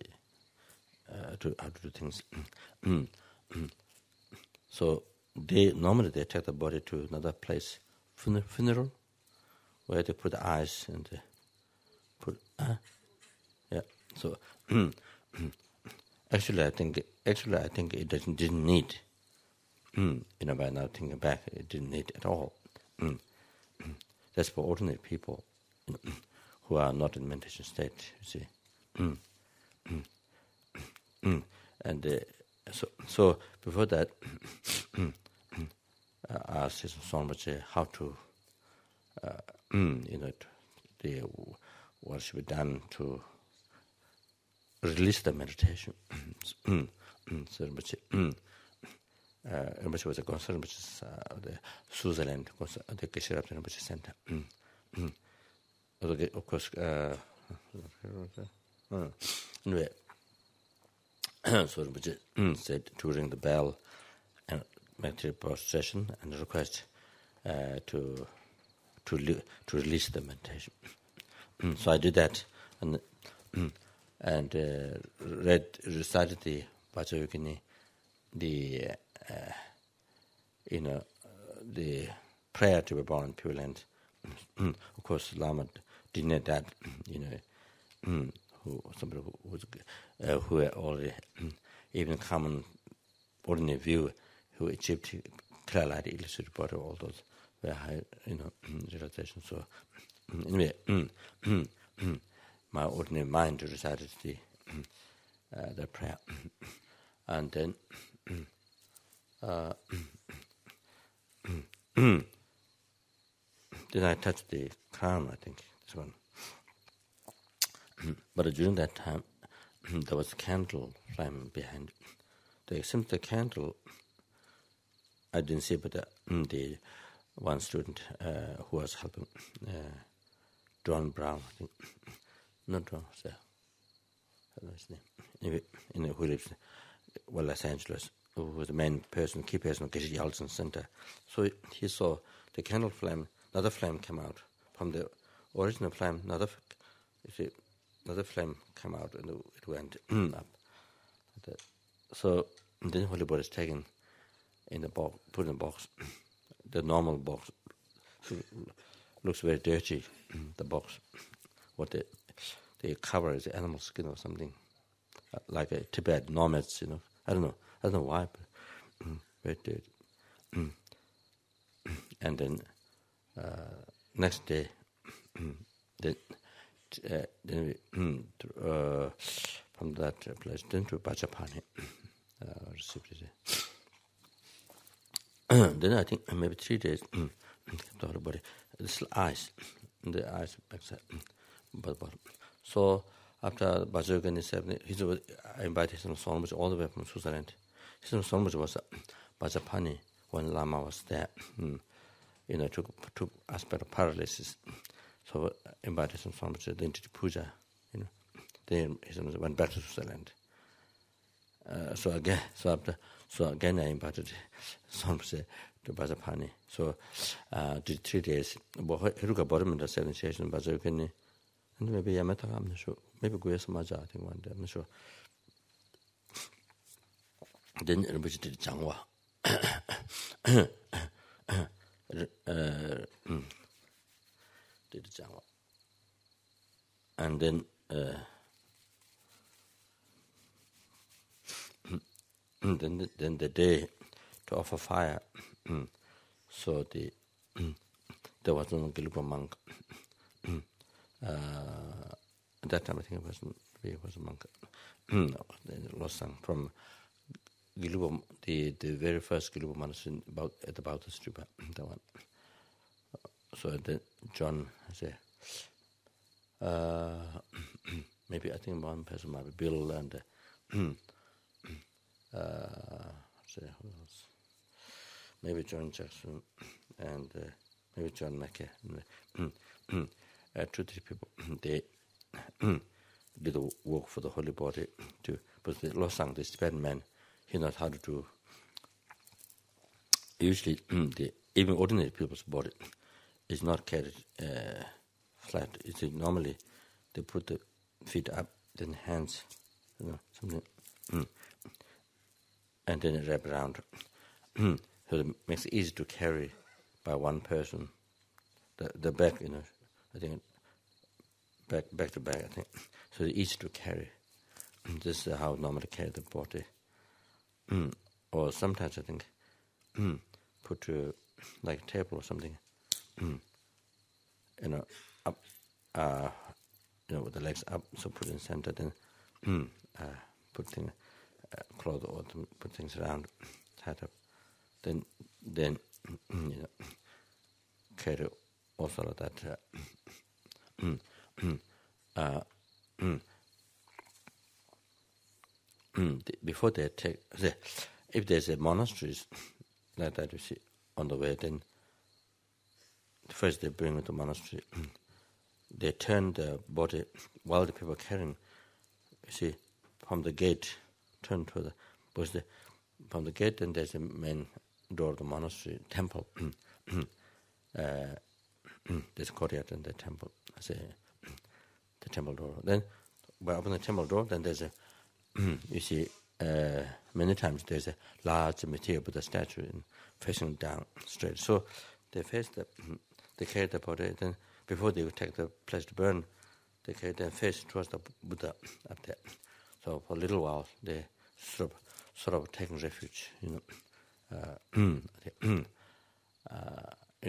how to do things. So normally they take the body to another place, funeral, where they put the eyes and they put yeah. So actually I think it didn't need. By now thinking back, it didn't need at all. That's for ordinary people, who are not in meditation state. You see. And so before that, I asked his Rinpoche how to, what should be done to release the meditation. So Rinpoche was a concern, which is the Switzerland, the Geshe Rinpoche Center. Of course, anyway, so Rinpoche said to ring the bell and make the prostration and request to release the meditation. So I did that and recited the Vajrayogini, the the prayer to be born in Pure Land. Of course, Lama denied that. Who had already even common ordinary view, who achieved clear light, illustrated body, all those very high, realizations. So anyway, my ordinary mind recited the prayer, and then then I touched the crown, I think, this one. But during that time, there was a candle flame behind. Since the candle, I didn't see, but the one student who was helping, John Brown, I think, not John, I don't know his name. Anyway, who lives in Los Angeles, who was the main person, key person of Geshe Yaltsen Center. So he saw the candle flame, another flame came out from the original flame. Another flame came out and it went up. So then Holy Buddha is taken in the box, put in a box. The normal box looks very dirty. The box, what they cover is animal skin or something, like a Tibet nomads. I don't know why, but very dirty. And then next day, then we from that place then to Bajapani received it. Then I think maybe 3 days the whole body, this eyes, the eyes backside, bottom. So after Vajrayogini 7, I invited him Sonmuch all the way from Switzerland. His Sonmuch was Bajapani when Lama was there. Took aspect of paralysis. So I invited him Sonmuch, then to the puja. Then he went back to Switzerland. So again I invited Sonmuch to Bajapani. So did 3 days. Hiruka bottom in the 7 session Vajrayogini. And maybe Yamata, I'm not sure. Maybe Guyas Maja, I think one day, I'm not sure. Then Rinpoche did Jangwa. Did Jangwa. And then then the day to offer fire. So there was no Gelugpa monk. At that time, I think he was a monk. Losang from Gelugpa, the very first Gelugpa monastery at the Bauta Stupa, that one. So then John said, maybe I think one person might be Bill and who else? Maybe John Jackson and maybe John Mackey. 2-3 people, they did the work for the holy body too. But the Losang, this Tibetan man, he knows how to do. Usually, even ordinary people's body is not carried flat. It's normally they put the feet up, then hands, something, and then it wrap around. So it makes it easy to carry by one person. The back, I think back to back, I think. So it's easy to carry. This is how normally carry the body. Or sometimes I think put to like a table or something. Up, with the legs up. So put in center, then put things, cloth or put things around, tied up. Then carry also that before they take, if there's a monastery like that you see on the way, then first they bring it to monastery. They turn the body while the people are carrying. You see, from the gate, turn to the, because from the gate, then there's a main door of the monastery, temple. There's a courtyard and the temple. The temple door. Then, by opening the temple door, then there's a, you see, many times there's a large material Buddha statue facing down straight. So they face they carry the body. Then before they take the place to burn, they carry their face towards the Buddha up there. So for a little while, they sort of taking refuge, you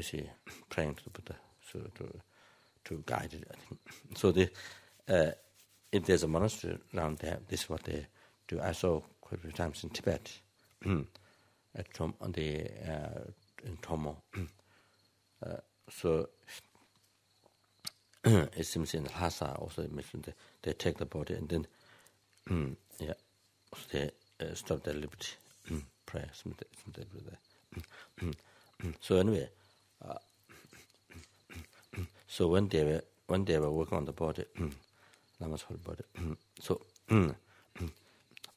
see, praying to the Buddha, so to guide it, I think. So if there's a monastery around there, this is what they do. I saw quite a few times in Tibet, in Tomo. So it seems in Lhasa also mentioned they take the body and then so they stop their liberty prayer. So anyway, so when they were working on the body, Lama's whole body, so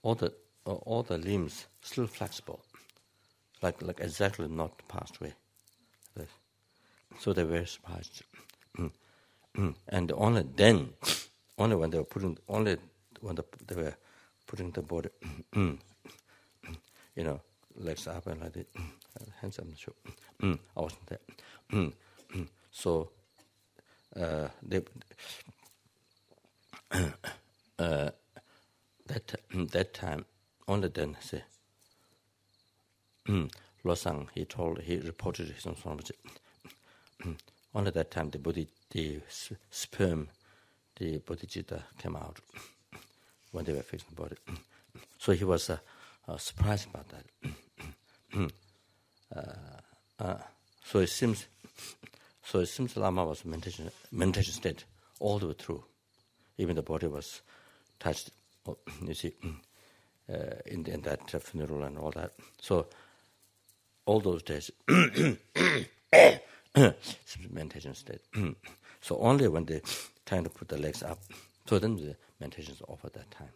all the limbs still flexible, like exactly not passed away. So they were surprised, and only when they were putting the body, legs up and like that, hands up, sure. I wasn't there. So that time, only then, say, Losang, he reported his own pharmacy. Only that time the sperm, the bodhichitta came out when they were fixing the body. So he was surprised about that. So it seems Lama was meditation state all the way through. Even the body was touched, you see, in that funeral and all that. So all those days, meditation state. So only when they trying to put the legs up, so then the meditation is off at that time.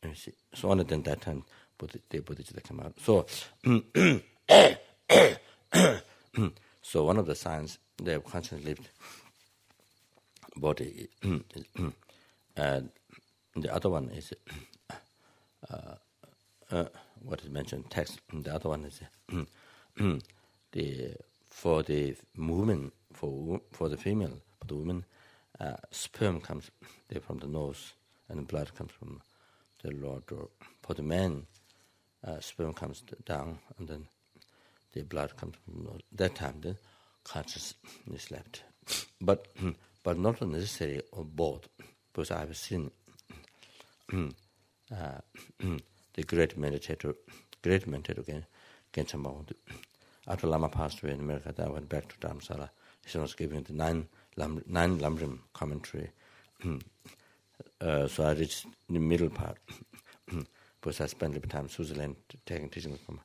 You see, so only then that time the bodhichitta come out. So, so one of the signs they have consciously lived body, and the other one is what is mentioned text. The other one is for the movement for the female, for the woman, sperm comes from the nose and blood comes from the lower door. For the man, sperm comes down and then the blood comes from the nose. That time, the consciousness left. But not necessarily of both, because I have seen the great meditator Genshin Maundu. After Lama passed away in America, I went back to Dharamsala. He was giving the nine Lamrim commentary. So I reached the middle part, because I spent a little time in Switzerland taking teachings from.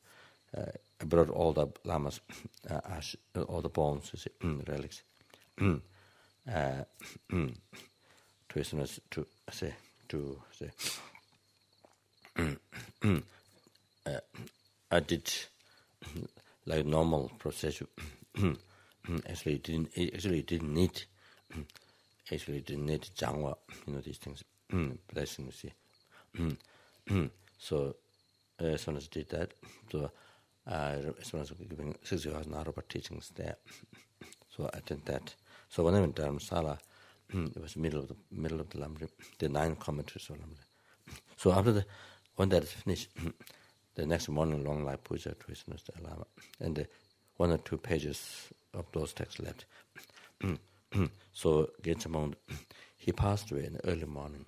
I brought all the Lamas, all the bones, relics, to I did like normal procedure. Actually, didn't need jangwa, these things, blessings. So as soon as I did that, so as soon as giving 60,000 Araba teachings there, so I did that. So when I went to Dharamsala, it was middle of the Lamrim, the 9 commentaries of Lamrim. So when that is finished, the next morning, long life puja to His Holiness the Lama, and 1 or 2 pages of those texts left. So Genshin, he passed away in the early morning.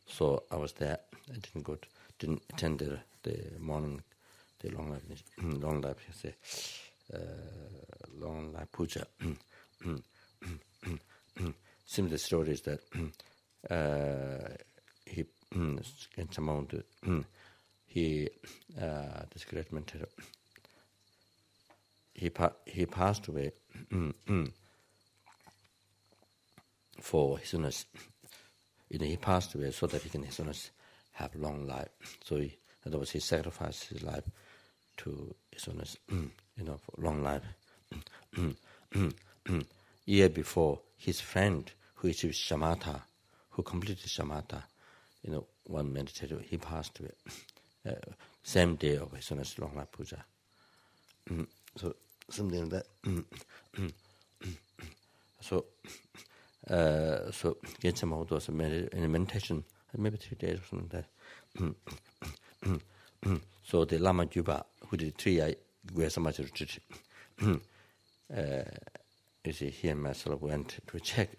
So I was there. I didn't attend the morning, the long life puja. similar story is that he in some amount he this great mentor he passed away for his owners. He passed away so that he can his owners have long life. So in other words, he sacrificed his life to his owners, for long life. Year before, his friend who achieved shamatha, who completed shamatha, one meditator, he passed away. Same day of his owners' long life puja. So something like that. So Gensha Mahoto was in a meditation, maybe 3 days or something like that. So the Lama Juba, who did 3 years of retreat, he and myself went to check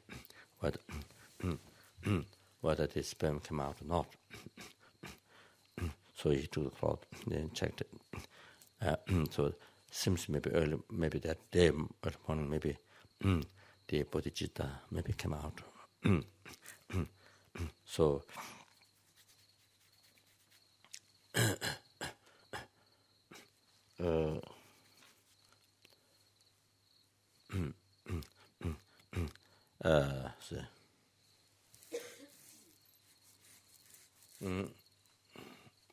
whether the sperm came out or not. So he took the cloth and checked it. So seems maybe early, maybe that day, early morning, maybe the bodhichitta maybe came out. So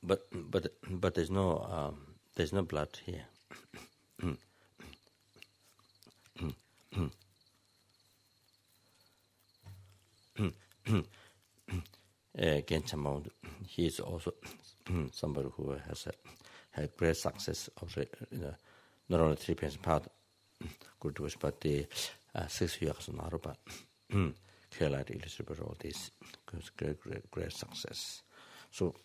but there's no blood here. Gensha, he is also somebody who has had great success of not only 3 pains path, good wish, but the 6 years in Aruba. Kerala illustrated all this great success. So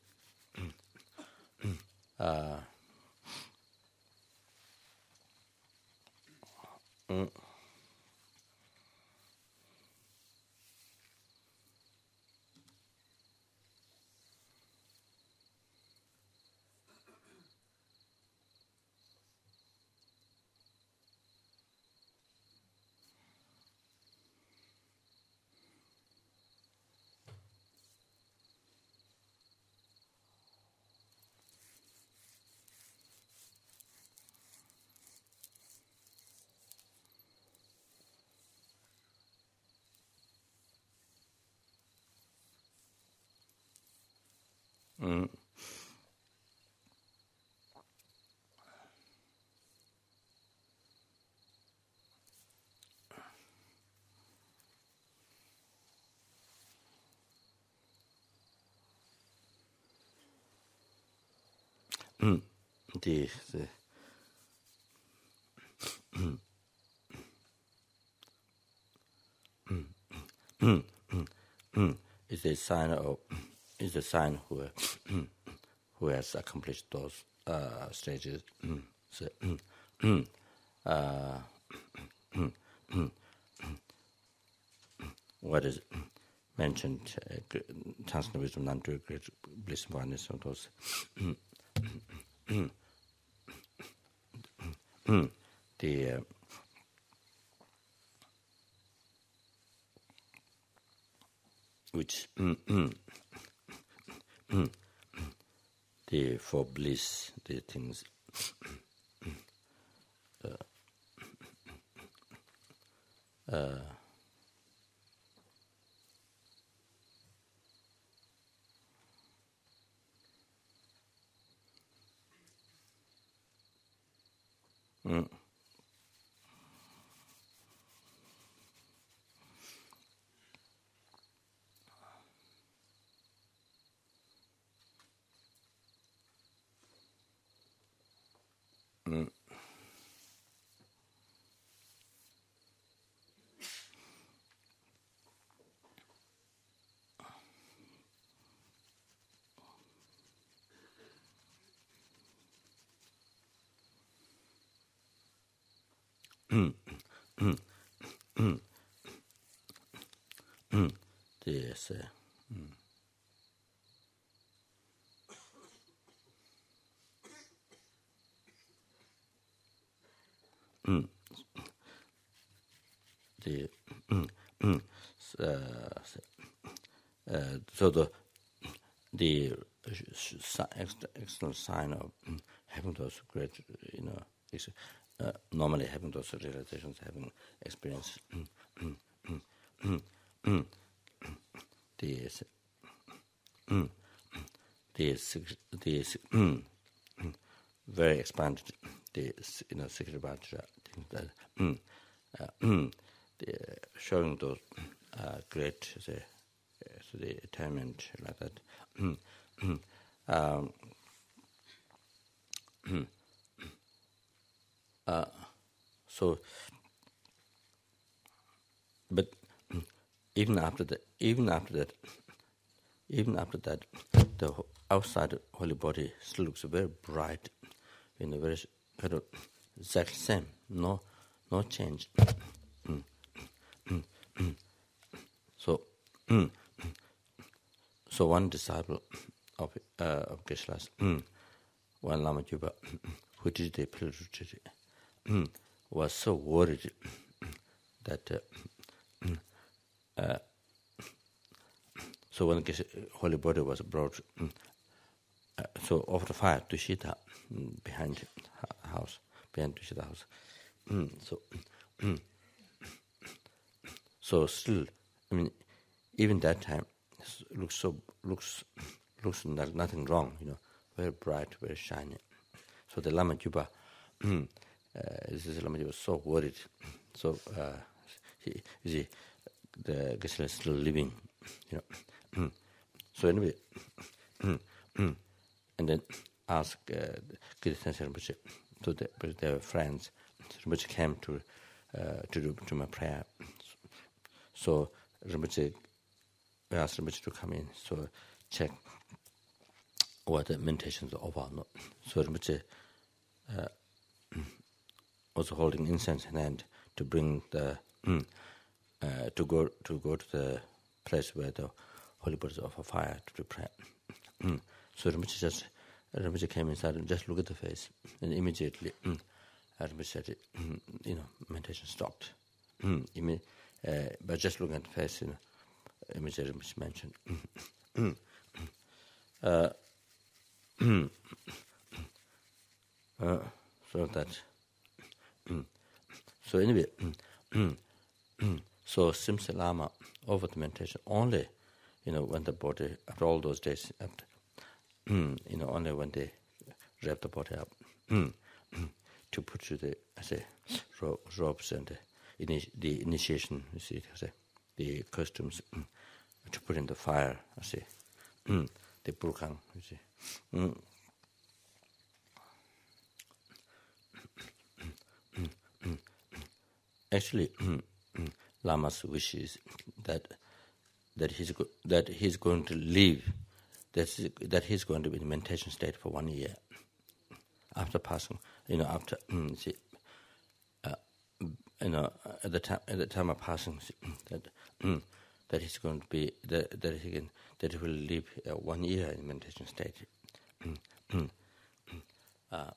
the is a sign who has accomplished those stages. So, what is mentioned, transcendental wisdom, non-dual great bliss and oneness of those. The which the for bliss, the things yes, the so the external sign of having those great, is normally having those realizations, having experience, the very expanded, the secret vajra things that showing those great the attainment like that. So, but even after that, the outside holy body still looks very bright, very kind of exact same, no change. So one disciple of Geshe-la's, one Lama Juba, who did the pilgrimage, was so worried that so when the holy body was brought, so over the fire to Shita behind house, so still, even that time looks like nothing wrong, very bright, very shiny. So the Lama Juba, this Lama Juba was so worried. So the Geshe-la is still living, So anyway, and then ask Kirtan Rinpoche, so they were friends. Rinpoche came to my prayer. So Rinpoche asked Rinpoche to come in, so check what the meditations are over. So Rinpoche was holding incense in hand to bring the to go to the place where the holy bodies offer fire to the prayer. So Rinpoche came inside and just looked at the face, and immediately Rinpoche said, meditation stopped. But just looking at the face, immediately Rinpoche mentioned. So that. So anyway, so Simse Lama over the meditation only, when the body, after all those days, after, only when they wrap the body up, to put to the robes and the initiation, you see, the costumes, to put in the fire, the burkang, you see. Actually, Lama's wish is that he's going to live, that he's going to be in meditation state for 1 year after passing. After at the time of passing, that he's going to be that he will live 1 year in meditation state. I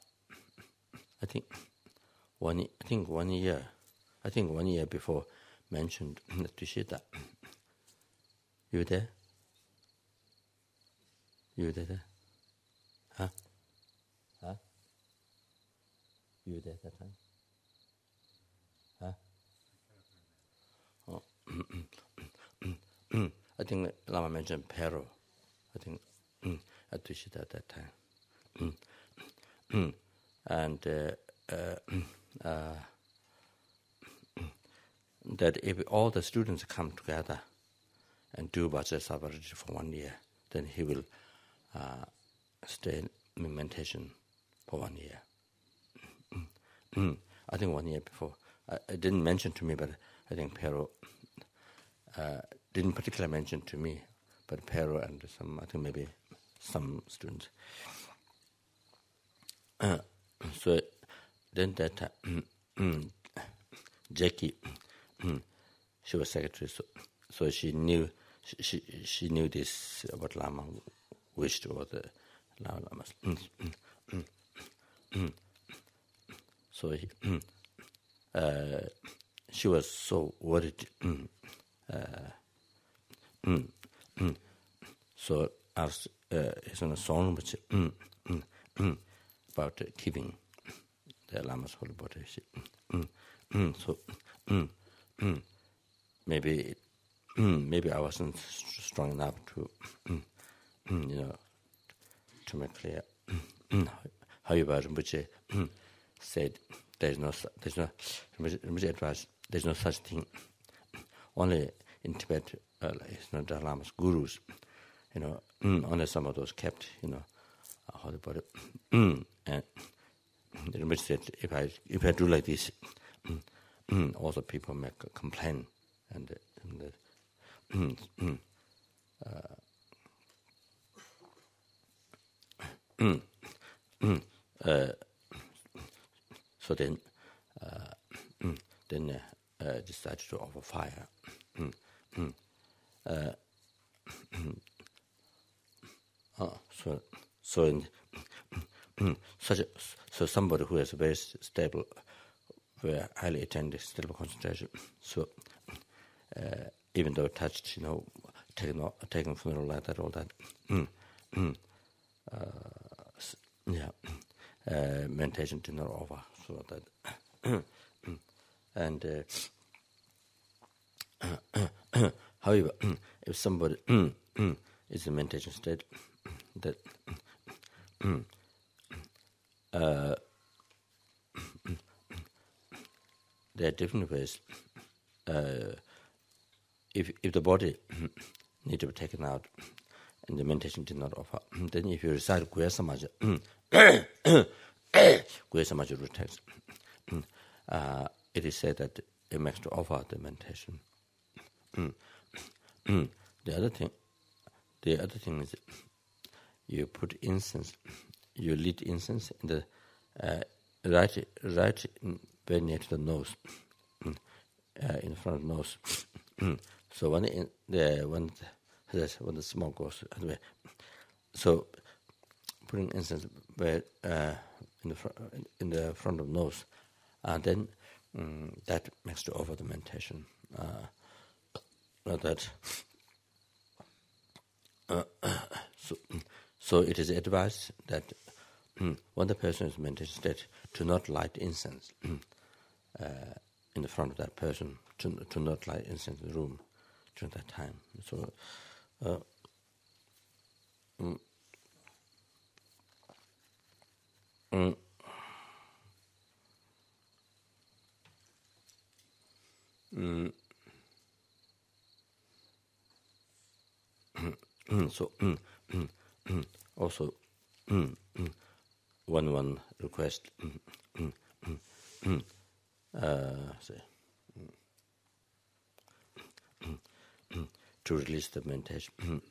think 1 year. I think 1 year before mentioned Tushita. You there? You there? Huh? You there that time? Huh? Oh. I think Lama mentioned Pero. I think at Tushita at that time. And that if all the students come together and do Vajrasavarati for 1 year, then he will stay in meditation for 1 year. I think 1 year before. I didn't mention to me, but I think Pero didn't particularly mention to me, but Pero and I think maybe some students. So then that Jackie, she was secretary, so she knew this what Lama wished, or the Lamas. So she was so worried So as is in a song which about keeping the Lama's holy body. So maybe I wasn't strong enough to to make clear. However, Rinpoche said Rinpoche advised there's no such thing. Only in Tibet, it's not the Lama's gurus, only some of those kept, holy body. And Rinpoche said, if I do like this, also people make a complaint, so then decided to offer fire. So somebody who has a very stable, very highly attended, stable concentration. So even though touched, taking funeral like that, all that, meditation did not offer. So that, and however, if somebody is in meditation state, that there are different ways. If the body need to be taken out, and the meditation did not offer, then if you recite Guya Samaja, Guya Samaja root text, it is said that it makes to offer the meditation. The other thing is you put incense, you lit incense in the right very near to the nose, in front of the nose. So when the smoke goes away, so putting incense where in the front of the nose, and then that makes to offer the meditation. So it is advised that when the person is in meditation state, to not light incense in the front of that person, to not light incense in the room during that time. So also one request to release the meditation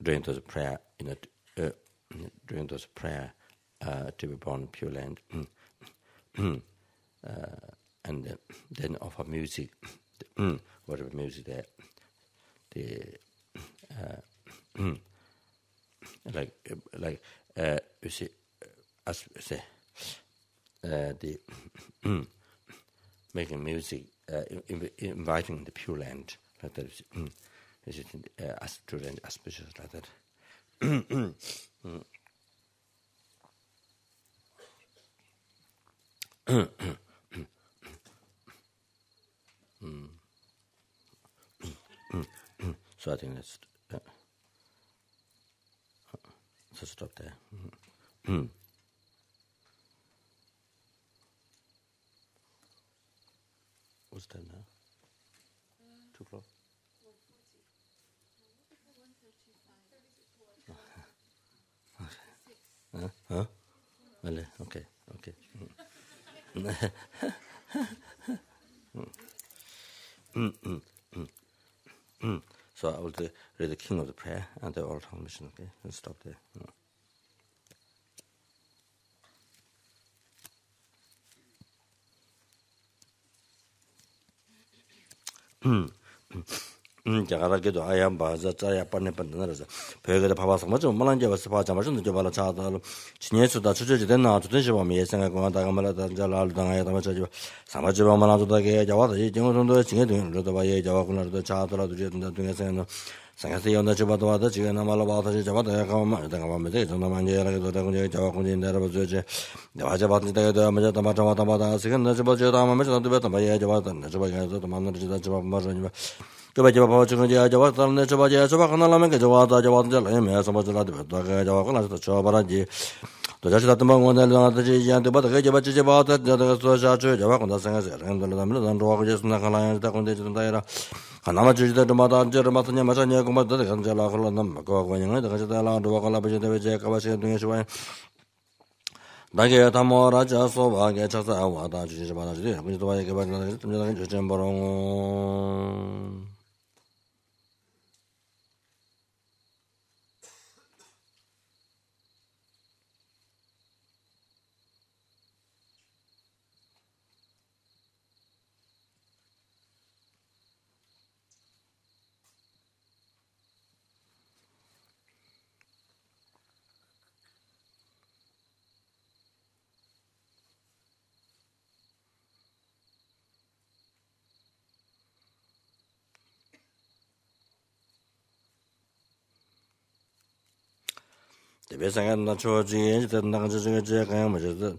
during those prayer to be born in Pure Land, and then offer music, whatever music there, you see, as we say, the making music, inviting the Pure Land, like that. Is it as true and auspicious like that? So I think that's so stop there. What's that now? 2 o'clock. Huh? Okay. So I will read the King of the Prayer and the oral transmission. Okay, let's stop there. 자가라게도 아야 바자 자야 빠네 빠네라서 배가 봐봐서 뭐좀 말한 게 와서 봐자 맞은 게 발라 차다로 진예수다 주저지 됐나 주든지 보면 예생하고 하다가 말하다 잘알 당하야 다 맞지 사마지 보면 나도다게 자와도 이 정도도 징에 되는도 봐야 자와군나도 차더라도 된다 등에서는 상해서 연다 집어도 와도 지금 말로 봐도 잡아도 약간 내가 보면 돼 정도만 얘기하게 되고 이제 자와군이 내려봐줘지 내가 봐도 내가 맞아 맞아 지금 나 집어줘 다 하면 저도 배도 봐야 잡아도 나 집어가서 또 만나러 지다 집어 맞으니 coba coba coba dia jawab tanah coba kenal lama ke jawab jalan ya sama jalan itu tak jawab kan itu coba lagi tu jadi tak tembang orang yang ada jadi tu baca coba jadi tu saja jawab kan dasarnya sih kan dalam dalam doa kerja sunnah kalau yang kita konten itu daerah kan nama jadi tu mata jadi matanya macamnya aku mata kan jalan kalau nama kau yang itu kan jalan doa kalau baca baca kau baca dunia semua Dagi tamo raja soba ge chasa wa da ji ba da ji ku ji ba ge ba na ji tum ji chen borong别想看那出去在那个这个看么就是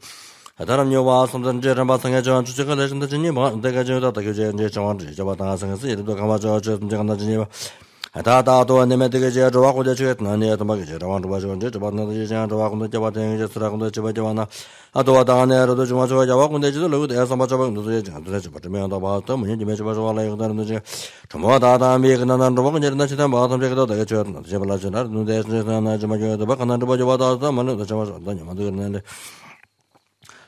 다른 여와 선전제를 바탕에 저 주제가 되신다 진이 뭐 내가 저다 그 이제 정원지 저 바탕 생에서 이도 가마저 저 문제가 나지니 다다도 내면 되게 저 와고 저 나네 또 막이 저 와고 저 저 바탕 이제 저 와고 저 바탕 이제 쓰라고 저 바탕나 아도 다네로도 좀 저 와고 저 로도 해서 맞아 봐 저 저 바탕면 다 봐도 문제 좀 저 와라 이거 다른 저 정말 다다미 그나는 로 먹은 저는 진짜 뭐 좀 저도 되게 저 발라 저 눈에 나 좀 맞아 봐 가는 거 봐도 만도 저 맞아 나 만도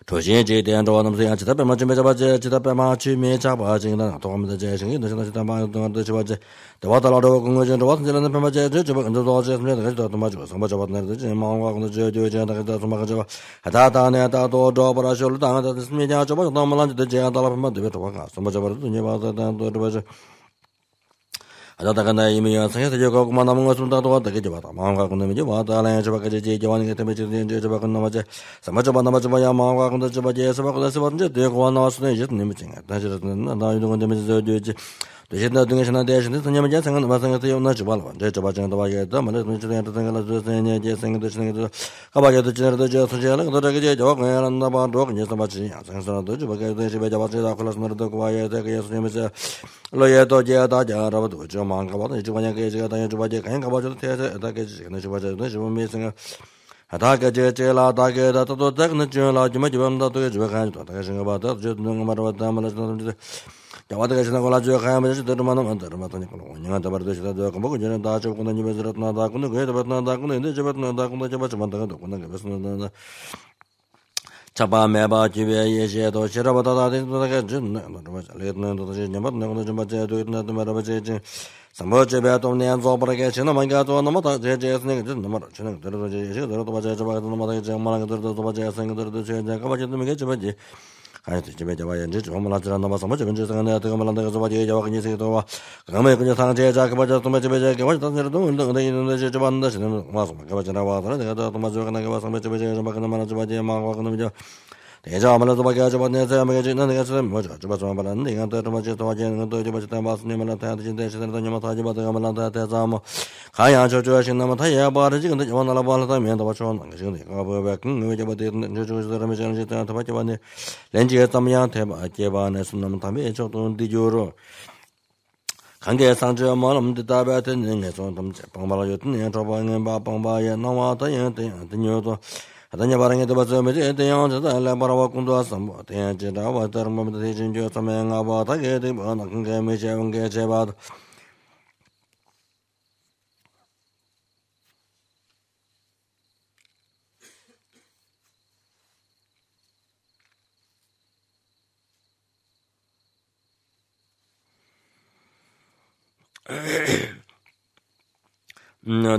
조신 제대한 도와는 무슨 지다 빼마 좀 잡아제 지다 빼마 취미 잡아지는 도움도 제생이 너는 지다 마 동안도 잡아제 도와달라고 공거전 도와서는 빼마 제 저거 근데 도와서 내가 또 맞고 선바 잡았는데 제 마음과 근데 저 제가 또 막아 하다다네 다도 도와라쇼를 당하다 스미냐 저거 너무만 제가 달아보면 되게 도와가 선바 잡아도 네 봐도 또 도와서 아다가 나 이미 상해서 저거 그만 남은 거 좀다 도와다게 줘 봐. 마음과 근데 이제 와다라야 저 밖에 제 저완이 때문에 저 밖에 남아제 삼아줘 봐 야 마음과 근데 저 밖에 서 밖에 서 봤는데 내가 와 나왔으니 이제 님이 쟁아. 다시는 나 이런 건데 저 이제 대신에 등에서나 대신에 선녀만 제 생각 마상에서 요나 줘 봐. 저 밖에 더 봐야겠다. 말은 저 생각을 저는 제 생각도 생각도 가봐야도 지나도 저 소리하는 거 저기 저 그냥 나 봐도 그냥 맞지. 생각도 저 밖에 저 집에 잡아서 클래스면도 와야 돼. 그래서 님이 로예도 제다 자라도 저 망가 봐도 이제 그냥 제가 다녀 줘 봐지 그냥 가 봐도 돼서 다게 지금 저 봐도 저 미생 하다가 제라 다게 다도 딱는 저라 좀 좀다 또 저 가는 또 다게 생각 봐도 저 눈을 말아 봤다 말아 좀 야와다가 지나 걸어 줘 가면 저 들만은 안 들만은 그냥 다 봐도 저도 뭐 그냥 다 저거 는 집에 들었나 다 근데 그게 봤나 다 근데 이제 봤나 다 근데 저 봤지만 다 근데 그래서 차바메바 집에 예제도 싫어보다 된다가 좀 레드는도 이제 뭐 좀 맞아 되는 데 말아봐지 삼버제베 또 내한 조버게 지나 많이가 또 너무다 제제스네 좀 너무 저는 들어도 이제 들어도 맞아 저거 너무다 이제 엄마랑 들어도 맞아 생각들도 제가 가봐지 좀 이게 좀 이제 아니 집에 잡아야 이제 좀 말하지라 남아서 뭐 저건 저거 내가 또 말한다가 좀 이제 저거 그냥 세도 그러면 그냥 상제 자가 맞아 또 집에 저기 맞아 단대로도 근데 이제 좀 안다 지는 와서 가봐지 나와서 내가 또 맞아 그냥 가봐서 집에 좀 막는 말하지 마지 막고 그러면 이제 대자 아무래도 밖에 하지 못해서 아무게 지는 내가 좀 뭐죠 좀 말하는데 이건 또 맞지 또 하지는 것도 좀 맞다 말씀님을 나한테 진짜 진짜 좀 하지 마다가 말한다 대자 뭐 가야 저 하시는 뭐 다야 바르지 근데 좀 나라 바르다 면도 맞죠 안 지금 내가 뭐가 그 이제 뭐대 저 사람이 저는 진짜 더 맞지 봤네 렌즈에 담이야 대바 개반에 숨는 담에 저도 뒤조로 관계 상주 뭐는 다바든 내서 좀 방발하였던 내 저번에 바 방바에 나와다 연대녀도 하다냐 바랑에도 봤으면 대양저도 알바라와 군도와서 뭐 대양제다와 다른 대진저 സമയ가 바다게 되면 그게 매제운 게 제바 네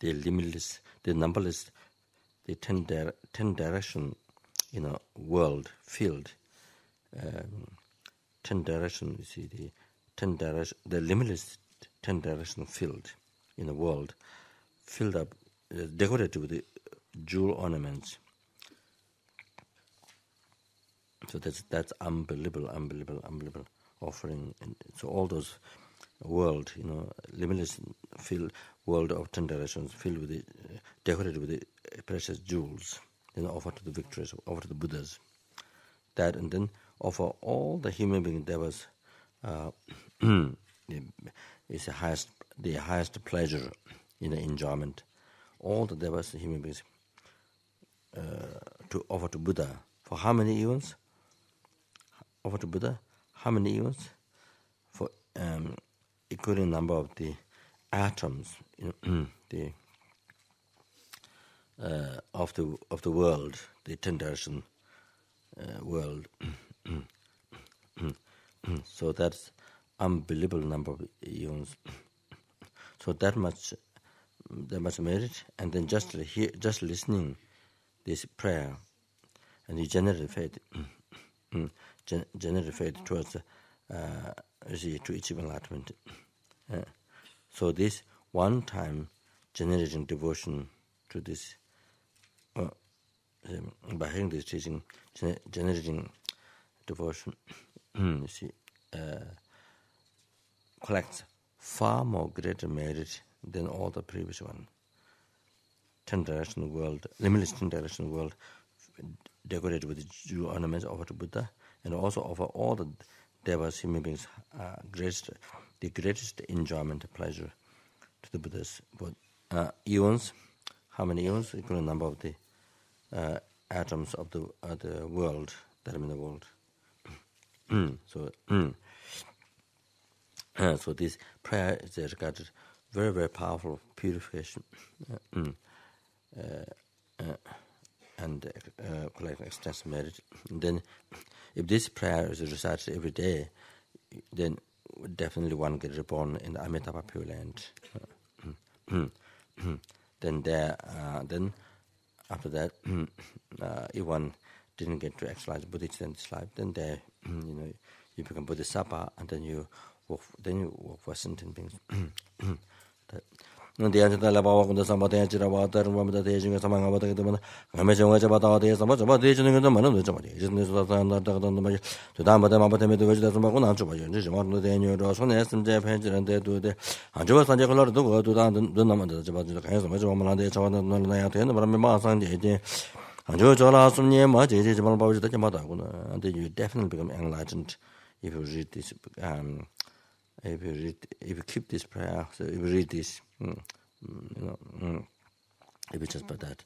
the limitless, the numberless, the 10 direction, world field. 10 direction, you see, the 10 direction, the limitless 10 direction field in the world, filled up, decorated with the jewel ornaments. So that's unbelievable offering. And so all those world, limitless field, world of 10 directions, filled with the, decorated with the precious jewels, offered to the victories, offered to the Buddhas. That, and then offer all the human beings. There was is the highest pleasure in the enjoyment. All the devas, human beings, to offer to Buddha for how many eons? Offer to Buddha how many eons? For equaling number of the atoms, the of the world, the 10 direction world. So that's unbelievable number of eons. So that much merit, and then just listening this prayer, and you generate faith, towards to achieve enlightenment. So this one time generating devotion to this, by hearing this teaching, generating devotion, you see, collects far more greater merit than all the previous one. 10 direction world, limitless 10 direction world, decorated with jewel ornaments offered to Buddha, and also offer all the devas, human beings, the greatest enjoyment, pleasure to the Buddhas. But eons, how many eons? Equal number of the atoms of the world that are in the world. So this prayer is regarded very, very powerful purification, and collect extensive merit. And then, if this prayer is recited every day, then definitely one gets reborn in the Amitabha Pure Land. Then after that, if one didn't get to actualize bodhicitta in this life, then there, you become bodhisattva, and then you work for sentient beings. The answer to the Baba Kunda Sambatha Chirava, the teaching of Samanga, the Commission was about the Sambat, the teaching of the man of the Jamadi. Isn't to Dhamma Mabatame to which the Samaguna Chuba, the annual Rosan, and Japan, and they do the Anjua Sanjacola to go to the Nama, the Japan, the Chavan, and Brahma Sanjay. Anjua Jola, some near much, it is one about the Jamada, and then you definitely become enlightened if you read this. If you keep this prayer, so if you read this, if you just put that.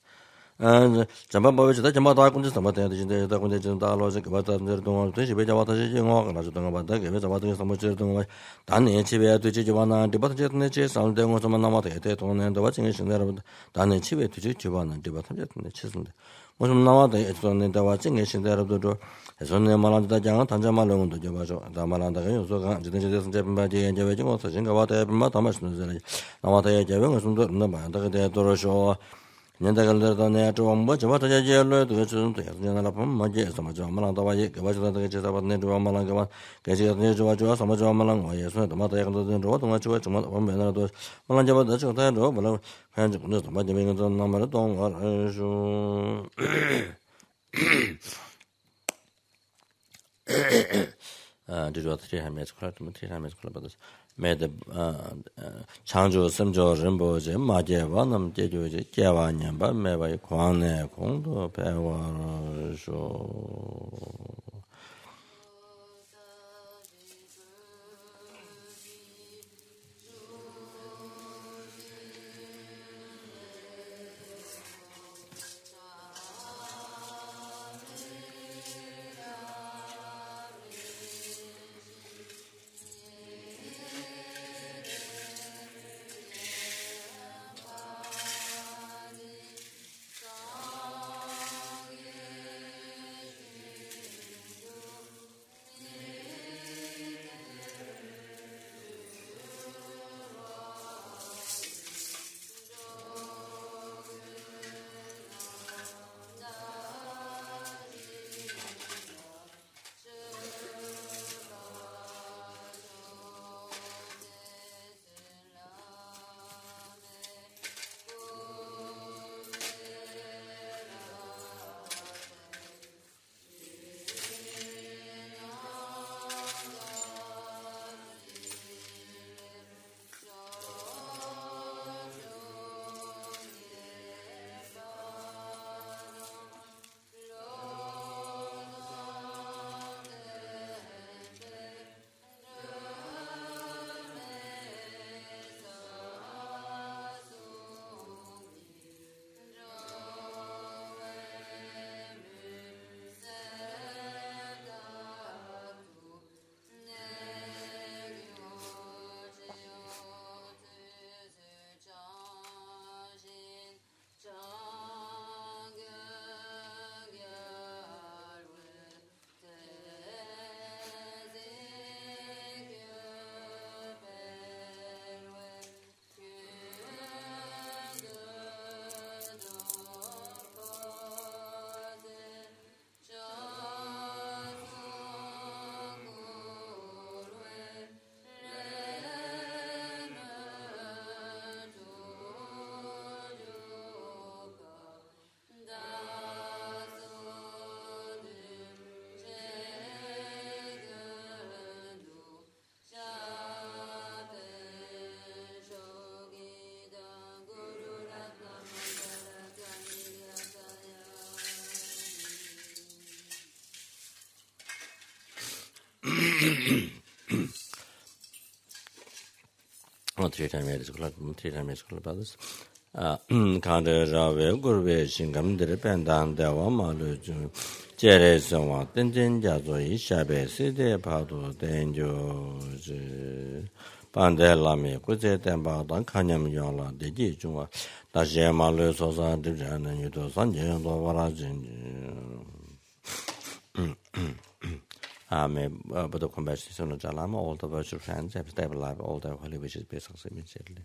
And Jamba Bavich, the Jamada Kundis, the Matan, the Kundis, the Logic, about the Don, the Shibata, about the Samuel, Dani, Chiva, to Chivana, the Batat Natchez, and then was a Manamata, and the watching is in there, Dani Chiva to Chivana, the Batat Natchez. Was nowadays it's on the watching is in there of the door. As on the Malanda Jan, Tanjamalon, the Javajo, the Malanda, the Japanese, and Javajing, also think about the Matamas. Namata Javing was the Dorosho. Nendagal to much about a yellow to General Majes, some Malanda, was the about Nedua Malanga, Gazi Nedua, some Malang, yes, the Mata and Road, much one Menado, Malanja, the Chotan, but hands of the Majaming number did what 3 minutes club made the Changju Samjo Rinpoche, Maje, Vanam, Jeju, Javanya, but maybe Kwane, Kondo, Pewa, so. three times brothers. Kandera Gurve Shingam de Pendan Dewa Malu Jere Soma Tenzin Jazo Ishabe Side Padu Denjo Pandelami Kuze Temba Dan Kanyam Yola de Jijua Daje Malu Sosa Dijan Yudo Sanjay do Warajin but the conversation of Jalama, all the virtual friends have stayed alive, all the holy wishes be successful immediately.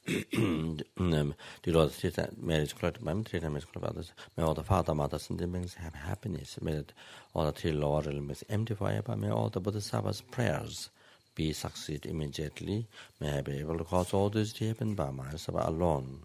The Lord says that marriage club, three times club others. May all the father, mothers, and siblings have happiness. May all the three Lord elements empty forever. May all the Bodhisattva's prayers be succeed immediately. May I be able to cause all this to happen by myself alone.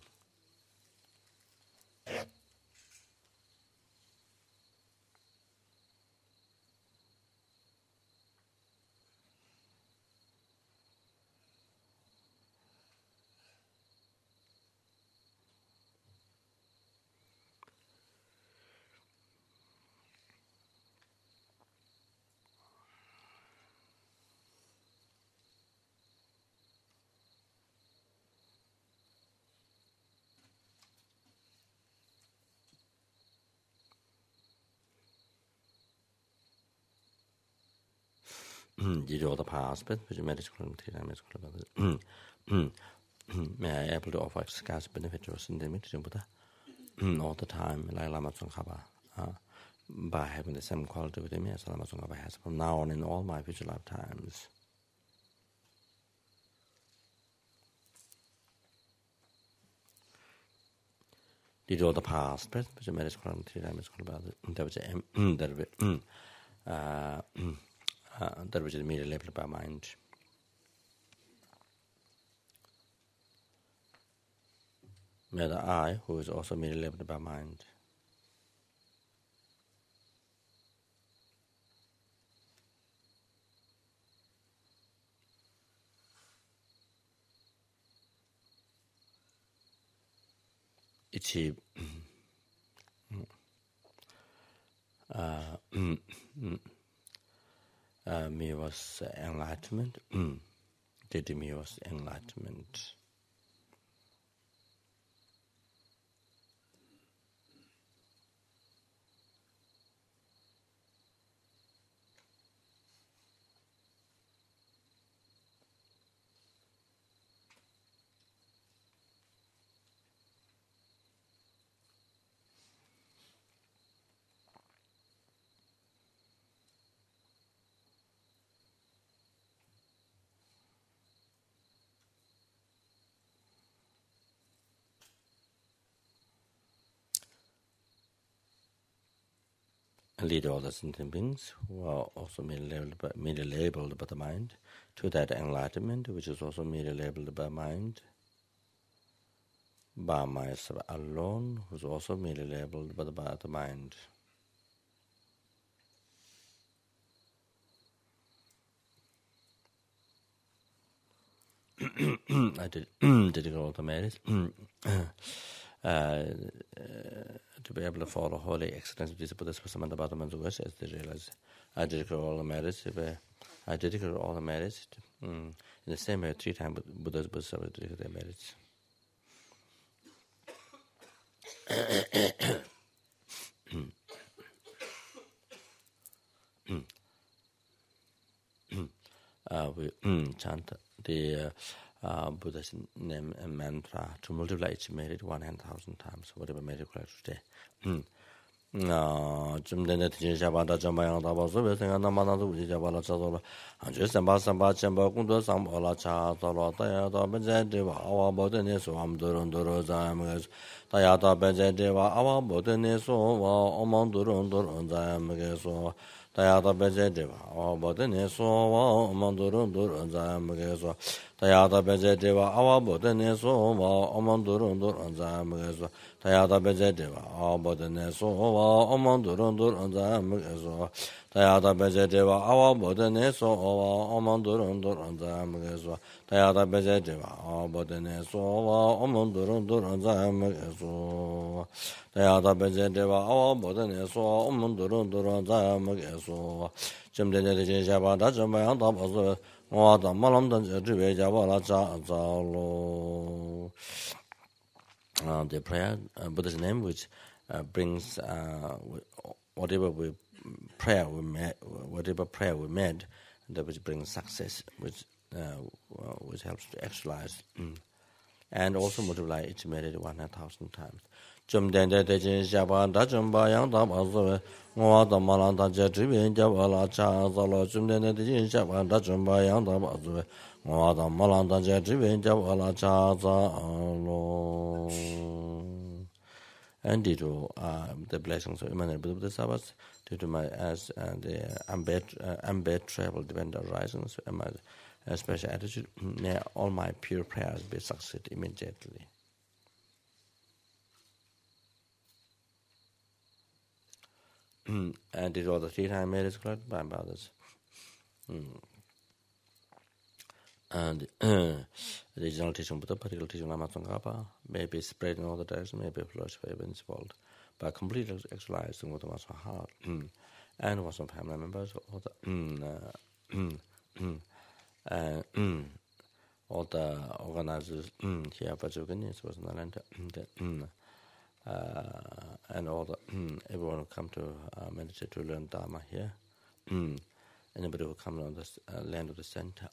Did all the past, but which medical may I able to offer scarce benefit to us in the meeting Buddha all the time, like Lama Tsongkhapa, by having the same quality with me as Lama Tsongkhapa has from now on in all my future lifetimes. Did all the past, but which medical that which is immediately labeled by mind. May the I, who is also immediately labeled by mind. Achieve me was enlightenment. Did me was enlightenment. Lead all the sentient beings who are also merely labeled by the mind to that enlightenment, which is also merely labeled by mind, by myself alone, who is also merely labeled by the mind. I did all the merits. To be able to follow holy excellence of these Buddhas for some of the bottom of the wish as they realize I dedicate all the merits. I dedicate all the merits in the same way 3 times Buddhas dedicate their merits. We chant the Buddha's name and mantra to multiply each merit 100,000 times, whatever merit you collect today. Jumdene Jabada Jambayang Tabasu, Namana, Jabala Chazolo, and just about Samba Chamber, Kundo Sambola Chatolo, Tayata Benzediva, our botanis, Amdurunduro Zamas, Tayata Benzediva, our botanis, Omandurundur Zamageso, Tayata Benzediva, our botanis, Omandurundur Zamageso, Tayata Benzediva, our botanis, Omandurundur Zamageso, Tayata Benzediva, our botanis, Omandurundur Zamageso, Tayada Beja Deva, our Bodaneso, or Omondurunduranzamageswa, Tayada Beja Deva, our Bodaneso, or Omondurunduranzamageswa, Tayada Beja Deva, our Bodaneso, Omondurunduranzamageswa, Jimdene Java, Dajama, and Tabazo, or the Malam Danjava, Zalo. The prayer, Buddha's name, which brings whatever prayer we made, that which brings success, which helps to actualize, and also multiply each meditate 100,000 times. Jum den de jin xia da jum yang da ba zo wa da ma lang da jie zhi bin jia ba la cha za lo jum den de jin xia da jum yang da ba zo wa da ma lang da jie zhi bin jia ba la cha za lo. And due to the blessings of Immanuel Buddha Bodhisattvas, due to my the ambit travel dependent arisings, and my special attitude, all my pure prayers will succeed immediately. And did all the 3-time merits collected by others. And the original teaching Buddha, particular teaching Lama Tsongkhapa, may be spread in all the directions, may be flourished by everyone's world, by completely actualizing what was heart, and was some family members, all the organizers here, Vajuganis was Nalanda, and all the everyone who come to meditate to learn Dharma here, anybody who comes on this land of the center,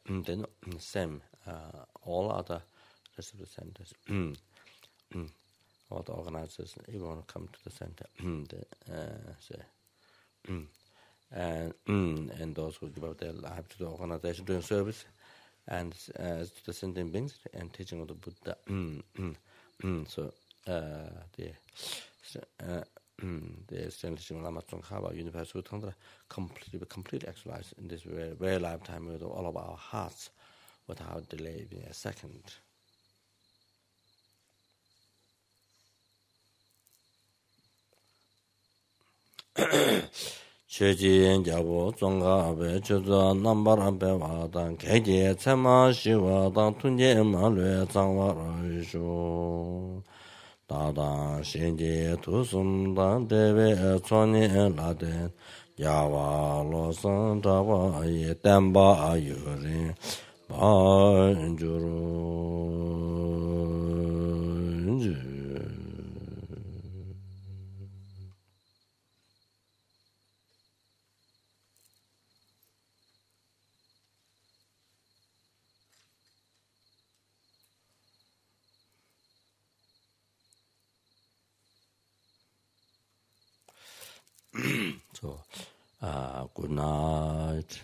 then same all other rest of the centers, all the organizers, everyone who come to the center, and those who give up their life to the organization doing service, and to the sentient beings and teaching of the Buddha. So the Sentient Lama Tsongkhapa Universal Tantra completely actualized in this very lifetime with all of our hearts without delay in a second. Cheji Jabo Zonga Abe Chuza Nambar Abe Wadan Keji Tsema Shiwa Dan Tunje Malue Zangwa Raishu Dada Shinji Tusum Dan Deve Choni Laden Yawa Losan Tawa Ye Temba Ayurin Banjuru. So, good night.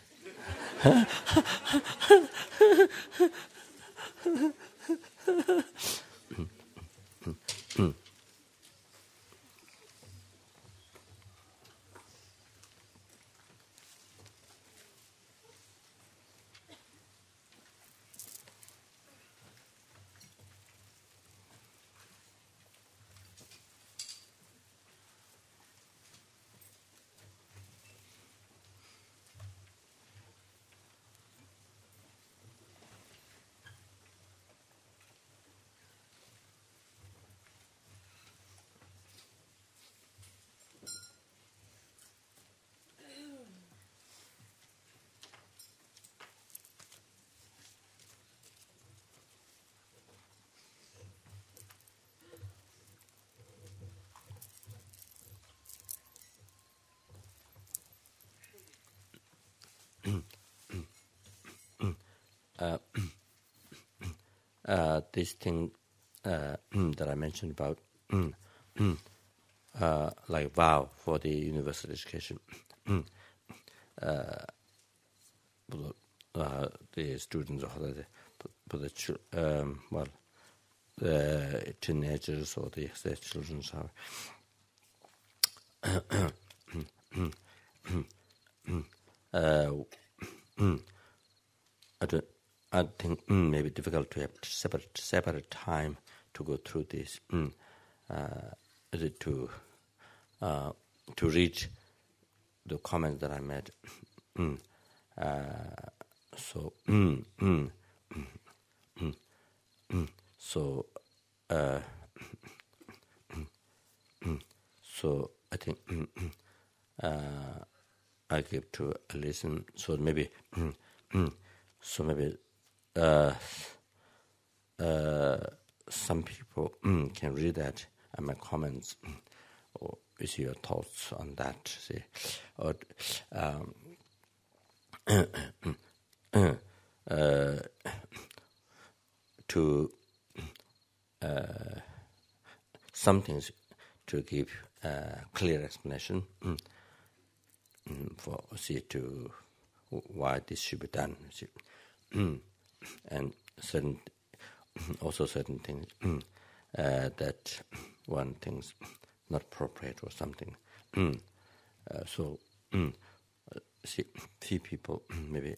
This thing that I mentioned about like vow for the universal education, the students or the teenagers or their children I think maybe difficult to have separate time to go through this, to read the comments that I made. So I think I give to a listen. So maybe some people can read that and my comments, or is your thoughts on that? See, or to some things to give clear explanation for to why this should be done. See, and certain things that one thinks not appropriate or something. See, few people maybe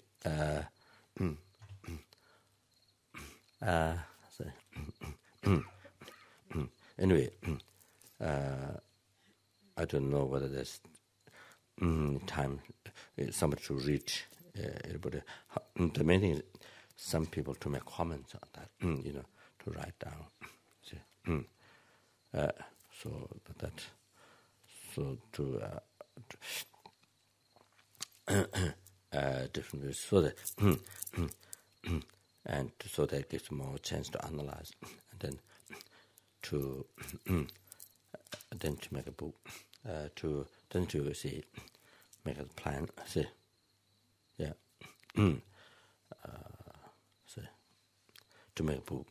anyway, I don't know whether there's time somebody to reach everybody. The main thing is some people to make comments on that, to write down. See, different ways, so that and so that gives more chance to analyze, and then to make a book, to see, make a plan. See, yeah, to make a book,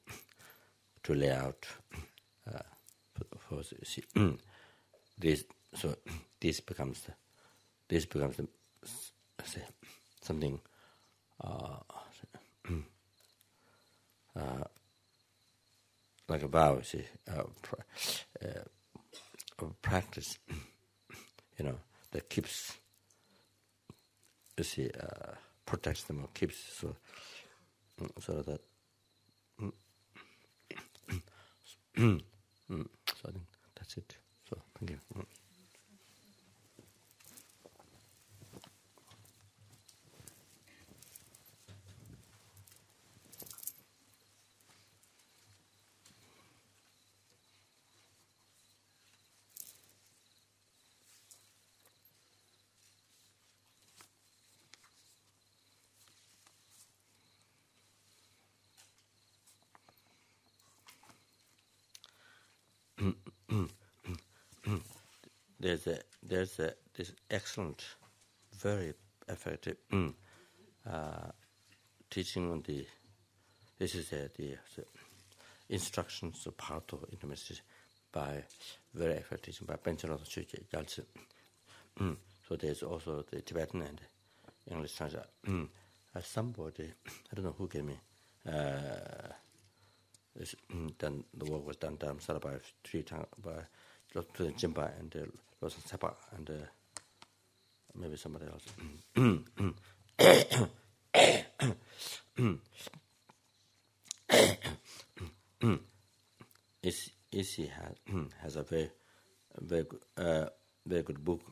to lay out for see, this. So this becomes the say, something like a vow, see, practice, that keeps, see, protects them or keeps, so that. So I think that's it. So thank you. There's this excellent, very effective teaching on the. This is the instructions of part of intermediate by very effective teaching by Benjamin Yaltsin. So there's also the Tibetan and English translation. Somebody, I don't know who gave me. Then the work was done by 3 times by Jimba and Lawson Sapa and maybe somebody else. Issy has a very good book,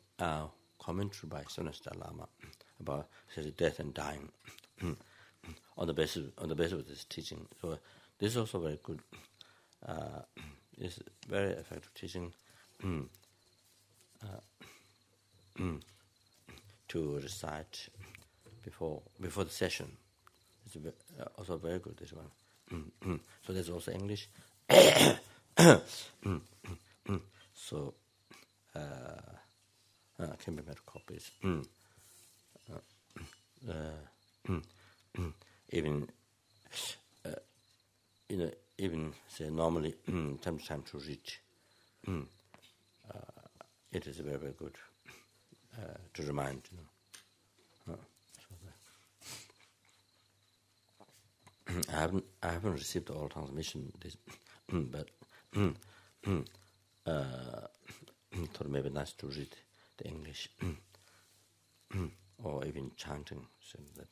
commentary by Sonas Lama about death and dying on the basis of this teaching. So this is also very good. It's very effective teaching to recite before the session. It's also very good, this one. So there's also English. So I can be better copies. Even even say normally time to reach. It is very, very good to remind. I haven't received all transmission, but thought maybe nice to read the English or even chanting, so that.